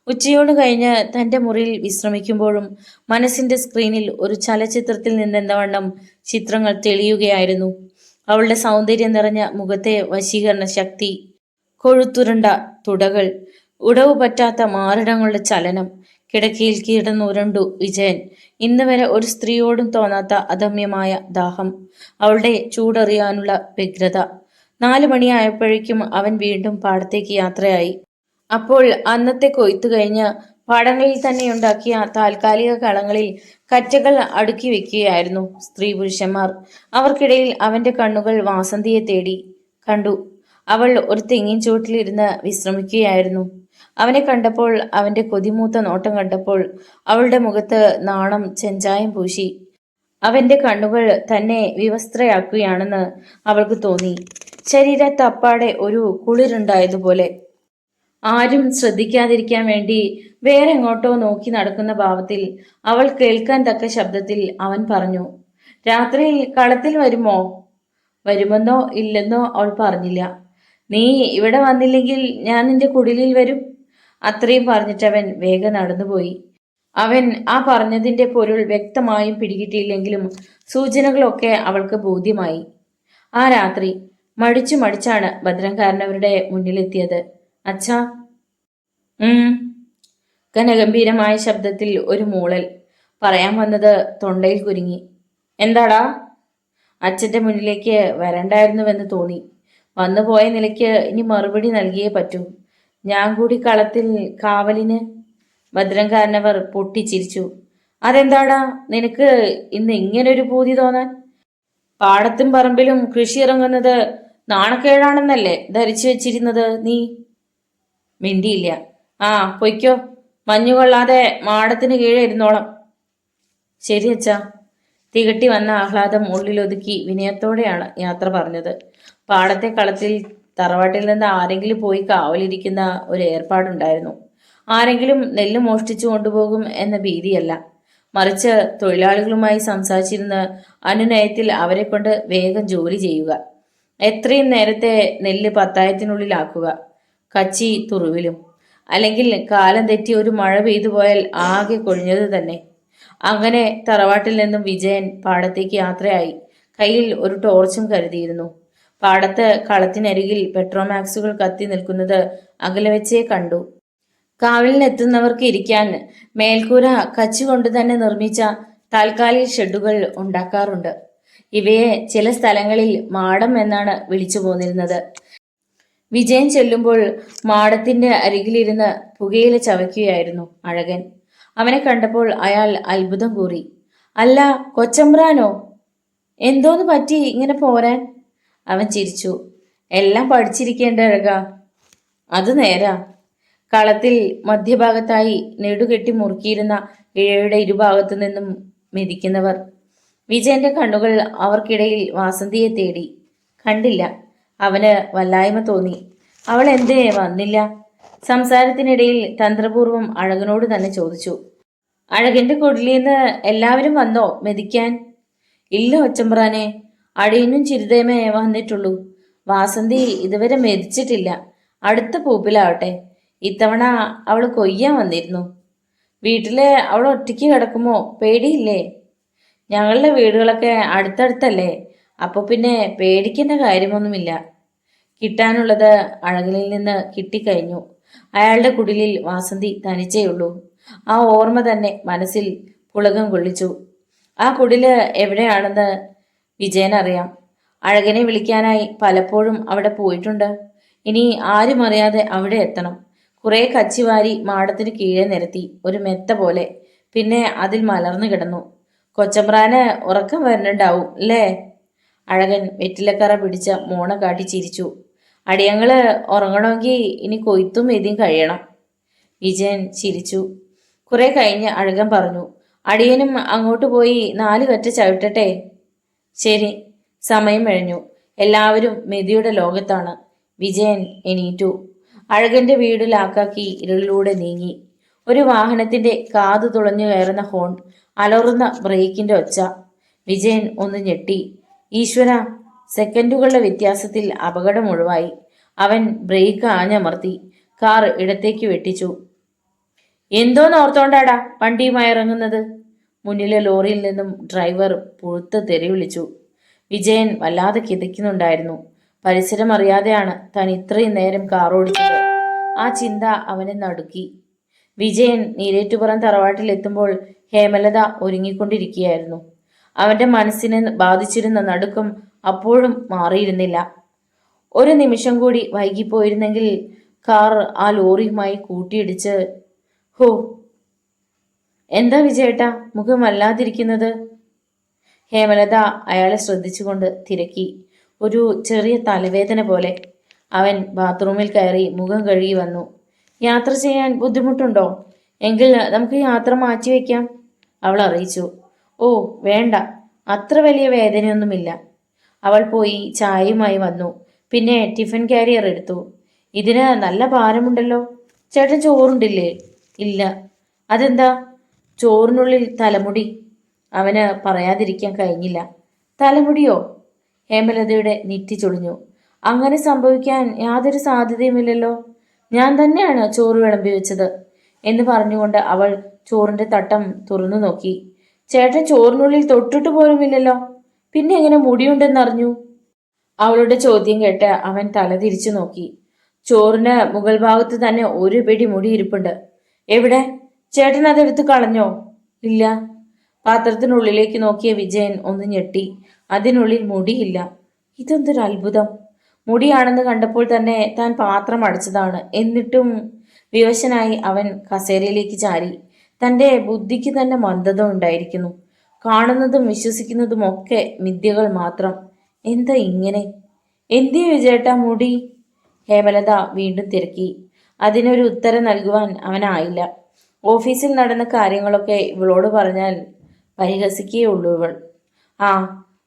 ഉച്ചയോട് കഴിഞ്ഞ് തന്റെ മുറിയിൽ വിശ്രമിക്കുമ്പോഴും മനസ്സിന്റെ സ്ക്രീനിൽ ഒരു ചലച്ചിത്രത്തിൽ നിന്നെന്നവണ്ണം ചിത്രങ്ങൾ തെളിയുകയായിരുന്നു. അവളുടെ സൗന്ദര്യം നിറഞ്ഞ മുഖത്തെ വശീകരണ ശക്തി, കൊഴുത്തുരുണ്ട തുടകൾ, ഉടവ് പറ്റാത്ത മാറിടങ്ങളുടെ ചലനം. കിടക്കയിൽ കിടന്നുരുണ്ടു വിജയൻ. ഇന്ന് വരെ ഒരു സ്ത്രീയോടും തോന്നാത്ത അദമ്യമായ ദാഹം, അവളുടെ ചൂടറിയാനുള്ള വ്യഗ്രത. 4 മണിയായപ്പോഴേക്കും അവൻ വീണ്ടും പാടത്തേക്ക് യാത്രയായി. അപ്പോൾ അന്നത്തെ കൊയ്ത്തു കഴിഞ്ഞ് പാടങ്ങളിൽ തന്നെ ഉണ്ടാക്കിയ താൽക്കാലിക കളങ്ങളിൽ കറ്റകൾ അടുക്കി വെക്കുകയായിരുന്നു സ്ത്രീ പുരുഷന്മാർ. അവർക്കിടയിൽ അവന്റെ കണ്ണുകൾ വാസന്തിയെ തേടി. കണ്ടു. അവൾ ഒരു തെങ്ങിൻ ചുവട്ടിലിരുന്ന് വിശ്രമിക്കുകയായിരുന്നു. അവനെ കണ്ടപ്പോൾ, അവന്റെ കൊതിമൂത്ത നോട്ടം കണ്ടപ്പോൾ അവളുടെ മുഖത്ത് നാണം ചെഞ്ചായം പൂശി. അവന്റെ കണ്ണുകൾ തന്നെ വിവസ്ത്രയാക്കുകയാണെന്ന് അവൾക്ക് തോന്നി. ശരീരത്തപ്പാടെ ഒരു കുളിരുണ്ടായതുപോലെ. ആരും ശ്രദ്ധിക്കാതിരിക്കാൻ വേണ്ടി വേറെ എങ്ങോട്ടോ നോക്കി നടക്കുന്ന ഭാവത്തിൽ അവൾ കേൾക്കാൻ തക്ക ശബ്ദത്തിൽ അവൻ പറഞ്ഞു, രാത്രിയിൽ കളത്തിൽ വരുമോ? വരുമെന്നോ ഇല്ലെന്നോ അവൾ പറഞ്ഞില്ല. നീ ഇവിടെ വന്നില്ലെങ്കിൽ ഞാൻ നിന്റെ കുടിലിൽ വരും. അത്രയും പറഞ്ഞിട്ടവൻ വേഗം നടന്നുപോയി. അവൻ ആ പറഞ്ഞതിന്റെ പൊരുൾ വ്യക്തമായും പിടികിട്ടിയില്ലെങ്കിലും സൂചനകളൊക്കെ അവൾക്ക് ബോധ്യമായി. ആ രാത്രി മടിച്ചാണ് ഭദ്രംകാരനവരുടെ മുന്നിലെത്തിയത്. അച്ഛാ. ഘനഗംഭീരമായ ശബ്ദത്തിൽ ഒരു മൂളൽ. പറയാൻ വന്നത് തൊണ്ടയിൽ കുരുങ്ങി. എന്താടാ? അച്ഛന്റെ മുന്നിലേക്ക് വരണ്ടായിരുന്നുവെന്ന് തോന്നി. വന്നുപോയ നിലയ്ക്ക് ഇനി മറുപടി നൽകിയേ പറ്റൂ. ഞാൻ കൂടി കളത്തിൽ കാവലിന്. ഭദ്രംകാരനവർ പൊട്ടിച്ചിരിച്ചു. അതെന്താടാ നിനക്ക് ഇന്ന് ഇങ്ങനൊരു പൂതി തോന്നാൻ? പാടത്തും പറമ്പിലും കൃഷി ഇറങ്ങുന്നത് നാണക്കേടാണെന്നല്ലേ ധരിച്ചു വെച്ചിരുന്നത് നീ? മിണ്ടിയില്ല. ആ, പൊയ്ക്കോ. മഞ്ഞുകൊള്ളാതെ മാടത്തിന് കീഴെ ഇരുന്നോളം. ശരി അച്ഛാ. തികട്ടി വന്ന ആഹ്ലാദം ഉള്ളിലൊതുക്കി വിനയത്തോടെയാണ് യാത്ര പറഞ്ഞത്. പാടത്തെ കളത്തിൽ തറവാട്ടിൽ നിന്ന് ആരെങ്കിലും പോയി കാവലിരിക്കുന്ന ഒരു ഏർപ്പാടുണ്ടായിരുന്നു. ആരെങ്കിലും നെല്ല് മോഷ്ടിച്ചു കൊണ്ടുപോകും എന്ന ഭീതിയല്ല, മറിച്ച് തൊഴിലാളികളുമായി സംസാരിച്ചിരുന്ന് അനുനയത്തിൽ അവരെ കൊണ്ട് വേഗം ജോലി ചെയ്യുക. എത്രയും നേരത്തെ നെല്ല് പത്തായത്തിനുള്ളിലാക്കുക. കച്ചി തുറുവിലും. അല്ലെങ്കിൽ കാലം തെറ്റി ഒരു മഴ പെയ്തു പോയാൽ ആകെ കൊഴിഞ്ഞത് തന്നെ. അങ്ങനെ തറവാട്ടിൽ നിന്നും വിജയൻ പാടത്തേക്ക് യാത്രയായി. കയ്യിൽ ഒരു ടോർച്ചും കരുതിയിരുന്നു. പാടത്ത് കളത്തിനരികിൽ പെട്രോമാക്സുകൾ കത്തി നിൽക്കുന്നത് അകലെ വെച്ചേ കണ്ടു. കാവലിനെത്തുന്നവർക്ക് ഇരിക്കാൻ മേൽക്കൂര കച്ചി കൊണ്ട് തന്നെ നിർമ്മിച്ച താൽക്കാലിക ഷെഡുകൾ ഉണ്ടാക്കാറുണ്ട്. ഇവയെ ചില സ്ഥലങ്ങളിൽ മാടം എന്നാണ് വിളിച്ചു പോന്നിരുന്നത്. വിജയൻ ചെല്ലുമ്പോൾ മാടത്തിന്റെ അരികിലിരുന്ന് പുകയില ചവയ്ക്കുകയായിരുന്നു അഴകൻ. അവനെ കണ്ടപ്പോൾ അയാൾ അത്ഭുതം കൂറി. അല്ല, കൊച്ചമ്പ്രാനോ? എന്തോന്ന് പറ്റി ഇങ്ങനെ പോരാൻ? അവൻ ചിരിച്ചു. എല്ലാം പഠിച്ചിരിക്കേണ്ട അഴക. അത് നേരാ. കളത്തിൽ മധ്യഭാഗത്തായി നെടുകെട്ടി മുറുക്കിയിരുന്ന ഇഴയുടെ ഇരുഭാഗത്തു നിന്നും മെതിക്കുന്നവർ. വിജയന്റെ കണ്ണുകൾ അവർക്കിടയിൽ വാസന്തിയെ തേടി. കണ്ടില്ല. അവന് വല്ലായ്മ തോന്നി. അവൾ എന്തേ വന്നില്ല? സംസാരത്തിനിടയിൽ തന്ത്രപൂർവം അഴകനോട് തന്നെ ചോദിച്ചു. അഴകന്റെ കുടിലിന്ന് എല്ലാവരും വന്നോ മെതിക്കാൻ? ഇല്ല ഒച്ചമ്പ്രാനെ, അടിയനും ചിരിതേമേ വന്നിട്ടുള്ളൂ. വാസന്തി ഇതുവരെ മെതിച്ചിട്ടില്ല. അടുത്ത പൂപ്പിലാവട്ടെ. ഇത്തവണ അവള് കൊയ്യാൻ വന്നിരുന്നു. വീട്ടില് അവൾ ഒറ്റയ്ക്ക് കിടക്കുമോ? പേടിയില്ലേ? ഞങ്ങളുടെ വീടുകളൊക്കെ അടുത്തടുത്തല്ലേ, അപ്പൊ പിന്നെ പേടിക്കേണ്ട കാര്യമൊന്നുമില്ല. കിട്ടാനുള്ളത് അഴകനിൽ നിന്ന് കിട്ടിക്കഴിഞ്ഞു. അയാളുടെ കുടിലിൽ വാസന്തി തനിച്ചേയുള്ളൂ. ആ ഓർമ്മ തന്നെ മനസ്സിൽ പുളകം കൊള്ളിച്ചു. ആ കുടില് എവിടെയാണെന്ന് വിജയനറിയാം. അഴകനെ വിളിക്കാനായി പലപ്പോഴും അവിടെ പോയിട്ടുണ്ട്. ഇനി ആരും അറിയാതെ അവിടെ എത്തണം. കുറെ കച്ചിവാരി മാടത്തിന് കീഴെ നിരത്തി, ഒരു മെത്ത പോലെ. പിന്നെ അതിൽ മലർന്നു കിടന്നു. കൊച്ചമ്പ്രാന് ഉറക്കം വരുന്നുണ്ടാവും അല്ലേ? അഴകൻ വെറ്റിലക്കറ പിടിച്ച മോണ കാട്ടി ചിരിച്ചു. അടിയങ്ങള് ഉറങ്ങണമെങ്കിൽ ഇനി കൊയ്ത്തും എതിയും കഴിയണം. വിജയൻ ചിരിച്ചു. കുറെ കഴിഞ്ഞ് അഴകൻ പറഞ്ഞു, അടിയനും അങ്ങോട്ട് പോയി 4 കറ്റ ചവിട്ടട്ടെ? ശരി. സമയം കഴിഞ്ഞു. എല്ലാവരും മെതിയുടെ ലോകത്താണ്. വിജയൻ എണീറ്റു. അഴകന്റെ വീട് ലാക്കാക്കി ഇരുളിലൂടെ നീങ്ങി. ഒരു വാഹനത്തിന്റെ കാതു തുളഞ്ഞു കയറുന്ന ഹോൺ, അലറുന്ന ബ്രേക്കിന്റെ ഒച്ച. വിജയൻ ഒന്ന് ഞെട്ടി. ഈശ്വര! സെക്കൻഡുകളുടെ വ്യത്യാസത്തിൽ അപകടം ഒഴിവായി. അവൻ ബ്രേക്ക് ആഞ്ഞമർത്തി. കാർ ഇടത്തേക്ക് വെട്ടിച്ചു. എന്തോന്നോർത്തോണ്ടാടാ വണ്ടിയുമായി ഇറങ്ങുന്നത്? മുന്നിലെ ലോറിയിൽ നിന്നും ഡ്രൈവർ പുഴുത്ത് തെറി വിളിച്ചു. വിജയൻ വല്ലാതെ കിതയ്ക്കുന്നുണ്ടായിരുന്നു. പരിസരം അറിയാതെയാണ് താൻ ഇത്രയും നേരം കാർ ഓടിച്ചത്. ആ ചിന്ത അവനെ നടുക്കി. വിജയൻ നീരേറ്റുപുറം തറവാട്ടിലെത്തുമ്പോൾ ഹേമലത ഒരുങ്ങിക്കൊണ്ടിരിക്കുകയായിരുന്നു. അവന്റെ മനസ്സിനെ ബാധിച്ചിരുന്ന നടുക്കം അപ്പോഴും മാറിയിരുന്നില്ല. ഒരു നിമിഷം കൂടി വൈകിപ്പോയിരുന്നെങ്കിൽ കാർ ആ ലോറിയുമായി കൂട്ടിയിടിച്ച്. ഹോ, എന്താ വിജയേട്ടാ മുഖം വല്ലാതിരിക്കുന്നത്? ഹേമലത അയാളെ ശ്രദ്ധിച്ചുകൊണ്ട് തിരക്കി. ഒരു ചെറിയ തലവേദന പോലെ. അവൻ ബാത്റൂമിൽ കയറി മുഖം കഴുകി വന്നു. യാത്ര ചെയ്യാൻ ബുദ്ധിമുട്ടുണ്ടോ? എങ്കിൽ നമുക്ക് യാത്ര മാറ്റിവെക്കാം, അവൾ അറിയിച്ചു. ഓ വേണ്ട, അത്ര വലിയ വേദനയൊന്നുമില്ല. അവൾ പോയി ചായയുമായി വന്നു. പിന്നെ ടിഫിൻ കാരിയർ എടുത്തു. ഇതിന് നല്ല ഭാരമുണ്ടല്ലോ. ചേട്ടൻ ചോറുണ്ടില്ലേ? ഇല്ല. അതെന്താ? ചോറിനുള്ളിൽ തലമുടി. അവന് പറയാതിരിക്കാൻ കഴിഞ്ഞില്ല. തലമുടിയോ? ഹേമലതയുടെ നെറ്റി ചൊളിഞ്ഞു. അങ്ങനെ സംഭവിക്കാൻ യാതൊരു സാധ്യതയുമില്ലല്ലോ. ഞാൻ തന്നെയാണ് ചോറ് വിളമ്പി വെച്ചത് എന്ന് പറഞ്ഞുകൊണ്ട് അവൾ ചോറിന്റെ തട്ടം തുറന്നു നോക്കി. ചേട്ടൻ ചോറിനുള്ളിൽ തൊട്ടിട്ട് പോലുമില്ലല്ലോ, പിന്നെ എങ്ങനെ മുടിയുണ്ടെന്നറിഞ്ഞു? അവളുടെ ചോദ്യം കേട്ട് അവൻ തല തിരിച്ചു നോക്കി. ചോറിന് മുകൾ ഭാഗത്ത് തന്നെ ഒരു പിടി മുടി ഇരിപ്പുണ്ട്. എവിടെ? ചേട്ടൻ അതെടുത്ത് കളഞ്ഞോ? ഇല്ല. പാത്രത്തിനുള്ളിലേക്ക് നോക്കിയ വിജയൻ ഒന്ന് ഞെട്ടി. അതിനുള്ളിൽ മുടിയില്ല. ഇതെന്തൊരു അത്ഭുതം! മുടിയാണെന്ന് കണ്ടപ്പോൾ തന്നെ താൻ പാത്രം അടച്ചതാണ്. എന്നിട്ടും വിവശനായി അവൻ കസേരയിലേക്ക് ചാരി. തന്റെ ബുദ്ധിക്ക് തന്നെ മന്ദത ഉണ്ടായിരിക്കുന്നു. കാണുന്നതും വിശ്വസിക്കുന്നതും ഒക്കെ മിഥ്യകൾ മാത്രം. എന്താ ഇങ്ങനെ? എന്തിയ വിജയേട്ടാ മുടി? ഹേമലത വീണ്ടും തിരക്കി. അതിനൊരു ഉത്തരം നൽകുവാൻ അവനായില്ല. ഓഫീസിൽ നടന്ന കാര്യങ്ങളൊക്കെ ഇവളോട് പറഞ്ഞാൽ പരിഹസിക്കുകയുള്ളൂ ഇവൾ. ആ,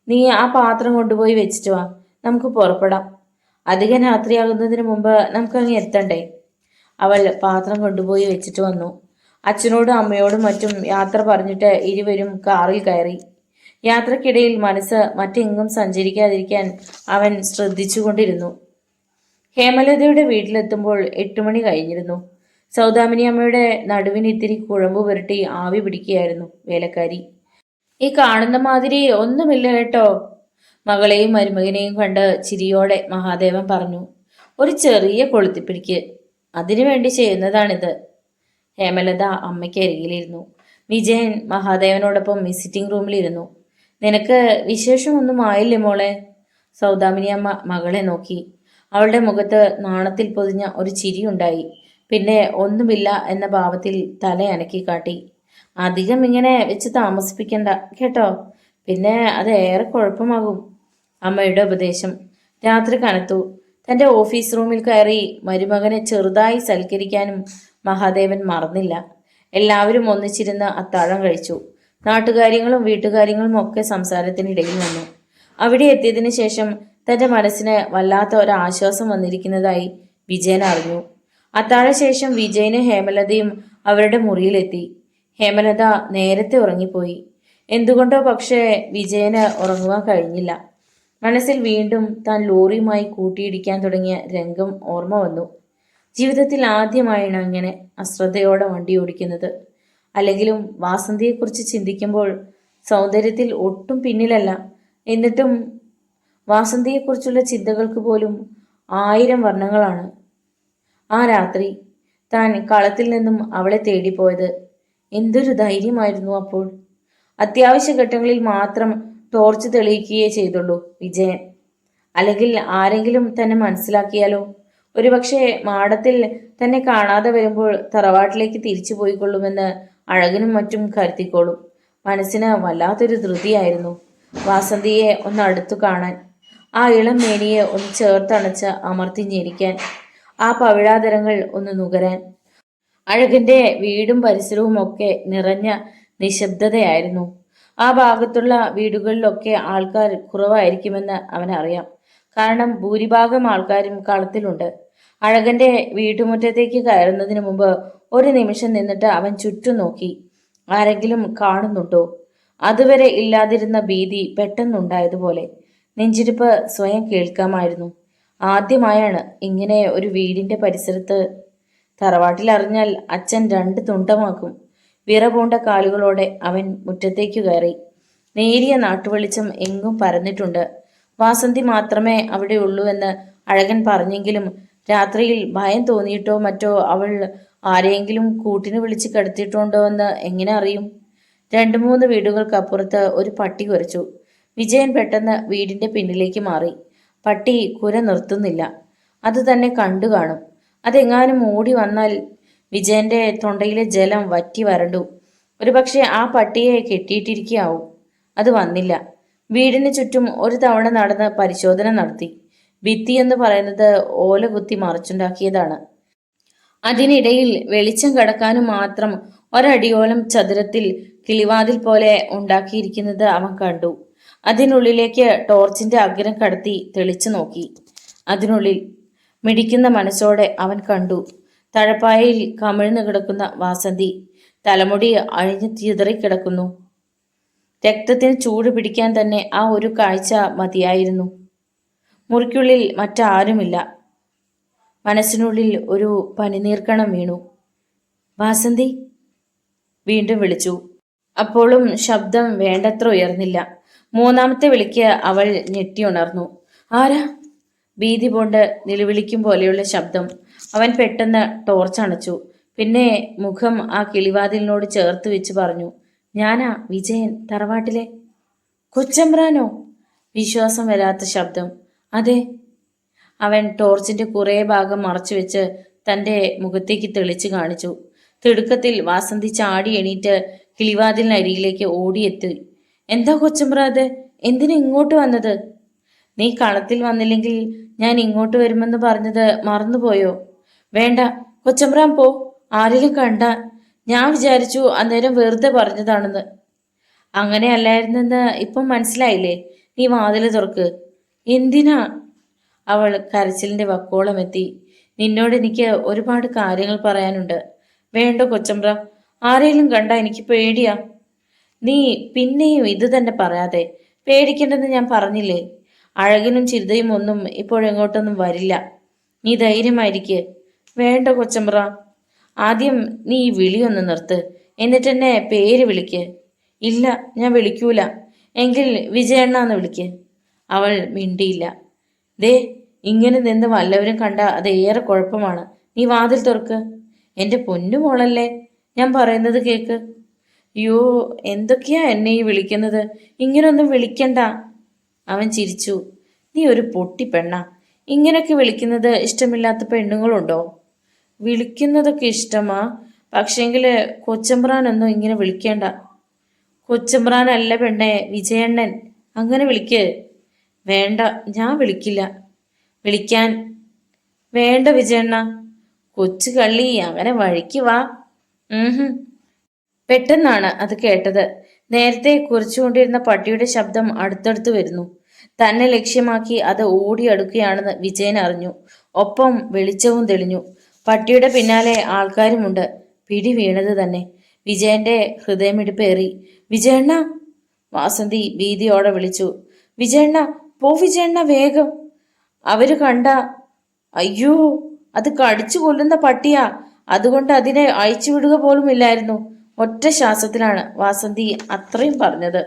നീ ആ പാത്രം കൊണ്ടുപോയി വെച്ചിട്ട് വാ, നമുക്ക് പുറപ്പെടാം. അധികം രാത്രിയാകുന്നതിന് മുമ്പ് നമുക്കങ്ങ് എത്തണ്ടേ? അവൾ പാത്രം കൊണ്ടുപോയി വെച്ചിട്ട് വന്നു. അച്ഛനോടും അമ്മയോടും മറ്റും യാത്ര പറഞ്ഞിട്ട് ഇരുവരും കാറിൽ കയറി. യാത്രക്കിടയിൽ മനസ്സ് മറ്റെങ്ങും സഞ്ചരിക്കാതിരിക്കാൻ അവൻ ശ്രദ്ധിച്ചുകൊണ്ടിരുന്നു. ഹേമലതയുടെ വീട്ടിലെത്തുമ്പോൾ 8 മണി കഴിഞ്ഞിരുന്നു. സൗദാമിനി അമ്മയുടെ നടുവിന് ഇത്തിരി കുഴമ്പ് പുരട്ടി ആവി പിടിക്കുകയായിരുന്നു വേലക്കാരി. ഈ കാണുന്ന മാതിരി ഒന്നുമില്ല കേട്ടോ, മകളെയും മരുമകനെയും കണ്ട് ചിരിയോടെ മഹാദേവൻ പറഞ്ഞു. ഒരു ചെറിയ കൊളുത്തിപ്പിടിക്ക്, അതിനുവേണ്ടി ചെയ്യുന്നതാണിത്. ഹേമലത അമ്മയ്ക്ക് അരികിലിരുന്നു. വിജയൻ മഹാദേവനോടൊപ്പം വിസിറ്റിംഗ് റൂമിലിരുന്നു. നിനക്ക് വിശേഷമൊന്നും ആയില്ലേ മോളെ? സൗദാമിനി അമ്മ മകളെ നോക്കി. അവളുടെ മുഖത്ത് നാണത്തിൽ പൊതിഞ്ഞ ഒരു ചിരിയുണ്ടായി. പിന്നെ ഒന്നുമില്ല എന്ന ഭാവത്തിൽ തല അനക്കി കാട്ടി. അധികം ഇങ്ങനെ വെച്ച് താമസിപ്പിക്കണ്ട കേട്ടോ, പിന്നെ അത് ഏറെ കുഴപ്പമാകും. അമ്മയുടെ ഉപദേശം. രാത്രി കനത്തു. തന്റെ ഓഫീസ് റൂമിൽ കയറി മരുമകനെ ചെറുതായി സൽക്കരിക്കാനും മഹാദേവൻ മറന്നില്ല. എല്ലാവരും ഒന്നിച്ചിരുന്ന് അത്താഴം കഴിച്ചു. നാട്ടുകാര്യങ്ങളും വീട്ടുകാര്യങ്ങളും ഒക്കെ സംസാരത്തിനിടയിൽ വന്നു. അവിടെ എത്തിയതിനു ശേഷം തന്റെ മനസ്സിന് വല്ലാത്ത ഒരാശ്വാസം വന്നിരിക്കുന്നതായി വിജയൻ അറിഞ്ഞു. അത്താഴശേഷം വിജയനും ഹേമലതയും അവരുടെ മുറിയിലെത്തി. ഹേമലത നേരത്തെ ഉറങ്ങിപ്പോയി. എന്തുകൊണ്ടോ പക്ഷേ വിജയന് ഉറങ്ങുവാൻ കഴിഞ്ഞില്ല. മനസ്സിൽ വീണ്ടും താൻ ലോറിയുമായി കൂട്ടിയിടിക്കാൻ തുടങ്ങിയ രംഗം ഓർമ്മ വന്നു. ജീവിതത്തിൽ ആദ്യമായാണ് അങ്ങനെ അശ്രദ്ധയോടെ വണ്ടി ഓടിക്കുന്നത്. അല്ലെങ്കിലും വാസന്തിയെക്കുറിച്ച് ചിന്തിക്കുമ്പോൾ സൗന്ദര്യത്തിൽ ഒട്ടും പിന്നിലല്ല. എന്നിട്ടും വാസന്തിയെക്കുറിച്ചുള്ള ചിന്തകൾക്ക് പോലും 1000 വർണ്ണങ്ങളാണ്. ആ രാത്രി താൻ കളത്തിൽ നിന്നും അവളെ തേടിപ്പോയത്. എന്തൊരു ധൈര്യമായിരുന്നു അപ്പോൾ! അത്യാവശ്യ ഘട്ടങ്ങളിൽ മാത്രം ടോർച്ച് തെളിയിക്കുകയേ ചെയ്തുള്ളൂ വിജയൻ. അല്ലെങ്കിൽ ആരെങ്കിലും തന്നെ മനസ്സിലാക്കിയാലോ? ഒരുപക്ഷെ മാടത്തിൽ തന്നെ കാണാതെ വരുമ്പോൾ തറവാട്ടിലേക്ക് തിരിച്ചു പോയിക്കൊള്ളുമെന്ന് അഴകനും മറ്റും കരുതിക്കോളും. മനസ്സിന് വല്ലാത്തൊരു ധൃതിയായിരുന്നു വാസന്തിയെ ഒന്ന് അടുത്തു കാണാൻ, ആ ഇളം മേനിയെ ഒന്ന് ചേർത്തണച്ച് അമർത്തി ഞെരിക്കാൻ, ആ പവിഴാതരങ്ങൾ ഒന്ന് നുകരാൻ. അഴകന്റെ വീടും പരിസരവും ഒക്കെ നിറഞ്ഞ നിശബ്ദതയായിരുന്നു. ആ ഭാഗത്തുള്ള വീടുകളിലൊക്കെ ആൾക്കാർ കുറവായിരിക്കുമെന്ന് അവനറിയാം. കാരണം ഭൂരിഭാഗം ആൾക്കാരും കളത്തിലുണ്ട്. അഴകന്റെ വീട്ടുമുറ്റത്തേക്ക് കയറുന്നതിന് മുമ്പ് ഒരു നിമിഷം നിന്നിട്ട് അവൻ ചുറ്റും നോക്കി. ആരെങ്കിലും കാണുന്നുണ്ടോ? അതുവരെ ഇല്ലാതിരുന്ന ഭീതി പെട്ടെന്നുണ്ടായതുപോലെ. നെഞ്ചിരിപ്പ് സ്വയം കേൾക്കാമായിരുന്നു. ആദ്യമായാണ് ഇങ്ങനെ ഒരു വീടിന്റെ പരിസരത്ത്. തറവാട്ടിൽ അറിഞ്ഞാൽ അച്ഛൻ രണ്ട് തുണ്ടമാക്കും. വിറപൂണ്ട കാലുകളോടെ അവൻ മുറ്റത്തേക്കു കയറി. നേരിയ നാട്ടുവെളിച്ചം എങ്ങും പരന്നിട്ടുണ്ട്. വാസന്തി മാത്രമേ അവിടെ ഉള്ളൂവെന്ന് അഴകൻ പറഞ്ഞെങ്കിലും രാത്രിയിൽ ഭയം തോന്നിയിട്ടോ മറ്റോ അവൾ ആരെയെങ്കിലും കൂട്ടിന് വിളിച്ച് കിടത്തിയിട്ടുണ്ടോ എന്ന് എങ്ങനെ അറിയും? രണ്ടു മൂന്ന് വീടുകൾക്കപ്പുറത്ത് ഒരു പട്ടി കുരച്ചു. വിജയൻ പെട്ടെന്ന് വീടിന്റെ പിന്നിലേക്ക് മാറി. പട്ടി കുര നിർത്തുന്നില്ല. അത് തന്നെ കണ്ടു കാണും. അതെങ്ങാനും ഓടി വന്നാൽ വിജയന്റെ തൊണ്ടയിലെ ജലം വറ്റി വരണ്ടു. ഒരുപക്ഷെ ആ പട്ടിയെ കെട്ടിയിട്ടിരിക്കാവും. അത് വന്നില്ല. വീടിന് ചുറ്റും ഒരു തവണ നടന്ന് പരിശോധന നടത്തി. ഭിത്തി എന്ന് പറയുന്നത് ഓല കുത്തി മറച്ചുണ്ടാക്കിയതാണ്. അതിനിടയിൽ വെളിച്ചം കടക്കാനും മാത്രം ഒരടിയോളം ചതുരത്തിൽ കിളിവാതിൽ പോലെ ഉണ്ടാക്കിയിരിക്കുന്നത് അവൻ കണ്ടു. അതിനുള്ളിലേക്ക് ടോർച്ചിന്റെ അഗ്രം കടത്തി തെളിച്ചു നോക്കി. അതിനുള്ളിൽ മിടിക്കുന്ന മനസ്സോടെ അവൻ കണ്ടു തഴപ്പായയിൽ കമിഴ്ന്നു കിടക്കുന്ന വാസന്തി. തലമുടി അഴിഞ്ഞു ചിതറിക്കിടക്കുന്നു. രക്തത്തിന് ചൂട് പിടിക്കാൻ തന്നെ ആ ഒരു കാഴ്ച മതിയായിരുന്നു. മുറിക്കുള്ളിൽ മറ്റാരുമില്ല. മനസ്സിനുള്ളിൽ ഒരു പനിനീർക്കണം വീണു. വാസന്തി വീണ്ടും വിളിച്ചു. അപ്പോഴും ശബ്ദം വേണ്ടത്ര ഉയർന്നില്ല. മൂന്നാമത്തെ വിളിക്ക് അവൾ ഞെട്ടിയുണർന്നു. ആരാ? ഭീതി കൊണ്ട് നിലവിളിക്കും പോലെയുള്ള ശബ്ദം. അവൻ പെട്ടെന്ന് ടോർച്ച് അണച്ചു. പിന്നെ മുഖം ആ കിളിവാതിലിനോട് ചേർത്ത് വെച്ച് പറഞ്ഞു, ഞാനാ വിജയൻ, തറവാട്ടിലെ. കൊച്ചമ്പ്രാനോ? വിശ്വാസം വരാത്ത ശബ്ദം. അതെ. അവൻ ടോർച്ചിന്റെ കുറേ ഭാഗം മറച്ചു വെച്ച് തന്റെ മുഖത്തേക്ക് തെളിച്ചു കാണിച്ചു. തിടുക്കത്തിൽ വാസന്തി ചാടി എണീറ്റ് കിളിവാതിലിനരികിലേക്ക് ഓടിയെത്തി. എന്താ കൊച്ചമ്പ്ര അത്? എന്തിനാ ഇങ്ങോട്ട് വന്നത്? നീ കളത്തിൽ വന്നില്ലെങ്കിൽ ഞാൻ ഇങ്ങോട്ട് വരുമെന്ന് പറഞ്ഞത് മറന്നുപോയോ? വേണ്ട കൊച്ചമ്പ്രാൻ പോ. ആരെങ്കിലും കണ്ട ഞാൻ വിചാരിച്ചു അന്നേരം വെറുതെ പറഞ്ഞതാണെന്ന്. അങ്ങനെ അല്ലായിരുന്നെന്ന് ഇപ്പം മനസ്സിലായില്ലേ? നീ വാതില് തുറക്ക്. എന്തിനാ? അവൾ കരച്ചിലിന്റെ വക്കോളം എത്തി. നിന്നോട് എനിക്ക് ഒരുപാട് കാര്യങ്ങൾ പറയാനുണ്ട്. വേണ്ട കൊച്ചമ്പ്ര, ആരെങ്കിലും കണ്ട എനിക്ക് പേടിയാ. നീ പിന്നെയും ഇത് തന്നെ പറയാതെ. പേടിക്കേണ്ടെന്ന് ഞാൻ പറഞ്ഞില്ലേ? അഴകനും ചിരിതയും ഒന്നും ഇപ്പോഴെങ്ങോട്ടൊന്നും വരില്ല. നീ ധൈര്യമായിരിക്ക്. വേണ്ട കൊച്ചമ്പ്ര, ആദ്യം നീ ഈ വിളിയൊന്ന് നിർത്ത്. എന്നിട്ട് എന്നെ പേര് വിളിക്ക്. ഇല്ല, ഞാൻ വിളിക്കൂല. എങ്കിൽ വിജയണ്ണാന്ന് വിളിക്ക്. അവൾ മിണ്ടിയില്ല. ദേ, ഇങ്ങനെ നിന്ന് വല്ലവരും കണ്ട അത് ഏറെ കുഴപ്പമാണ്. നീ വാതിൽ തുറക്ക്. എൻ്റെ പൊന്നു മോളല്ലേ, ഞാൻ പറയുന്നത് കേക്ക്. യോ, എന്തൊക്കെയാ എന്നെ ഈ വിളിക്കുന്നത്? ഇങ്ങനൊന്നും വിളിക്കണ്ട. അവൻ ചിരിച്ചു. നീ ഒരു പൊട്ടി പെണ്ണാ. ഇങ്ങനൊക്കെ വിളിക്കുന്നത് ഇഷ്ടമില്ലാത്ത പെണ്ണുങ്ങളുണ്ടോ? വിളിക്കുന്നതൊക്കെ ഇഷ്ടമാ, പക്ഷേങ്കില് കൊച്ചമ്പ്രാനൊന്നും ഇങ്ങനെ വിളിക്കേണ്ട. കൊച്ചമ്പ്രാനല്ല പെണ്ണെ, വിജയണ്ണൻ. അങ്ങനെ വിളിക്ക്. വേണ്ട, ഞാൻ വിളിക്കില്ല. വിളിക്കാൻ. വേണ്ട വിജയണ്ണ. കൊച്ചു കള്ളി, അങ്ങനെ വഴിക്ക് വാ. പെട്ടെന്നാണ് അത് കേട്ടത്. നേരത്തെ കുറിച്ചുകൊണ്ടിരുന്ന പട്ടിയുടെ ശബ്ദം അടുത്തടുത്ത് വരുന്നു. തന്നെ ലക്ഷ്യമാക്കി അത് ഓടിയടുക്കുകയാണെന്ന് വിജയൻ അറിഞ്ഞു. ഒപ്പം വെളിച്ചവും തെളിഞ്ഞു. പട്ടിയുടെ പിന്നാലെ ആൾക്കാരുമുണ്ട്. പിടി വീണത് തന്നെ. വിജയന്റെ ഹൃദയമിടിപ്പേറി. വിജയണ്ണ! വാസന്തി ഭീതിയോടെ വിളിച്ചു. വിജയണ്ണ, പോ വിജയണ്ണ, വേഗം. അവര് കണ്ട. അയ്യോ, അത് കടിച്ചു കൊല്ലുന്ന പട്ടിയാ. അതുകൊണ്ട് അതിനെ അഴിച്ചുവിടുക പോലും ഇല്ലായിരുന്നു. ഒറ്റ ശ്വാസത്തിലാണ് വാസന്തി അത്രയും പറഞ്ഞത്.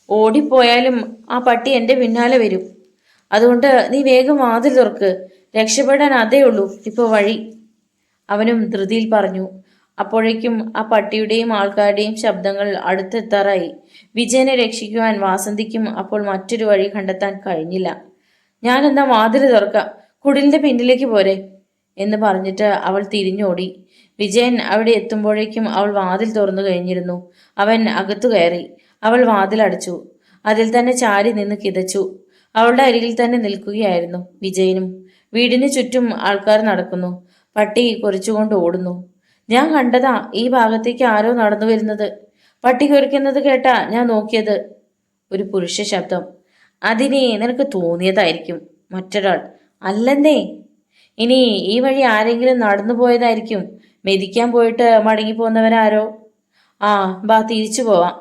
ഓടിപ്പോയാലും ആ പട്ടി എൻ്റെ പിന്നാലെ വരും. അതുകൊണ്ട് നീ വേഗം വാതിൽ തുറക്ക്. രക്ഷപ്പെടാൻ അതേ ഉള്ളൂ ഇപ്പൊ വഴി. അവനും ധൃതിയിൽ പറഞ്ഞു. അപ്പോഴേക്കും ആ പട്ടിയുടെയും ആൾക്കാരുടെയും ശബ്ദങ്ങൾ അടുത്തെത്താറായി. വിജയനെ രക്ഷിക്കുവാൻ വാസന്തിക്കും അപ്പോൾ മറ്റൊരു വഴി കണ്ടെത്താൻ കഴിഞ്ഞില്ല. ഞാനെന്നാ വാതിൽ തുറക്കാം, കുടിലിന്റെ പിന്നിലേക്ക് പോരെ എന്ന് പറഞ്ഞിട്ട് അവൾ തിരിഞ്ഞോടി. വിജയൻ അവിടെ എത്തുമ്പോഴേക്കും അവൾ വാതിൽ തുറന്നു കഴിഞ്ഞിരുന്നു. അവൻ അകത്തു കയറി. അവൾ വാതിലടച്ചു. അതിൽ തന്നെ ചാരി നിന്ന് കിതച്ചു. അവളുടെ അരികിൽ തന്നെ നിൽക്കുകയായിരുന്നു വിജയനും. വീടിന് ചുറ്റും ആൾക്കാർ നടക്കുന്നു. പട്ടി കുരച്ചുകൊണ്ട് ഓടുന്നു. ഞാൻ കണ്ടതാ ഈ ഭാഗത്തേക്ക് ആരോ നടന്നു വരുന്നത്. പട്ടി കുരയ്ക്കുന്നത് കേട്ടാ ഞാൻ നോക്കിയത്. ഒരു പുരുഷ ശബ്ദം. അതിനെ നിനക്ക് തോന്നിയതായിരിക്കും. മറ്റൊരാൾ. അല്ലെന്നേ, ഇനി ഈ വഴി ആരെങ്കിലും നടന്നു പോയതായിരിക്കും. മെതിക്കാൻ പോയിട്ട് മടങ്ങിപ്പോന്നവരാരോ. ആ, ബാ തിരിച്ചു പോവാം.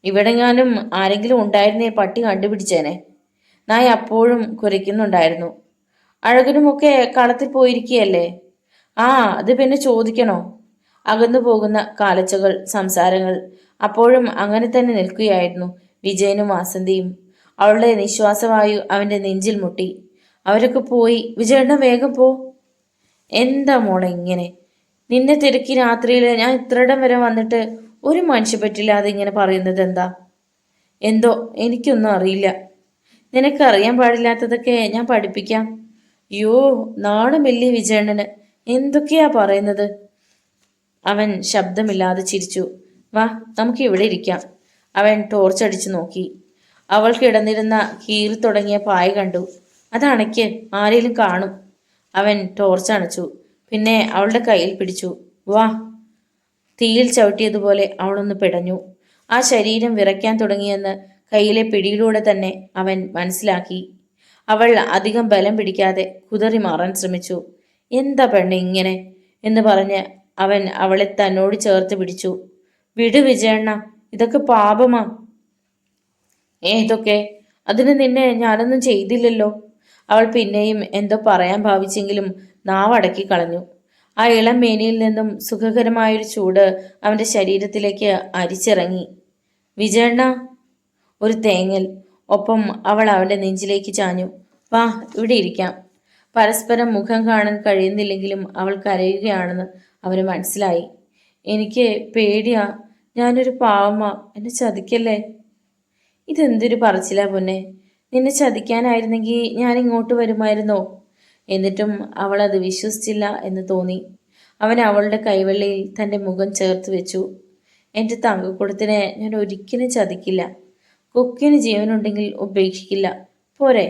ഇവിടെങ്ങാനും ആരെങ്കിലും ഉണ്ടായിരുന്നേ പട്ടി കണ്ടുപിടിച്ചേനെ. നായ അപ്പോഴും കുരയ്ക്കുന്നുണ്ടായിരുന്നു. അഴകനുമൊക്കെ കളത്തിൽ പോയിരിക്കുകയല്ലേ? ആ, അത് പിന്നെ ചോദിക്കണോ? അകന്നു പോകുന്ന കാലച്ചകൾ, സംസാരങ്ങൾ അപ്പോഴും അങ്ങനെ തന്നെ നിൽക്കുകയായിരുന്നു വിജയനും വാസന്തിയും. അവളുടെ നിശ്വാസവായു അവന്റെ നെഞ്ചിൽ മുട്ടി. അവരൊക്കെ പോയി. വിജയണ്ണ വേഗം പോ. എന്താ മോളെ ഇങ്ങനെ? നിന്നെ തിരക്കി രാത്രിയിൽ ഞാൻ ഇത്രയിടം വരെ വന്നിട്ട് ഒരു മനുഷ്യ പറ്റില്ലാതെ ഇങ്ങനെ പറയുന്നത് എന്താ? എന്തോ എനിക്കൊന്നും അറിയില്ല. നിനക്കറിയാൻ പാടില്ലാത്തതൊക്കെ ഞാൻ പഠിപ്പിക്കാം. യോ, നാണമില്ലേ വിജയണ്ണന്? എന്തൊക്കെയാ പറയുന്നത്? അവൻ ശബ്ദമില്ലാതെ ചിരിച്ചു. വാ, നമുക്ക് ഇവിടെ ഇരിക്കാം. അവൻ ടോർച്ചടിച്ചു നോക്കി. അവൾ കിടന്നിരുന്ന കീറി തുടങ്ങിയ പായ കണ്ടു. അതണയ്ക്ക്, ആരെങ്കിലും കാണും. അവൻ ടോർച്ച് അണച്ചു. പിന്നെ അവളുടെ കയ്യിൽ പിടിച്ചു. വാ. തീയിൽ ചവിട്ടിയതുപോലെ അവളൊന്ന് പിടഞ്ഞു. ആ ശരീരം വിറയ്ക്കാൻ തുടങ്ങിയെന്ന് കയ്യിലെ പിടിയിലൂടെ തന്നെ അവൻ മനസ്സിലാക്കി. അവൾ അധികം ബലം പിടിക്കാതെ കുതറി മാറാൻ ശ്രമിച്ചു. എന്താ പെണ്ണെ ഇങ്ങനെ എന്ന് പറഞ്ഞ് അവൻ അവളെ തന്നോട് ചേർത്ത് പിടിച്ചു. വിട് വിജയണ്ണ, ഇതൊക്കെ പാപമാ. ഏതൊക്കെ? അതിന് നിന്നെ ഞാനൊന്നും ചെയ്തില്ലല്ലോ. അവൾ പിന്നെയും എന്തോ പറയാൻ ഭാവിച്ചെങ്കിലും നാവടക്കി കളഞ്ഞു. ആ ഇളം മേനിയിൽ നിന്നും സുഖകരമായൊരു ചൂട് അവന്റെ ശരീരത്തിലേക്ക് അരിച്ചിറങ്ങി. വിജയണ്ണ. ഒരു തേങ്ങൽ. ഒപ്പം അവൾ അവന്റെ നെഞ്ചിലേക്ക് ചാഞ്ഞു. വാ, ഇവിടെ ഇരിക്കാം. പരസ്പരം മുഖം കാണാൻ കഴിയുന്നില്ലെങ്കിലും അവൾ കരയുകയാണെന്ന് അവന് മനസ്സിലായി. എനിക്ക് പേടിയാ. ഞാനൊരു പാവമാ. എന്നെ ചതിക്കല്ലേ. ഇതെന്തൊരു പറച്ചിലാ പൊന്നെ. നിന്നെ ചതിക്കാനായിരുന്നെങ്കിൽ ഞാൻ ഇങ്ങോട്ട് വരുമായിരുന്നോ? എന്നിട്ടും അവൾ അത് വിശ്വസിച്ചില്ല എന്ന് തോന്നി. അവൻ അവളുടെ കൈവെള്ളയിൽ തൻ്റെ മുഖം ചേർത്ത് വെച്ചു. എൻ്റെ തങ്കക്കുടത്തിനെ ഞാൻ ഒരിക്കലും ചതിക്കില്ല. കൊക്കിന് ജീവനുണ്ടെങ്കിൽ ഉപേക്ഷിക്കില്ല. പോരെ?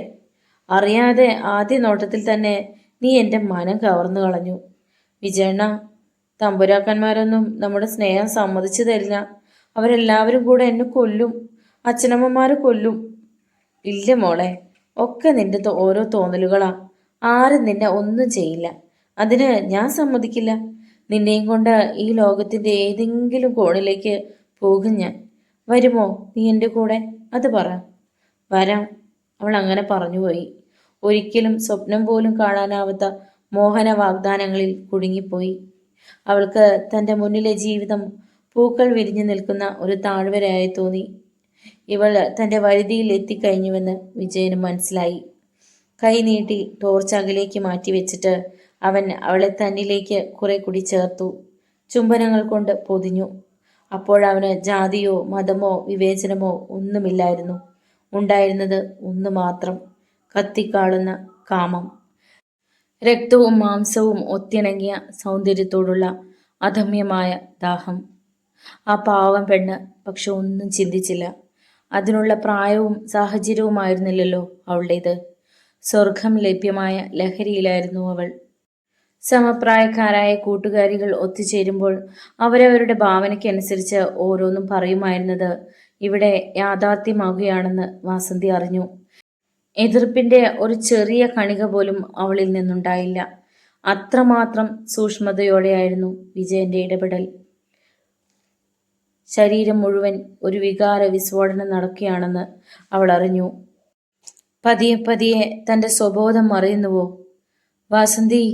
അറിയാതെ ആദ്യ നോട്ടത്തിൽ തന്നെ നീ എൻ്റെ മനം കവർന്നു കളഞ്ഞു. വിജയണ്ണ, തമ്പുരാക്കന്മാരൊന്നും നമ്മുടെ സ്നേഹം സമ്മതിച്ചു തരില്ല. അവരെല്ലാവരും കൂടെ എന്നെ കൊല്ലും. അച്ഛനമ്മമാരെ കൊല്ലും. ഇല്ല മോളെ, ഒക്കെ നിന്റെ ഓരോ തോന്നലുകളാ. ആരും നിന്നെ ഒന്നും ചെയ്യില്ല. അതിന് ഞാൻ സമ്മതിക്കില്ല. നിന്നെയും കൊണ്ട് ഈ ലോകത്തിന്റെ ഏതെങ്കിലും കോണിലേക്ക് പോകും ഞാൻ. വരുമോ നീ എൻ്റെ കൂടെ? അത് പറ. വരാം. അവൾ അങ്ങനെ പറഞ്ഞുപോയി. ഒരിക്കലും സ്വപ്നം പോലും കാണാനാവാത്ത മോഹന വാഗ്ദാനങ്ങളിൽ കുടുങ്ങിപ്പോയി. അവൾക്ക് തൻ്റെ മുന്നിലെ ജീവിതം പൂക്കൾ വിരിഞ്ഞു നിൽക്കുന്ന ഒരു താഴ്വരയായി തോന്നി. ഇവൾ തൻ്റെ വരുതിയിൽ എത്തിക്കഴിഞ്ഞുവെന്ന് വിജയന് മനസ്സിലായി. കൈ നീട്ടി ടോർച്ച് അകലേക്ക് മാറ്റി വെച്ചിട്ട് അവൻ അവളെ തന്നിലേക്ക് കുറെ കൂടി ചേർത്തു. ചുംബനങ്ങൾ കൊണ്ട് പൊതിഞ്ഞു. അപ്പോഴവന് ജാതിയോ മതമോ വിവേചനമോ ഒന്നുമില്ലായിരുന്നു. ഉണ്ടായിരുന്നത് ഒന്ന് മാത്രം: കത്തിക്കാളുന്ന കാമം. രക്തവും മാംസവും ഒത്തിണങ്ങിയ സൗന്ദര്യത്തോടുള്ള അദമ്യമായ ദാഹം. ആ പാവം പെണ്ണ് പക്ഷെ ഒന്നും ചിന്തിച്ചില്ല. അതിനുള്ള പ്രായവും സാഹചര്യവുമായിരുന്നില്ലല്ലോ അവളുടേത്. സ്വർഗം ലഭ്യമായ ലഹരിയിലായിരുന്നു അവൾ. സമപ്രായക്കാരായ കൂട്ടുകാരികൾ ഒത്തുചേരുമ്പോൾ അവരവരുടെ ഭാവനയ്ക്കനുസരിച്ച് ഓരോന്നും പറയുമായിരുന്നത് ഇവിടെ യാഥാർത്ഥ്യമാകുകയാണെന്ന് വാസന്തി അറിഞ്ഞു. എതിർപ്പിന്റെ ഒരു ചെറിയ കണിക പോലും അവളിൽ നിന്നുണ്ടായില്ല. അത്രമാത്രം സൂക്ഷ്മതയോടെയായിരുന്നു വിജയന്റെ ഇടപെടൽ. ശരീരം മുഴുവൻ ഒരു വികാര വിസ്ഫോടനം നടക്കുകയാണെന്ന് അവൾ അറിഞ്ഞു. പതിയെ പതിയെ തൻ്റെ സ്വബോധം മറയുന്നുവോ? വാസന്തി.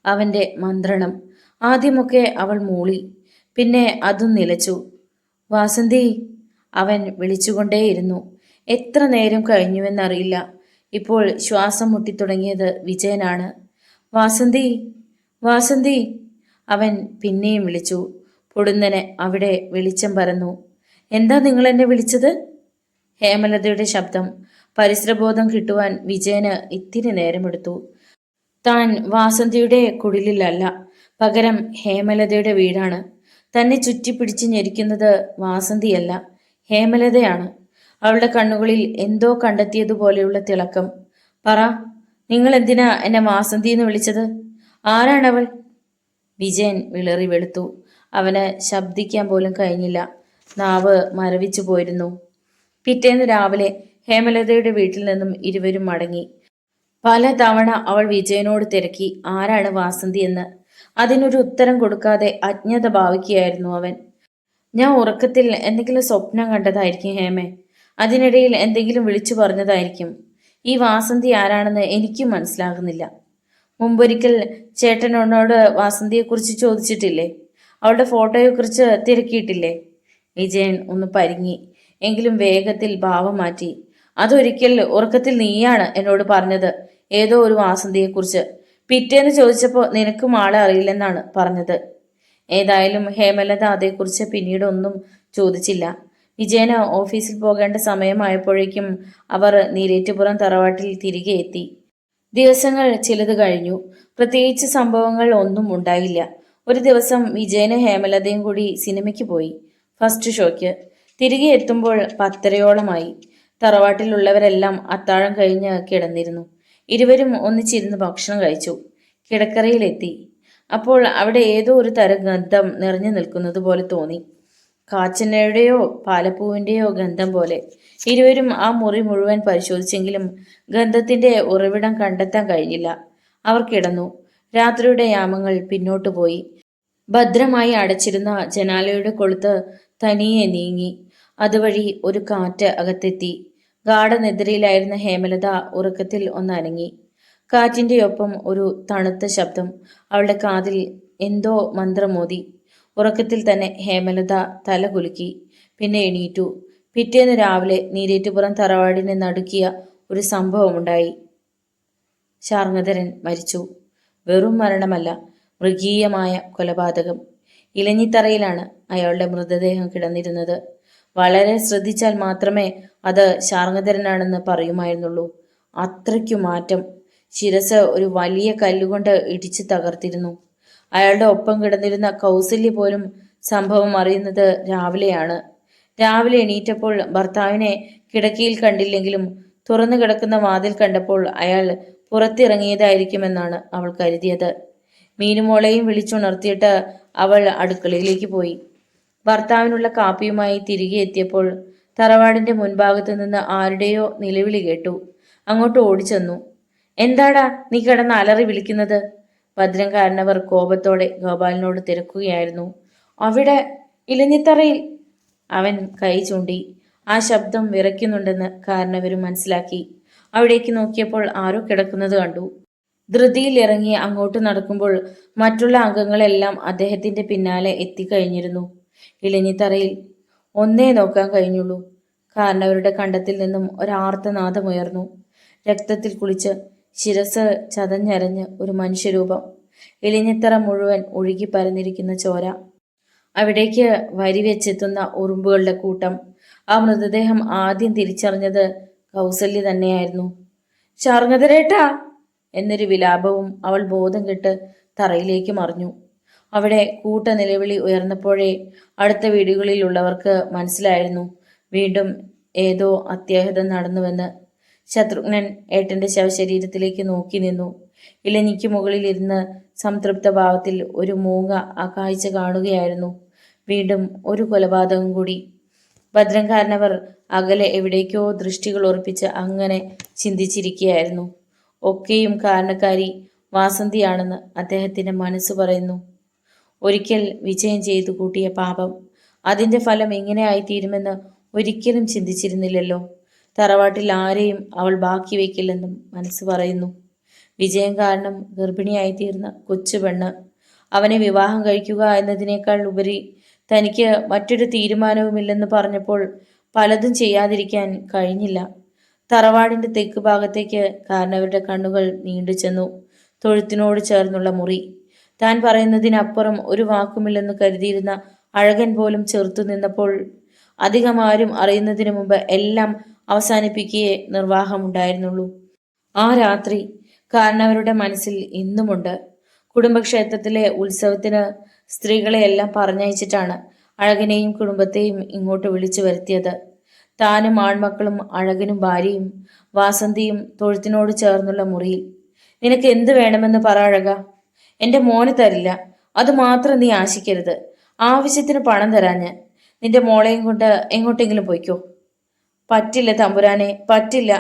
അവൻ്റെ മന്ത്രണം. ആദ്യമൊക്കെ അവൾ മൂളി, പിന്നെ അതും നിലച്ചു. വാസന്തി. അവൻ വിളിച്ചുകൊണ്ടേയിരുന്നു. എത്ര നേരം കഴിഞ്ഞുവെന്നറിയില്ല. ഇപ്പോൾ ശ്വാസം മുട്ടിത്തുടങ്ങിയത് വിജയനാണ്. വാസന്തി, വാസന്തി. അവൻ പിന്നെയും വിളിച്ചു. പൊടുന്നനെ അവിടെ വെളിച്ചം പരന്നു. എന്താ നിങ്ങൾ എന്നെ വിളിച്ചത്? ഹേമലതയുടെ ശബ്ദം. പരിസരബോധം കിട്ടുവാൻ വിജയന് ഇത്തിരി നേരമെടുത്തു. താൻ വാസന്തിയുടെ കുടിലിലല്ല, പകരം ഹേമലതയുടെ വീടാണ്. തന്നെ ചുറ്റിപ്പിടിച്ച് ഞെരിക്കുന്നത് വാസന്തിയല്ല, ഹേമലതയാണ്. അവളുടെ കണ്ണുകളിൽ എന്തോ കണ്ടെത്തിയതുപോലെയുള്ള തിളക്കം. പറ, നിങ്ങൾ എന്തിനാ എന്നെ വാസന്തി എന്ന് വിളിച്ചത്? ആരാണവൾ? വിജയൻ വിളറി വെളുത്തു. അവന് ശബ്ദിക്കാൻ പോലും കഴിഞ്ഞില്ല. നാവ് മരവിച്ചു പോയിരുന്നു. പിറ്റേന്ന് രാവിലെ ഹേമലതയുടെ വീട്ടിൽ നിന്നും ഇരുവരും മടങ്ങി. പല തവണ അവൾ വിജയനോട് തിരക്കി ആരാണ് വാസന്തി എന്ന്. അതിനൊരു ഉത്തരം കൊടുക്കാതെ അജ്ഞത ഭാവിക്കുകയായിരുന്നു അവൻ. ഞാൻ ഉറക്കത്തിൽ എന്തെങ്കിലും സ്വപ്നം കണ്ടതായിരിക്കും ഹേമേ. അതിനിടയിൽ എന്തെങ്കിലും വിളിച്ചു പറഞ്ഞതായിരിക്കും. ഈ വാസന്തി ആരാണെന്ന് എനിക്കും മനസ്സിലാകുന്നില്ല. മുമ്പൊരിക്കൽ ചേട്ടനോട് വാസന്തിയെക്കുറിച്ച് ചോദിച്ചിട്ടില്ലേ? അവളുടെ ഫോട്ടോയെക്കുറിച്ച് തിരക്കിയിട്ടില്ലേ? വിജയൻ ഒന്ന് പരിങ്ങി, എങ്കിലും വേഗത്തിൽ ഭാവം മാറ്റി. അതൊരിക്കൽ ഉറക്കത്തിൽ നീയാണ് എന്നോട് പറഞ്ഞത്, ഏതോ ഒരു വാസന്തിയെക്കുറിച്ച്. പിറ്റേന്ന് ചോദിച്ചപ്പോൾ നിനക്കും ആളെ അറിയില്ലെന്നാണ് പറഞ്ഞത്. ഏതായാലും ഹേമലത അതേക്കുറിച്ച് പിന്നീട് ഒന്നും ചോദിച്ചില്ല. വിജയന് ഓഫീസിൽ പോകേണ്ട സമയമായപ്പോഴേക്കും അവർ നീരേറ്റുപുറം തറവാട്ടിൽ തിരികെ എത്തി. ദിവസങ്ങൾ ചിലത് കഴിഞ്ഞു. പ്രത്യേകിച്ച് സംഭവങ്ങൾ ഒന്നും ഉണ്ടായില്ല. ഒരു ദിവസം വിജയന് ഹേമലതയും കൂടി സിനിമയ്ക്ക് പോയി, ഫസ്റ്റ് ഷോയ്ക്ക്. തിരികെ എത്തുമ്പോൾ 10:30യോളമായി. തറവാട്ടിലുള്ളവരെല്ലാം അത്താഴം കഴിഞ്ഞ് കിടന്നിരുന്നു. ഇരുവരും ഒന്നിച്ചിരുന്ന് ഭക്ഷണം കഴിച്ചു. കിടക്കറയിലെത്തി. അപ്പോൾ അവിടെ ഏതോ ഒരു തരം ഗന്ധം നിറഞ്ഞു നിൽക്കുന്നത് പോലെ തോന്നി. കാച്ചെണ്ണയുടെയോ പാലപ്പൂവിൻ്റെയോ ഗന്ധം പോലെ. ഇരുവരും ആ മുറി മുഴുവൻ പരിശോധിച്ചെങ്കിലും ഗന്ധത്തിന്റെ ഉറവിടം കണ്ടെത്താൻ കഴിഞ്ഞില്ല. അവർ കിടന്നു. രാത്രിയുടെ യാമങ്ങൾ പിന്നോട്ടു പോയി. ഭദ്രമായി അടച്ചിരുന്ന ജനാലയുടെ കൊളുത്ത് തനിയെ നീങ്ങി. അതുവഴി ഒരു കാറ്റ് അകത്തെത്തി. ഗാഠനിദ്രയിലായിരുന്ന ഹേമലത ഉറക്കത്തിൽ ഒന്നനങ്ങി. കാറ്റിന്റെ ഒപ്പം ഒരു തണുത്ത ശബ്ദം അവളുടെ കാതിൽ എന്തോ മന്ത്രമോതി. ഉറക്കത്തിൽ തന്നെ ഹേമലത തല കുലുക്കി. പിന്നെ എണീറ്റു. പിറ്റേന്ന് രാവിലെ നീരേറ്റുപുറം തറവാടിനെ നടുക്കിയ ഒരു സംഭവമുണ്ടായി. ശാർങ്ങധരൻ മരിച്ചു. വെറും മരണമല്ല, മൃഗീയമായ കൊലപാതകം. ഇലഞ്ഞിത്തറയിലാണ് അയാളുടെ മൃതദേഹം കിടന്നിരുന്നത്. വളരെ ശ്രദ്ധിച്ചാൽ മാത്രമേ അത് ശാർങ്ങധരനാണെന്ന് പറയുമായിരുന്നുള്ളൂ. അത്രയ്ക്കു മാറ്റം. ശിരസ് ഒരു വലിയ കല്ലുകൊണ്ട് ഇടിച്ചു തകർത്തിരുന്നു. അയാളുടെ ഒപ്പം കിടന്നിരുന്ന കൗസല്യ പോലും സംഭവം അറിയുന്നത് രാവിലെയാണ്. രാവിലെ എണീറ്റപ്പോൾ ഭർത്താവിനെ കിടക്കയിൽ കണ്ടില്ലെങ്കിലും തുറന്നു കിടക്കുന്ന വാതിൽ കണ്ടപ്പോൾ അയാൾ പുറത്തിറങ്ങിയതായിരിക്കുമെന്നാണ് അവൾ കരുതിയത്. മീനുമോളെയും വിളിച്ചുണർത്തിയിട്ട് അവൾ അടുക്കളയിലേക്ക് പോയി. ഭർത്താവിനുള്ള കാപ്പിയുമായി തിരികെ എത്തിയപ്പോൾ തറവാടിന്റെ മുൻഭാഗത്തു നിന്ന് ആരുടെയോ നിലവിളി കേട്ടു. അങ്ങോട്ട് ഓടിച്ചെന്നു. എന്താടാ നീ കിടന്ന് അലറി വിളിക്കുന്നത്? ഭദ്രം കാരണവർ കോപത്തോടെ ഗോപാലിനോട് തിരക്കുകയായിരുന്നു. അവിടെ ഇലഞ്ഞിത്തറയിൽ. അവൻ കൈ ചൂണ്ടി. ആ ശബ്ദം വിറയ്ക്കുന്നുണ്ടെന്ന് കാരണവരും മനസ്സിലാക്കി. അവിടേക്ക് നോക്കിയപ്പോൾ ആരോ കിടക്കുന്നത് കണ്ടു. ധൃതിയിൽ ഇറങ്ങി അങ്ങോട്ട് നടക്കുമ്പോൾ മറ്റുള്ള അംഗങ്ങളെല്ലാം അദ്ദേഹത്തിന്റെ പിന്നാലെ എത്തിക്കഴിഞ്ഞിരുന്നു. ഇലഞ്ഞിത്തറയിൽ. ഒന്നേ നോക്കാൻ കഴിഞ്ഞുള്ളൂ. കാരണവരുടെ കണ്ടത്തിൽ നിന്നും ഒരാർത്തനാദമുയർന്നു. രക്തത്തിൽ കുളിച്ച് ശിരസ് ചതഞ്ഞരഞ്ഞ് ഒരു മനുഷ്യരൂപം. ഇലഞ്ഞിത്തറ മുഴുവൻ ഒഴുകി പരന്നിരിക്കുന്ന ചോര. അവിടേക്ക് വരിവെച്ചെത്തുന്ന ഉറുമ്പുകളുടെ കൂട്ടം. ആ മൃതദേഹം ആദ്യം തിരിച്ചറിഞ്ഞത് കൗസല്യ തന്നെയായിരുന്നു. ശാർങ്ങധരേട്ടാ എന്നൊരു വിലാപവും അവൾ ബോധം കെട്ട് തറയിലേക്ക് മറിഞ്ഞു. അവിടെ കൂട്ട നിലവിളി ഉയർന്നപ്പോഴേ അടുത്ത വീടുകളിലുള്ളവർക്ക് മനസ്സിലായിരുന്നു വീണ്ടും ഏതോ അത്യാഹിതം നടന്നുവെന്ന്. ശത്രുഘ്നൻ ഏട്ടന്റെ ശവശരീരത്തിലേക്ക് നോക്കി നിന്നു. ഇലഞ്ഞിക്ക് മുകളിലിരുന്ന് സംതൃപ്ത ഭാവത്തിൽ ഒരു മൂങ്ങ ആ കാഴ്ച കാണുകയായിരുന്നു. വീണ്ടും ഒരു കൊലപാതകം കൂടി. ഭദ്രം കാരണവർ അകലെ എവിടേക്കോ ദൃഷ്ടികൾ ഉറപ്പിച്ച് അങ്ങനെ ചിന്തിച്ചിരിക്കുകയായിരുന്നു. ഒക്കെയും കാരണക്കാരി വാസന്തിയാണെന്ന് അദ്ദേഹത്തിന്റെ മനസ്സ് പറയുന്നു. ഒരിക്കൽ വിജയം ചെയ്തു കൂട്ടിയ പാപം, അതിന്റെ ഫലം ഇങ്ങനെ ആയിത്തീരുമെന്ന് ഒരിക്കലും ചിന്തിച്ചിരുന്നില്ലല്ലോ. തറവാട്ടിൽ ആരെയും അവൾ ബാക്കി വയ്ക്കില്ലെന്നും മനസ്സ് പറയുന്നു. വിജയം കാരണം ഗർഭിണിയായിത്തീർന്ന കൊച്ചു പെണ്ണ്. അവനെ വിവാഹം കഴിക്കുക എന്നതിനേക്കാൾ ഉപരി തനിക്ക് മറ്റൊരു തീരുമാനവുമില്ലെന്ന് പറഞ്ഞപ്പോൾ പലതും ചെയ്യാതിരിക്കാൻ കഴിഞ്ഞില്ല. തറവാടിന്റെ തെക്ക് ഭാഗത്തേക്ക് കാരണവരുടെ കണ്ണുകൾ നീണ്ടു ചെന്നു. തൊഴുത്തിനോട് ചേർന്നുള്ള മുറി. താൻ പറയുന്നതിനപ്പുറം ഒരു വാക്കുമില്ലെന്ന് കരുതിയിരുന്ന അഴകൻ പോലും ചെറുത്തു നിന്നപ്പോൾ അധികം ആരും അറിയുന്നതിനു മുമ്പ് എല്ലാം അവസാനിപ്പിക്കുകയേ നിർവാഹമുണ്ടായിരുന്നുള്ളൂ. ആ രാത്രി കാരണവരുടെ മനസ്സിൽ ഇന്നുമുണ്ട്. കുടുംബക്ഷേത്രത്തിലെ ഉത്സവത്തിന് സ്ത്രീകളെയെല്ലാം പറഞ്ഞയച്ചിട്ടാണ് അഴകനെയും കുടുംബത്തെയും ഇങ്ങോട്ട് വിളിച്ചു വരുത്തിയത്. താനും ആൺമക്കളും അഴകനും ഭാര്യയും വാസന്തിയും തൊഴുത്തിനോട് ചേർന്നുള്ള മുറിയിൽ. നിനക്ക് എന്ത് വേണമെന്ന് പറ അഴക. എന്റെ മോന് തരില്ല, അത് മാത്രം നീ ആശിക്കരുത്. ആവശ്യത്തിന് പണം തരാൻ ഞാൻ. നിന്റെ മോളെയും കൊണ്ട് എങ്ങോട്ടെങ്കിലും പോയിക്കോ. പറ്റില്ല തമ്പുരാനെ, പറ്റില്ല.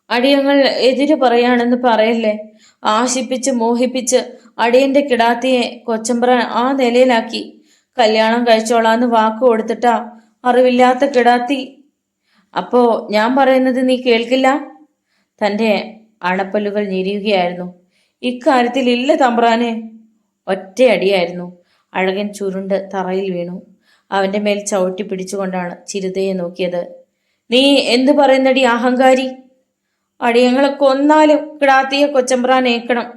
അടിയങ്ങൾ എതിരു പറയാണെന്ന് പറയല്ലേ. ആശിപ്പിച്ച് മോഹിപ്പിച്ച് അടിയന്റെ കിടാത്തിയെ കൊച്ചമ്പ്രാൻ ആ നിലയിലാക്കി. കല്യാണം കഴിച്ചോളാന്ന് വാക്ക് കൊടുത്തിട്ടാ അറിവില്ലാത്ത കിടാത്തി. അപ്പോ ഞാൻ പറയുന്നത് നീ കേൾക്കില്ല? തന്റെ അണപ്പല്ലുകൾ ഞെരിയുകയായിരുന്നു. ഇക്കാര്യത്തിൽ ഇല്ല തമ്പ്രാനെ. ഒറ്റയടിയായിരുന്നു. അഴകൻ ചുരുണ്ട് തറയിൽ വീണു. അവന്റെ മേൽ ചവിട്ടി പിടിച്ചുകൊണ്ടാണ് ചിരുതയെ നോക്കിയത്. നീ എന്തു പറയുന്നടി അഹങ്കാരി? അടിയങ്ങളെ കൊന്നാലും കിടാത്തിയെ കൊച്ചമ്പ്രാൻ ഏക്കണം.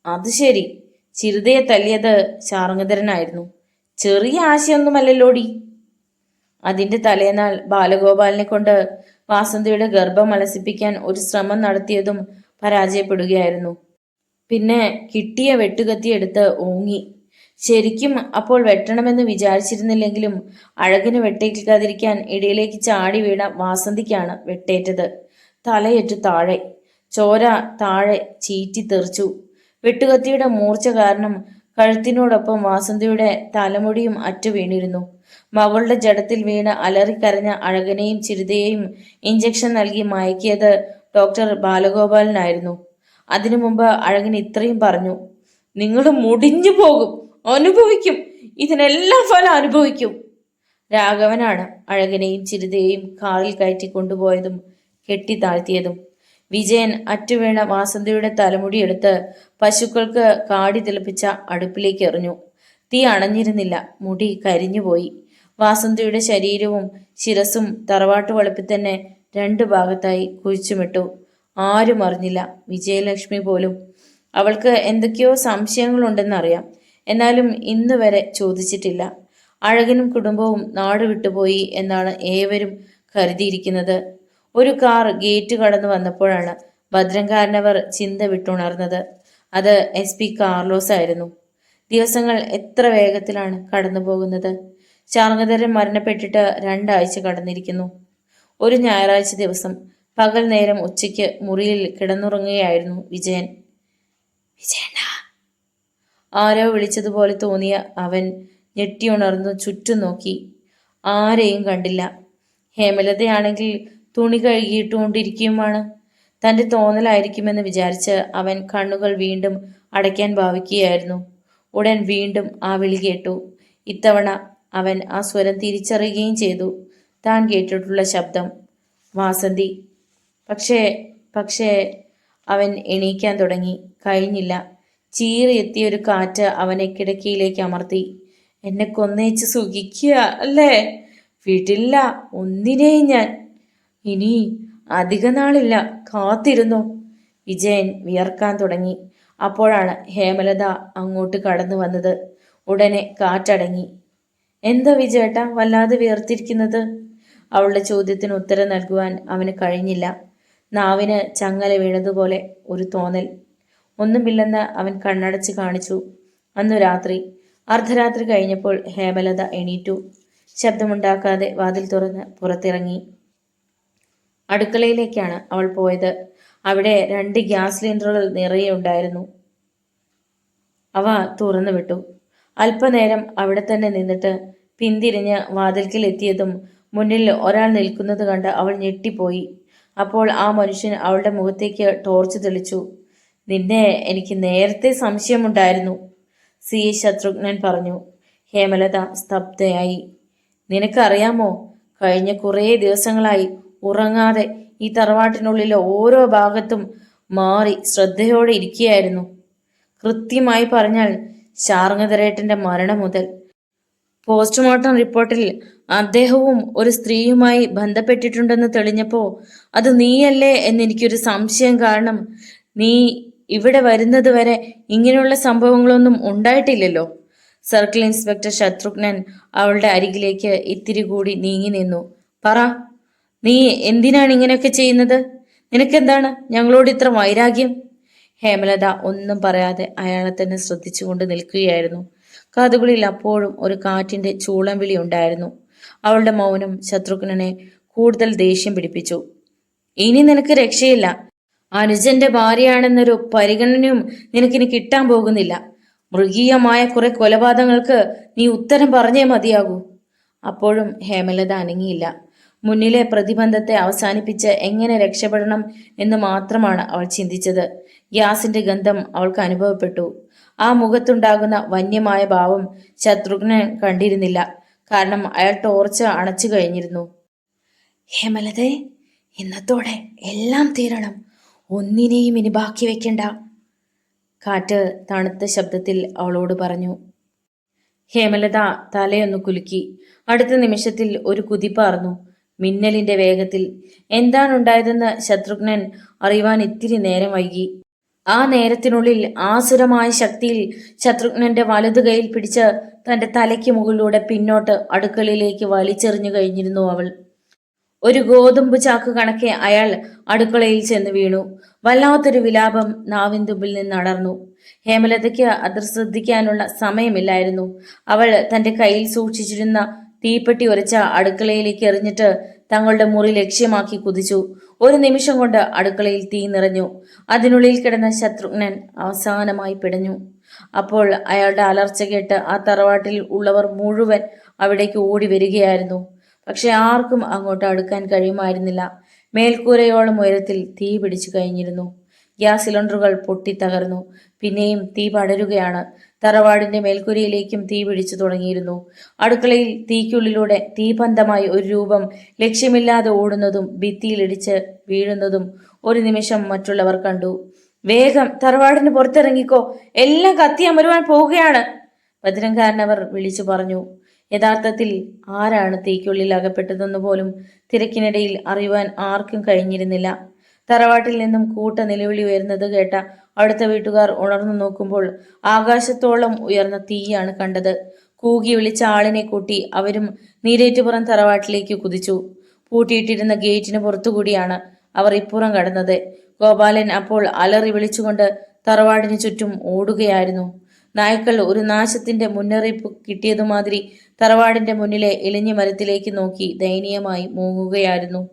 അത് ശരി, ചിരുതയെ തല്ലിയത് ശാർങ്ങധരനായിരുന്നു. ചെറിയ ആശയൊന്നുമല്ലല്ലോടി. അതിന്റെ തലേനാൾ ബാലഗോപാലിനെ കൊണ്ട് വാസന്തിയുടെ ഗർഭം അലസിപ്പിക്കാൻ ഒരു ശ്രമം നടത്തിയതും പരാജയപ്പെടുകയായിരുന്നു. പിന്നെ കിട്ടിയ വെട്ടുകത്തിയെടുത്ത് ഓങ്ങി. ശരിക്കും അപ്പോൾ വെട്ടണമെന്ന് വിചാരിച്ചിരുന്നില്ലെങ്കിലും അഴകിന് വെട്ടേൽക്കാതിരിക്കാൻ ഇടയിലേക്ക് ചാടി വീണ വാസന്തിക്കാണ് വെട്ടേറ്റത്. തലയേറ്റു താഴെ. ചോര താഴെ ചീറ്റി തെറിച്ചു. വെട്ടുകത്തിയുടെ മൂർച്ച കാരണം കഴുത്തിനോടൊപ്പം വാസന്തിയുടെ തലമുടിയും അറ്റു വീണിരുന്നു. മകളുടെ ജഡത്തിൽ വീണ് അലറിക്കരഞ്ഞ അഴകനെയും ചിരുതയെയും ഇഞ്ചക്ഷൻ നൽകി മയക്കിയത് ഡോക്ടർ ബാലഗോപാലനായിരുന്നു. അതിനു മുമ്പ് അഴകൻ ഇത്രയും പറഞ്ഞു: നിങ്ങൾ മുടിഞ്ഞു പോകും, അനുഭവിക്കും, ഇതിനെല്ലാം ഫലം അനുഭവിക്കും. രാഘവനാണ് അഴകനെയും ചിരുതയെയും കാറിൽ കയറ്റി കൊണ്ടുപോയതും കെട്ടി താഴ്ത്തിയതും. വിജയൻ അറ്റുവീണ വാസന്തിയുടെ തലമുടിയെടുത്ത് പശുക്കൾക്ക് കാടി തിളപ്പിച്ച അടുപ്പിലേക്ക് എറിഞ്ഞു. തീ അണഞ്ഞിരുന്നില്ല, മുടി കരിഞ്ഞുപോയി. വാസന്തിയുടെ ശരീരവും ശിരസും തറവാട്ടു വളപ്പിൽ തന്നെ രണ്ടു ഭാഗത്തായി കുഴിച്ചുമിട്ടു. ആരും അറിഞ്ഞില്ല, വിജയലക്ഷ്മി പോലും. അവൾക്ക് എന്തൊക്കെയോ സംശയങ്ങളുണ്ടെന്നറിയാം, എന്നാലും ഇന്ന് വരെ ചോദിച്ചിട്ടില്ല. അഴകനും കുടുംബവും നാട് വിട്ടുപോയി എന്നാണ് ഏവരും കരുതിയിരിക്കുന്നത്. ഒരു കാർ ഗേറ്റ് കടന്നു വന്നപ്പോഴാണ് ഭദ്രംകാരനവർ ചിന്ത വിട്ടുണർന്നത്. അത് SP കാർലോസ് ആയിരുന്നു. ദിവസങ്ങൾ എത്ര വേഗത്തിലാണ് കടന്നു പോകുന്നത്. ശാർങ്ങധരൻ മരണപ്പെട്ടിട്ട് 2 ആഴ്ച കടന്നിരിക്കുന്നു. ഒരു ഞായറാഴ്ച ദിവസം പകൽ നേരം ഉച്ചയ്ക്ക് മുറിയിൽ കിടന്നുറങ്ങുകയായിരുന്നു വിജയൻ. വിജയണ്ണ, ആരോ വിളിച്ചതുപോലെ തോന്നിയ അവൻ ഞെട്ടിയുണർന്നു ചുറ്റും നോക്കി. ആരെയും കണ്ടില്ല. ഹേമലതയാണെങ്കിൽ തുണി കഴുകിയിട്ടുകൊണ്ടിരിക്കുമാണ്. തന്റെ തോന്നലായിരിക്കുമെന്ന് വിചാരിച്ച് അവൻ കണ്ണുകൾ വീണ്ടും അടയ്ക്കാൻ ഭാവിക്കുകയായിരുന്നു. ഉടൻ വീണ്ടും ആ വിളി കേട്ടു. ഇത്തവണ അവൻ ആ സ്വരം തിരിച്ചറിയുകയും ചെയ്തു. താൻ കേട്ടിട്ടുള്ള ശബ്ദം. വാസന്തി. പക്ഷേ അവൻ എണീക്കാൻ തുടങ്ങി. കഴിഞ്ഞില്ല. ചീറിയെത്തിയൊരു കാറ്റ് അവനെ കിടക്കയിലേക്ക് അമർത്തി. എന്നെ കൊന്നേച്ച് സുഖിക്കുക അല്ലേ? വിടില്ല ഒന്നിനെയും ഞാൻ. ഇനി അധിക നാളില്ല, കാത്തിരുന്നു. വിജയൻ വിയർക്കാൻ തുടങ്ങി. അപ്പോഴാണ് ഹേമലത അങ്ങോട്ട് കടന്നു വന്നത്. ഉടനെ കാറ്റടങ്ങി. എന്താ വിജയേട്ട വല്ലാതെ വിയർത്തിരിക്കുന്നത്? അവളുടെ ചോദ്യത്തിന് ഉത്തരം നൽകുവാൻ അവന് കഴിഞ്ഞില്ല. നാവിന് ചങ്ങല വീണതുപോലെ ഒരു തോന്നൽ. ഒന്നുമില്ലെന്ന് അവൻ കണ്ണടച്ച് കാണിച്ചു. അന്നു രാത്രി അർദ്ധരാത്രി കഴിഞ്ഞപ്പോൾ ഹേമലത എണീറ്റു. ശബ്ദമുണ്ടാക്കാതെ വാതിൽ തുറന്ന് പുറത്തിറങ്ങി. അടുക്കളയിലേക്കാണ് അവൾ പോയത്. അവിടെ 2 ഗ്യാസ് സിലിണ്ടറുകൾ നിറയെ ഉണ്ടായിരുന്നു. അവ തുറന്നു വിട്ടു. അല്പനേരം അവിടെ തന്നെ നിന്നിട്ട് പിന്തിരിഞ്ഞ് വാതിൽക്കൽ എത്തിയതും മുന്നിൽ ഒരാൾ നിൽക്കുന്നത് കണ്ട് അവൾ ഞെട്ടിപ്പോയി. അപ്പോൾ ആ മനുഷ്യൻ അവളുടെ മുഖത്തേക്ക് ടോർച്ച് തെളിച്ചു. നിന്നെ എനിക്ക് നേരത്തെ സംശയമുണ്ടായിരുന്നു, CA ശത്രുഘ്നൻ പറഞ്ഞു. ഹേമലത സ്തബ്ധയായി. നിനക്കറിയാമോ, കഴിഞ്ഞ കുറേ ദിവസങ്ങളായി ഉറങ്ങാതെ ഈ തറവാട്ടിനുള്ളിലെ ഓരോ ഭാഗത്തും മാറി ശ്രദ്ധയോടെ ഇരിക്കുകയായിരുന്നു. കൃത്യമായി പറഞ്ഞാൽ ശാർങ്ങധരേട്ടന്റെ മരണം മുതൽ. പോസ്റ്റ്മോർട്ടം റിപ്പോർട്ടിൽ അദ്ദേഹവും ഒരു സ്ത്രീയുമായി ബന്ധപ്പെട്ടിട്ടുണ്ടെന്ന് തെളിഞ്ഞപ്പോൾ അത് നീയല്ലേ എന്നെനിക്കൊരു സംശയം. കാരണം നീ ഇവിടെ വരുന്നത് വരെ ഇങ്ങനെയുള്ള സംഭവങ്ങളൊന്നും ഉണ്ടായിട്ടില്ലല്ലോ. സർക്കിൾ ഇൻസ്പെക്ടർ ശത്രുഘ്നൻ അവളുടെ അരികിലേക്ക് ഇത്തിരി കൂടി നീങ്ങി നിന്നു. പറ, നീ എന്തിനാണ് ഇങ്ങനെയൊക്കെ ചെയ്യുന്നത്? നിനക്കെന്താണ് ഞങ്ങളോട് ഇത്ര വൈരാഗ്യം? ഹേമലത ഒന്നും പറയാതെ അയാളെ തന്നെ ശ്രദ്ധിച്ചുകൊണ്ട് നിൽക്കുകയായിരുന്നു. കാതുകളിൽ അപ്പോഴും ഒരു കാറ്റിന്റെ ചൂളം വിളി ഉണ്ടായിരുന്നു. അവളുടെ മൗനം ശത്രുഘ്നനെ കൂടുതൽ ദേഷ്യം പിടിപ്പിച്ചു. ഇനി നിനക്ക് രക്ഷയില്ല. അനുജന്റെ ഭാര്യയാണെന്നൊരു പരിഗണനയും നിനക്കിനി കിട്ടാൻ പോകുന്നില്ല. മൃഗീയമായ കുറെ കൊലപാതകങ്ങൾക്ക് നീ ഉത്തരം പറഞ്ഞേ മതിയാകൂ. അപ്പോഴും ഹേമലത അനങ്ങിയില്ല. മുന്നിലെ പ്രതിബന്ധത്തെ അവസാനിപ്പിച്ച് എങ്ങനെ രക്ഷപ്പെടണം എന്ന് മാത്രമാണ് അവൾ ചിന്തിച്ചത്. ഗ്യാസിന്റെ ഗന്ധം അവൾക്ക് അനുഭവപ്പെട്ടു. ആ മുഖത്തുണ്ടാകുന്ന വന്യമായ ഭാവം ശത്രുഘ്നൻ കണ്ടിരുന്നില്ല. കാരണം അയാൾ ടോർച്ച് അണച്ചു കഴിഞ്ഞിരുന്നു. ഹേമലതേ, ഇന്നത്തോടെ എല്ലാം തീരണം. ഒന്നിനെയും ഇനി ബാക്കി വെക്കണ്ട, കാറ്റ് തണുത്ത ശബ്ദത്തിൽ അവളോട് പറഞ്ഞു. ഹേമലത തലയൊന്നു കുലുക്കി. അടുത്ത നിമിഷത്തിൽ ഒരു കുതിപ്പാർന്നു. മിന്നലിന്റെ വേഗത്തിൽ. എന്താണുണ്ടായതെന്ന് ശത്രുഘ്നൻ അറിയുവാൻ ഇത്തിരി നേരം വൈകി. ആ നേരത്തിനുള്ളിൽ ആസുരമായ ശക്തിയിൽ ശത്രുഘ്നന്റെ വലതു കൈയിൽ പിടിച്ച് തന്റെ തലയ്ക്ക് മുകളിലൂടെ പിന്നോട്ട് അടുക്കളയിലേക്ക് വലിച്ചെറിഞ്ഞു കഴിഞ്ഞിരുന്നു അവൾ. ഒരു ഗോതമ്പ് ചാക്ക് കണക്കെ അയാൾ അടുക്കളയിൽ ചെന്ന് വീണു. വല്ലാത്തൊരു വിലാപം നാവിൻ തുമ്പിൽ നിന്ന് അടർന്നു. ഹേമലതയ്ക്ക് അത് ശ്രദ്ധിക്കാനുള്ള സമയമില്ലായിരുന്നു. അവൾ തന്റെ കയ്യിൽ സൂക്ഷിച്ചിരുന്ന തീപ്പെട്ടി ഉരച്ച അടുക്കളയിലേക്ക് എറിഞ്ഞിട്ട് തങ്ങളുടെ മുറി ലക്ഷ്യമാക്കി കുതിച്ചു. ഒരു നിമിഷം കൊണ്ട് അടുക്കളയിൽ തീ നിറഞ്ഞു. അതിനുള്ളിൽ കിടന്ന ശത്രുഘ്നൻ അവസാനമായി പിടഞ്ഞു. അപ്പോൾ അയാളുടെ അലർച്ച കേട്ട് ആ തറവാട്ടിൽ ഉള്ളവർ മുഴുവൻ അവിടേക്ക് ഓടി വരികയായിരുന്നു. പക്ഷെ ആർക്കും അങ്ങോട്ട് അടുക്കാൻ കഴിയുമായിരുന്നില്ല. മേൽക്കൂരയോളം ഉയരത്തിൽ തീ പിടിച്ചു കഴിഞ്ഞിരുന്നു. ഗ്യാസ് സിലിണ്ടറുകൾ പൊട്ടിത്തകർന്നു. പിന്നെയും തീ പടരുകയാണ്. തറവാടിന്റെ മേൽക്കൂരയിലേക്കും തീ പിടിച്ചു തുടങ്ങിയിരുന്നു. അടുക്കളയിൽ തീക്കുള്ളിലൂടെ തീപന്തമായി ഒരു രൂപം ലക്ഷ്യമില്ലാതെ ഓടുന്നതും ഭിത്തിയിലിടിച്ച് വീഴുന്നതും ഒരു നിമിഷം മറ്റുള്ളവർ കണ്ടു. വേഗം തറവാടിന് പുറത്തിറങ്ങിക്കോ, എല്ലാം കത്തിയമരുവാൻ പോവുകയാണ്, ഭദ്രൻകാരനവർ വിളിച്ചു പറഞ്ഞു. യഥാർത്ഥത്തിൽ ആരാണ് തീക്കുള്ളിൽ അകപ്പെട്ടതെന്ന് പോലും തിരക്കിനിടയിൽ അറിയുവാൻ ആർക്കും കഴിഞ്ഞിരുന്നില്ല. തറവാട്ടിൽ നിന്നും കൂട്ട നിലവിളി ഉയർന്നത് കേട്ട അടുത്ത വീട്ടുകാർ ഉണർന്നു നോക്കുമ്പോൾ ആകാശത്തോളം ഉയർന്ന തീയാണ് കണ്ടത്. കൂകി വിളിച്ച ആളിനെ കൂട്ടി അവരും നീരേറ്റുപുറം തറവാട്ടിലേക്ക് കുതിച്ചു. പൂട്ടിയിട്ടിരുന്ന ഗേറ്റിന് പുറത്തുകൂടിയാണ് അവർ ഇപ്പുറം കടന്നത്. ഗോപാലൻ അപ്പോൾ അലറി വിളിച്ചുകൊണ്ട് തറവാടിന് ചുറ്റും ഓടുകയായിരുന്നു. നായ്ക്കൾ ഒരു നാശത്തിന്റെ മുന്നറിയിപ്പ് കിട്ടിയതുമാതിരി തറവാടിന്റെ മുന്നിലെ ഇലഞ്ഞി മരത്തിലേക്ക് നോക്കി ദയനീയമായി മൂങ്ങുകയായിരുന്നു.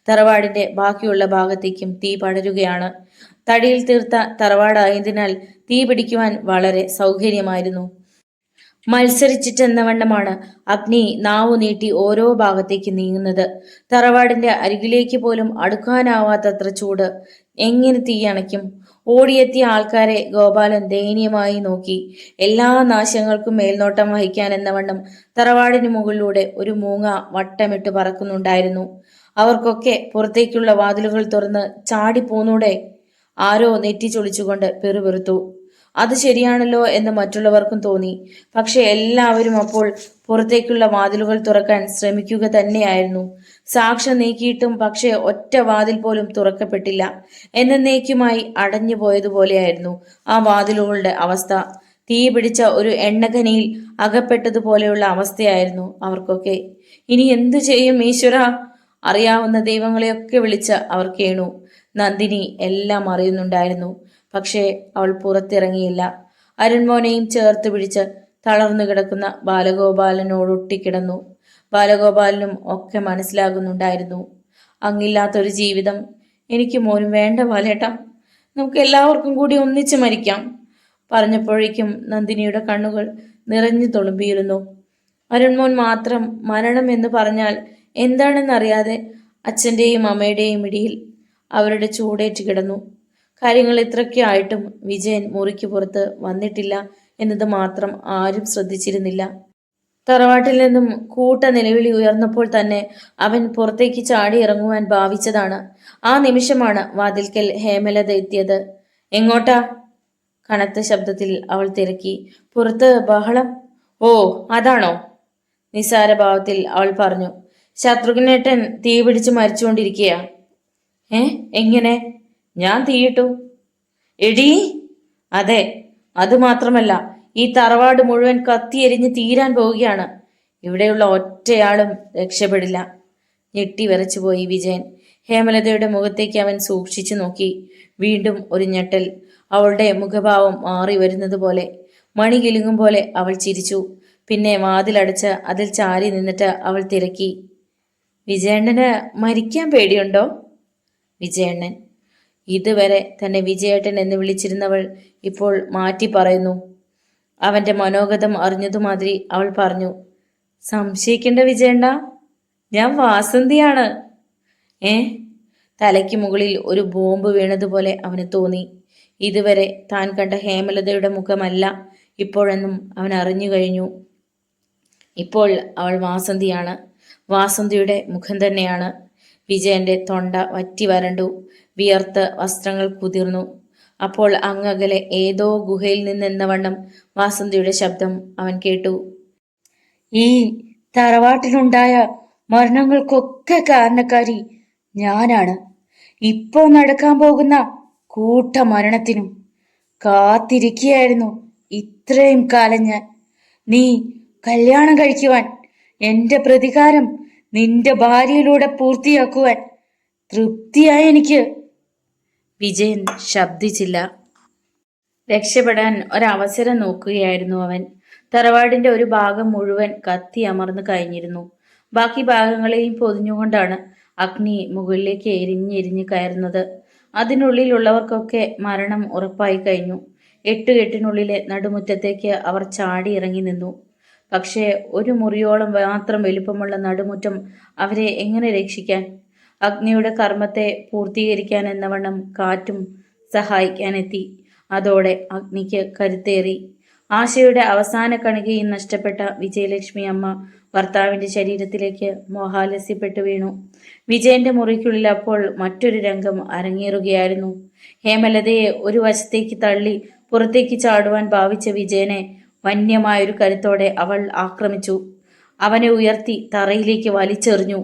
തറവാടിന്റെ ബാക്കിയുള്ള ഭാഗത്തേക്കും തീ പടരുകയാണ്. തടിയിൽ തീർത്ത തറവാടായതിനാൽ തീ പിടിക്കുവാൻ വളരെ സൗകര്യമായിരുന്നു. മത്സരിച്ചിട്ടെന്ന വണ്ണമാണ് അഗ്നി നാവു നീട്ടി ഓരോ ഭാഗത്തേക്ക് നീങ്ങുന്നത്. തറവാടിന്റെ അരികിലേക്ക് പോലും അടുക്കാനാവാത്തത്ര ചൂട്. എങ്ങനെ തീയണയ്ക്കും? ഓടിയെത്തിയ ആൾക്കാരെ ഗോപാലൻ ദയനീയമായി നോക്കി. എല്ലാ നാശങ്ങൾക്കും മേൽനോട്ടം വഹിക്കാൻ എന്ന വണ്ണം തറവാടിന് മുകളിലൂടെ ഒരു മൂങ്ങ വട്ടമിട്ട് പറക്കുന്നുണ്ടായിരുന്നു. അവർക്കൊക്കെ പുറത്തേക്കുള്ള വാതിലുകൾ തുറന്ന് ചാടിപ്പോന്നൂടെ? ആരോ നെറ്റി ചൊളിച്ചുകൊണ്ട് പെറുപെറുത്തു. അത് ശരിയാണല്ലോ എന്ന് മറ്റുള്ളവർക്കും തോന്നി. പക്ഷെ എല്ലാവരും അപ്പോൾ പുറത്തേക്കുള്ള വാതിലുകൾ തുറക്കാൻ ശ്രമിക്കുക തന്നെയായിരുന്നു. സാക്ഷ്യം നീക്കിയിട്ടും പക്ഷേ ഒറ്റ വാതിൽ പോലും തുറക്കപ്പെട്ടില്ല. എന്നേക്കുമായി അടഞ്ഞു പോയതുപോലെയായിരുന്നു ആ വാതിലുകളുടെ അവസ്ഥ. തീ പിടിച്ച ഒരു എണ്ണഖനിയിൽ അകപ്പെട്ടതുപോലെയുള്ള അവസ്ഥയായിരുന്നു അവർക്കൊക്കെ. ഇനി എന്തു ചെയ്യും ഈശ്വര? അറിയാവുന്ന ദൈവങ്ങളെയൊക്കെ വിളിച്ച് അവർ കേണു. നന്ദിനി എല്ലാം അറിയുന്നുണ്ടായിരുന്നു. പക്ഷേ അവൾ പുറത്തിറങ്ങിയില്ല. അരുൺമോനെയും ചേർത്ത് പിടിച്ച് തളർന്നു കിടക്കുന്ന ബാലഗോപാലനോടൊട്ടിക്കിടന്നു. ബാലഗോപാലനും ഒക്കെ മനസ്സിലാകുന്നുണ്ടായിരുന്നു. അങ്ങില്ലാത്തൊരു ജീവിതം എനിക്ക് മോനും വേണ്ട ബാലേട്ടാ. നമുക്ക് എല്ലാവർക്കും കൂടി ഒന്നിച്ച് മരിക്കാം. പറഞ്ഞപ്പോഴേക്കും നന്ദിനിയുടെ കണ്ണുകൾ നിറഞ്ഞു തുളുമ്പിയിരുന്നു. അരുൺമോൻ മാത്രം മരണം എന്ന് പറഞ്ഞാൽ എന്താണെന്നറിയാതെ അച്ഛൻ്റെയും അമ്മയുടെയും ഇടിയിൽ അവരുടെ ചൂടേറ്റ് കിടന്നു. കാര്യങ്ങൾ ഇത്രയ്ക്ക് ആയിട്ടും വിജയൻ മുറിക്ക് പുറത്ത് വന്നിട്ടില്ല എന്നത് മാത്രം ആരും ശ്രദ്ധിച്ചിരുന്നില്ല. തറവാട്ടിൽ നിന്നും കൂട്ട നിലവിളി ഉയർന്നപ്പോൾ തന്നെ അവൻ പുറത്തേക്ക് ചാടി ഇറങ്ങുവാൻ ഭാവിച്ചതാണ്. ആ നിമിഷമാണ് വാതിൽക്കൽ ഹേമലത എത്തിയത്. എങ്ങോട്ടാ? കനത്ത ശബ്ദത്തിൽ അവൾ തിരക്കി. പുറത്ത് ബഹളം. ഓ, അതാണോ? നിസാരഭാവത്തിൽ അവൾ പറഞ്ഞു. ശത്രുഘ്നേട്ടൻ തീ പിടിച്ച് മരിച്ചുകൊണ്ടിരിക്കുക. എങ്ങനെ? ഞാൻ തീയിട്ടു. എടീ, അതെ, അതുമാത്രമല്ല, ഈ തറവാട് മുഴുവൻ കത്തിയെരിഞ്ഞ് തീരാൻ പോവുകയാണ്. ഇവിടെയുള്ള ഒറ്റയാളും രക്ഷപ്പെടില്ല. ഞെട്ടി വിറച്ചുപോയി വിജയൻ. ഹേമലതയുടെ മുഖത്തേക്ക് അവൻ സൂക്ഷിച്ചു നോക്കി. വീണ്ടും ഒരു ഞെട്ടൽ. അവളുടെ മുഖഭാവം മാറി വരുന്നത് പോലെ, മണി കിലുങ്ങും പോലെ അവൾ ചിരിച്ചു. പിന്നെ വാതിലടച്ച് അതിൽ ചാരി നിന്നിട്ട് അവൾ തിരക്കി, വിജയണ്ണന് മരിക്കാൻ പേടിയുണ്ടോ? വിജയണ്ണൻ. ഇതുവരെ തന്നെ വിജയേട്ടൻ എന്ന് വിളിച്ചിരുന്നവൾ ഇപ്പോൾ മാറ്റി പറയുന്നു. അവന്റെ മനോഗതം അറിഞ്ഞതുമാതിരി അവൾ പറഞ്ഞു, സംശയിക്കേണ്ട വിജയണ്ണ, ഞാൻ വാസന്തിയാണ്. ഏ? തലയ്ക്ക് മുകളിൽ ഒരു ബോംബ് വീണതുപോലെ അവന് തോന്നി. ഇതുവരെ താൻ കണ്ട ഹേമലതയുടെ മുഖമല്ല ഇപ്പോഴെന്നും അവൻ അറിഞ്ഞു കഴിഞ്ഞു. ഇപ്പോൾ അവൾ വാസന്തിയാണ്. വാസന്തിയുടെ മുഖം തന്നെയാണ്. വിജയന്റെ തൊണ്ട വറ്റി വരണ്ടു. വിയർത്ത് വസ്ത്രങ്ങൾ കുതിർന്നു. അപ്പോൾ അങ്ങകലെ ഏതോ ഗുഹയിൽ നിന്നെന്ന വണ്ണം വാസന്തിയുടെ ശബ്ദം അവൻ കേട്ടു. ഈ തറവാട്ടിലുണ്ടായ മരണങ്ങൾക്കൊക്കെ കാരണക്കാരി ഞാനാണ്. ഇപ്പോ നടക്കാൻ പോകുന്ന കൂട്ടമരണത്തിനും കാത്തിരിക്കുകയായിരുന്നു ഇത്രയും കാലം ഞാൻ. നീ കല്യാണം കഴിക്കുവാൻ, എന്റെ പ്രതികാരം നിന്റെ ഭാര്യയിലൂടെ പൂർത്തിയാക്കുവാൻ തൃപ്തിയായി എനിക്ക്. വിജയൻ ശബ്ദിച്ചില്ല. രക്ഷപ്പെടാൻ ഒരവസരം നോക്കുകയായിരുന്നു അവൻ. തറവാടിന്റെ ഒരു ഭാഗം മുഴുവൻ കത്തി അമർന്നു കഴിഞ്ഞിരുന്നു. ബാക്കി ഭാഗങ്ങളെയും പൊതിഞ്ഞുകൊണ്ടാണ് അഗ്നി മുകളിലേക്ക് എരിഞ്ഞെരിഞ്ഞ് കയറുന്നത്. അതിനുള്ളിലുള്ളവർക്കൊക്കെ മരണം ഉറപ്പായി കഴിഞ്ഞു. എട്ടുകെട്ടിനുള്ളിലെ നടുമുറ്റത്തേക്ക് അവർ ചാടി ഇറങ്ങി നിന്നു. പക്ഷേ ഒരു മുറിയോളം മാത്രം വലുപ്പമുള്ള നടുമുറ്റം അവരെ എങ്ങനെ രക്ഷിക്കാൻ? അഗ്നിയുടെ കർമ്മത്തെ പൂർത്തീകരിക്കാൻ എന്നവണ്ണം കാറ്റും സഹായിക്കാനെത്തി. അതോടെ അഗ്നിക്ക് കരുത്തേറി. ആശയുടെ അവസാന കണികയും നഷ്ടപ്പെട്ട വിജയലക്ഷ്മി അമ്മ ഭർത്താവിന്റെ ശരീരത്തിലേക്ക് മോഹാലസ്യപ്പെട്ടു വീണു. വിജയന്റെ മുറിക്കുള്ളിൽ അപ്പോൾ മറ്റൊരു രംഗം അരങ്ങേറുകയായിരുന്നു. ഹേമലതയെ ഒരു വശത്തേക്ക് തള്ളി പുറത്തേക്ക് ചാടുവാൻ ഭാവിച്ച വിജയനെ വന്യമായൊരു കരുത്തോടെ അവൾ ആക്രമിച്ചു. അവനെ ഉയർത്തി തറയിലേക്ക് വലിച്ചെറിഞ്ഞു.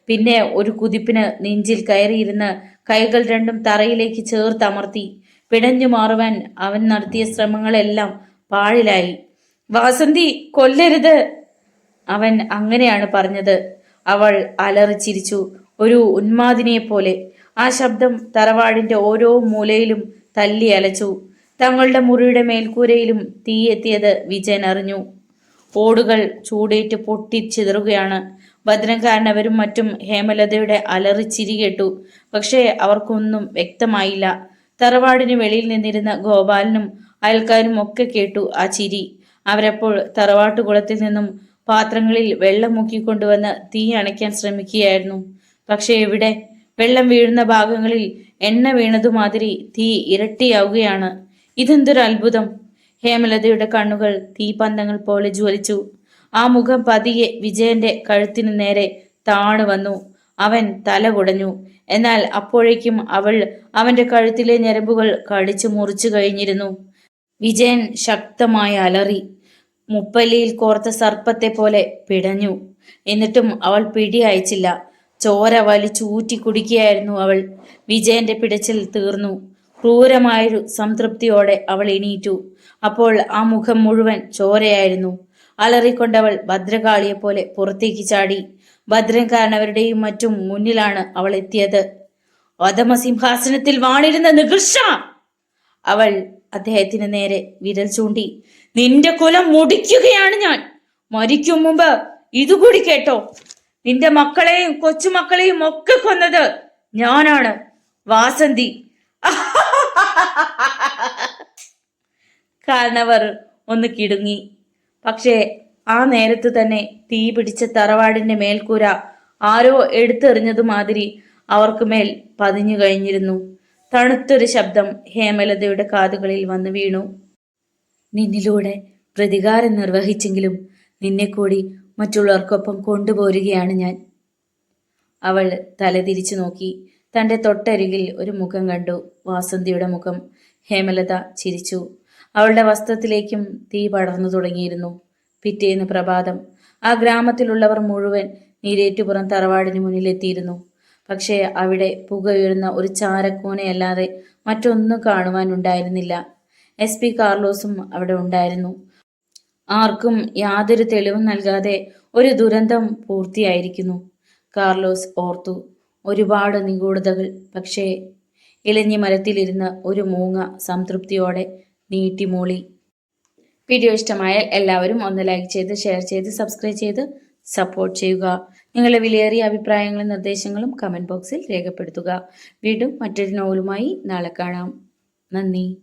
പിന്നെ ഒരു കുതിപ്പിന് നെഞ്ചിൽ കയറിയിരുന്ന് കൈകൾ രണ്ടും തറയിലേക്ക് ചേർത്തമർത്തി. പിടഞ്ഞു മാറുവാൻ അവൻ നടത്തിയ ശ്രമങ്ങളെല്ലാം പാഴിലായി. വാസന്തി, കൊല്ലരുത്! അവൻ അങ്ങനെയാണ് പറഞ്ഞത്. അവൾ അലറിച്ചിരിച്ചു, ഒരു ഉന്മാദിനിയെപ്പോലെ. ആ ശബ്ദം തറവാടിന്റെ ഓരോ മൂലയിലും തല്ലി അലച്ചു. തങ്ങളുടെ മുറിയുടെ മേൽക്കൂരയിലും തീയെത്തിയത് വിജയൻ അറിഞ്ഞു. ഓടുകൾ ചൂടേറ്റ് പൊട്ടിച്ചിതറുകയാണ്. ഭദ്രൻകാരനവരും മറ്റും ഹേമലതയുടെ അലറിച്ചിരി കേട്ടു. പക്ഷേ അവർക്കൊന്നും വ്യക്തമായില്ല. തറവാടിന് വെളിയിൽ നിന്നിരുന്ന ഗോപാലനും അയൽക്കാരും ഒക്കെ കേട്ടു ആ ചിരി. അവരപ്പോൾ തറവാട്ടുകുളത്തിൽ നിന്നും പാത്രങ്ങളിൽ വെള്ളം മുക്കിക്കൊണ്ടുവന്ന് തീ അണയ്ക്കാൻ ശ്രമിക്കുകയായിരുന്നു. പക്ഷെ എവിടെ? വെള്ളം വീഴുന്ന ഭാഗങ്ങളിൽ എണ്ണ വീണതുമാതിരി തീ ഇരട്ടിയാവുകയാണ്. ഇതെന്തൊരു അത്ഭുതം! ഹേമലതയുടെ കണ്ണുകൾ തീപന്തങ്ങൾ പോലെ ജ്വലിച്ചു. ആ മുഖം പതിയെ വിജയന്റെ കഴുത്തിനു നേരെ താണു വന്നു. അവൻ തല കുടഞ്ഞു. എന്നാൽ അപ്പോഴേക്കും അവൾ അവന്റെ കഴുത്തിലെ ഞരമ്പുകൾ കടിച്ചു മുറിച്ചു കഴിഞ്ഞിരുന്നു. വിജയൻ ശക്തമായി അലറി. മുപ്പല്ലിയിൽ കോർത്ത സർപ്പത്തെ പോലെ പിടഞ്ഞു. എന്നിട്ടും അവൾ പിടി അയച്ചില്ല. ചോര വലിച്ചൂറ്റി കുടിക്കുകയായിരുന്നു അവൾ. വിജയന്റെ പിടച്ചിൽ തീർന്നു. ക്രൂരമായൊരു സംതൃപ്തിയോടെ അവൾ എണീറ്റു. അപ്പോൾ ആ മുഖം മുഴുവൻ ചോരയായിരുന്നു. അലറിക്കൊണ്ടവൾ ഭദ്രകാളിയെപ്പോലെ പുറത്തേക്ക് ചാടി. ഭദ്രൻകാരനവരുടെയും മറ്റും മുന്നിലാണ് അവൾ എത്തിയത്. അധമസിംഹാസനത്തിൽ വാണിരുന്ന നികൃഷ്ട! അവൾ അദ്ദേഹത്തിന് നേരെ വിരൽ ചൂണ്ടി. നിന്റെ കുലം മുടിക്കുകയാണ് ഞാൻ. മരിക്കും മുമ്പ് ഇതുകൂടി കേട്ടോ. നിന്റെ മക്കളെയും കൊച്ചുമക്കളെയും ഒക്കെ കൊന്നത് ഞാനാണ്, വാസന്തി. കാരണവർ ഒന്ന് കിടുങ്ങി. പക്ഷേ ആ നേരത്ത് തന്നെ തീ പിടിച്ച തറവാടിന്റെ മേൽക്കൂര ആരോ എടുത്തെറിഞ്ഞതുമാതിരി അവർക്ക് മേൽ പതിഞ്ഞു കഴിഞ്ഞിരുന്നു. തണുത്തൊരു ശബ്ദം ഹേമലതയുടെ കാതുകളിൽ വന്നു വീണു. നിന്നിലൂടെ പ്രതികാരം നിർവഹിച്ചെങ്കിലും നിന്നെ കൂടി മറ്റുള്ളവർക്കൊപ്പം കൊണ്ടുപോരുകയാണ് ഞാൻ. അവൾ തലതിരിച്ചു നോക്കി. തന്റെ തൊട്ടരികിൽ ഒരു മുഖം കണ്ടു, വാസന്തിയുടെ മുഖം. ഹേമലത ചിരിച്ചു. അവളുടെ വസ്ത്രത്തിലേക്കും തീ പടർന്നു തുടങ്ങിയിരുന്നു. പിറ്റേന്ന് പ്രഭാതം ആ ഗ്രാമത്തിലുള്ളവർ മുഴുവൻ നീരേറ്റുപുറം തറവാടിന് മുന്നിലെത്തിയിരുന്നു. പക്ഷേ അവിടെ പുകയുയർന്ന ഒരു ചാരക്കൂനയല്ലാതെ മറ്റൊന്നും കാണുവാനുണ്ടായിരുന്നില്ല. SP കാർലോസും അവിടെ ഉണ്ടായിരുന്നു. ആർക്കും യാതൊരു തെളിവും നൽകാതെ ഒരു ദുരന്തം പൂർത്തിയായിരിക്കുന്നു. കാർലോസ് ഓർത്തു. ഒരുപാട് നിഗൂഢതകൾ. പക്ഷേ ഇലഞ്ഞി മരത്തിലിരുന്ന് ഒരു മൂങ്ങ സംതൃപ്തിയോടെ നീട്ടിമൂളി. വീഡിയോ ഇഷ്ടമായാൽ എല്ലാവരും ഒന്ന് ലൈക്ക് ചെയ്ത്, ഷെയർ ചെയ്ത്, സബ്സ്ക്രൈബ് ചെയ്ത് സപ്പോർട്ട് ചെയ്യുക. നിങ്ങളുടെ വിലയേറിയ അഭിപ്രായങ്ങളും നിർദ്ദേശങ്ങളും കമൻറ്റ് ബോക്സിൽ രേഖപ്പെടുത്തുക. വീണ്ടും മറ്റൊരു നോവലുമായി നാളെ കാണാം. നന്ദി.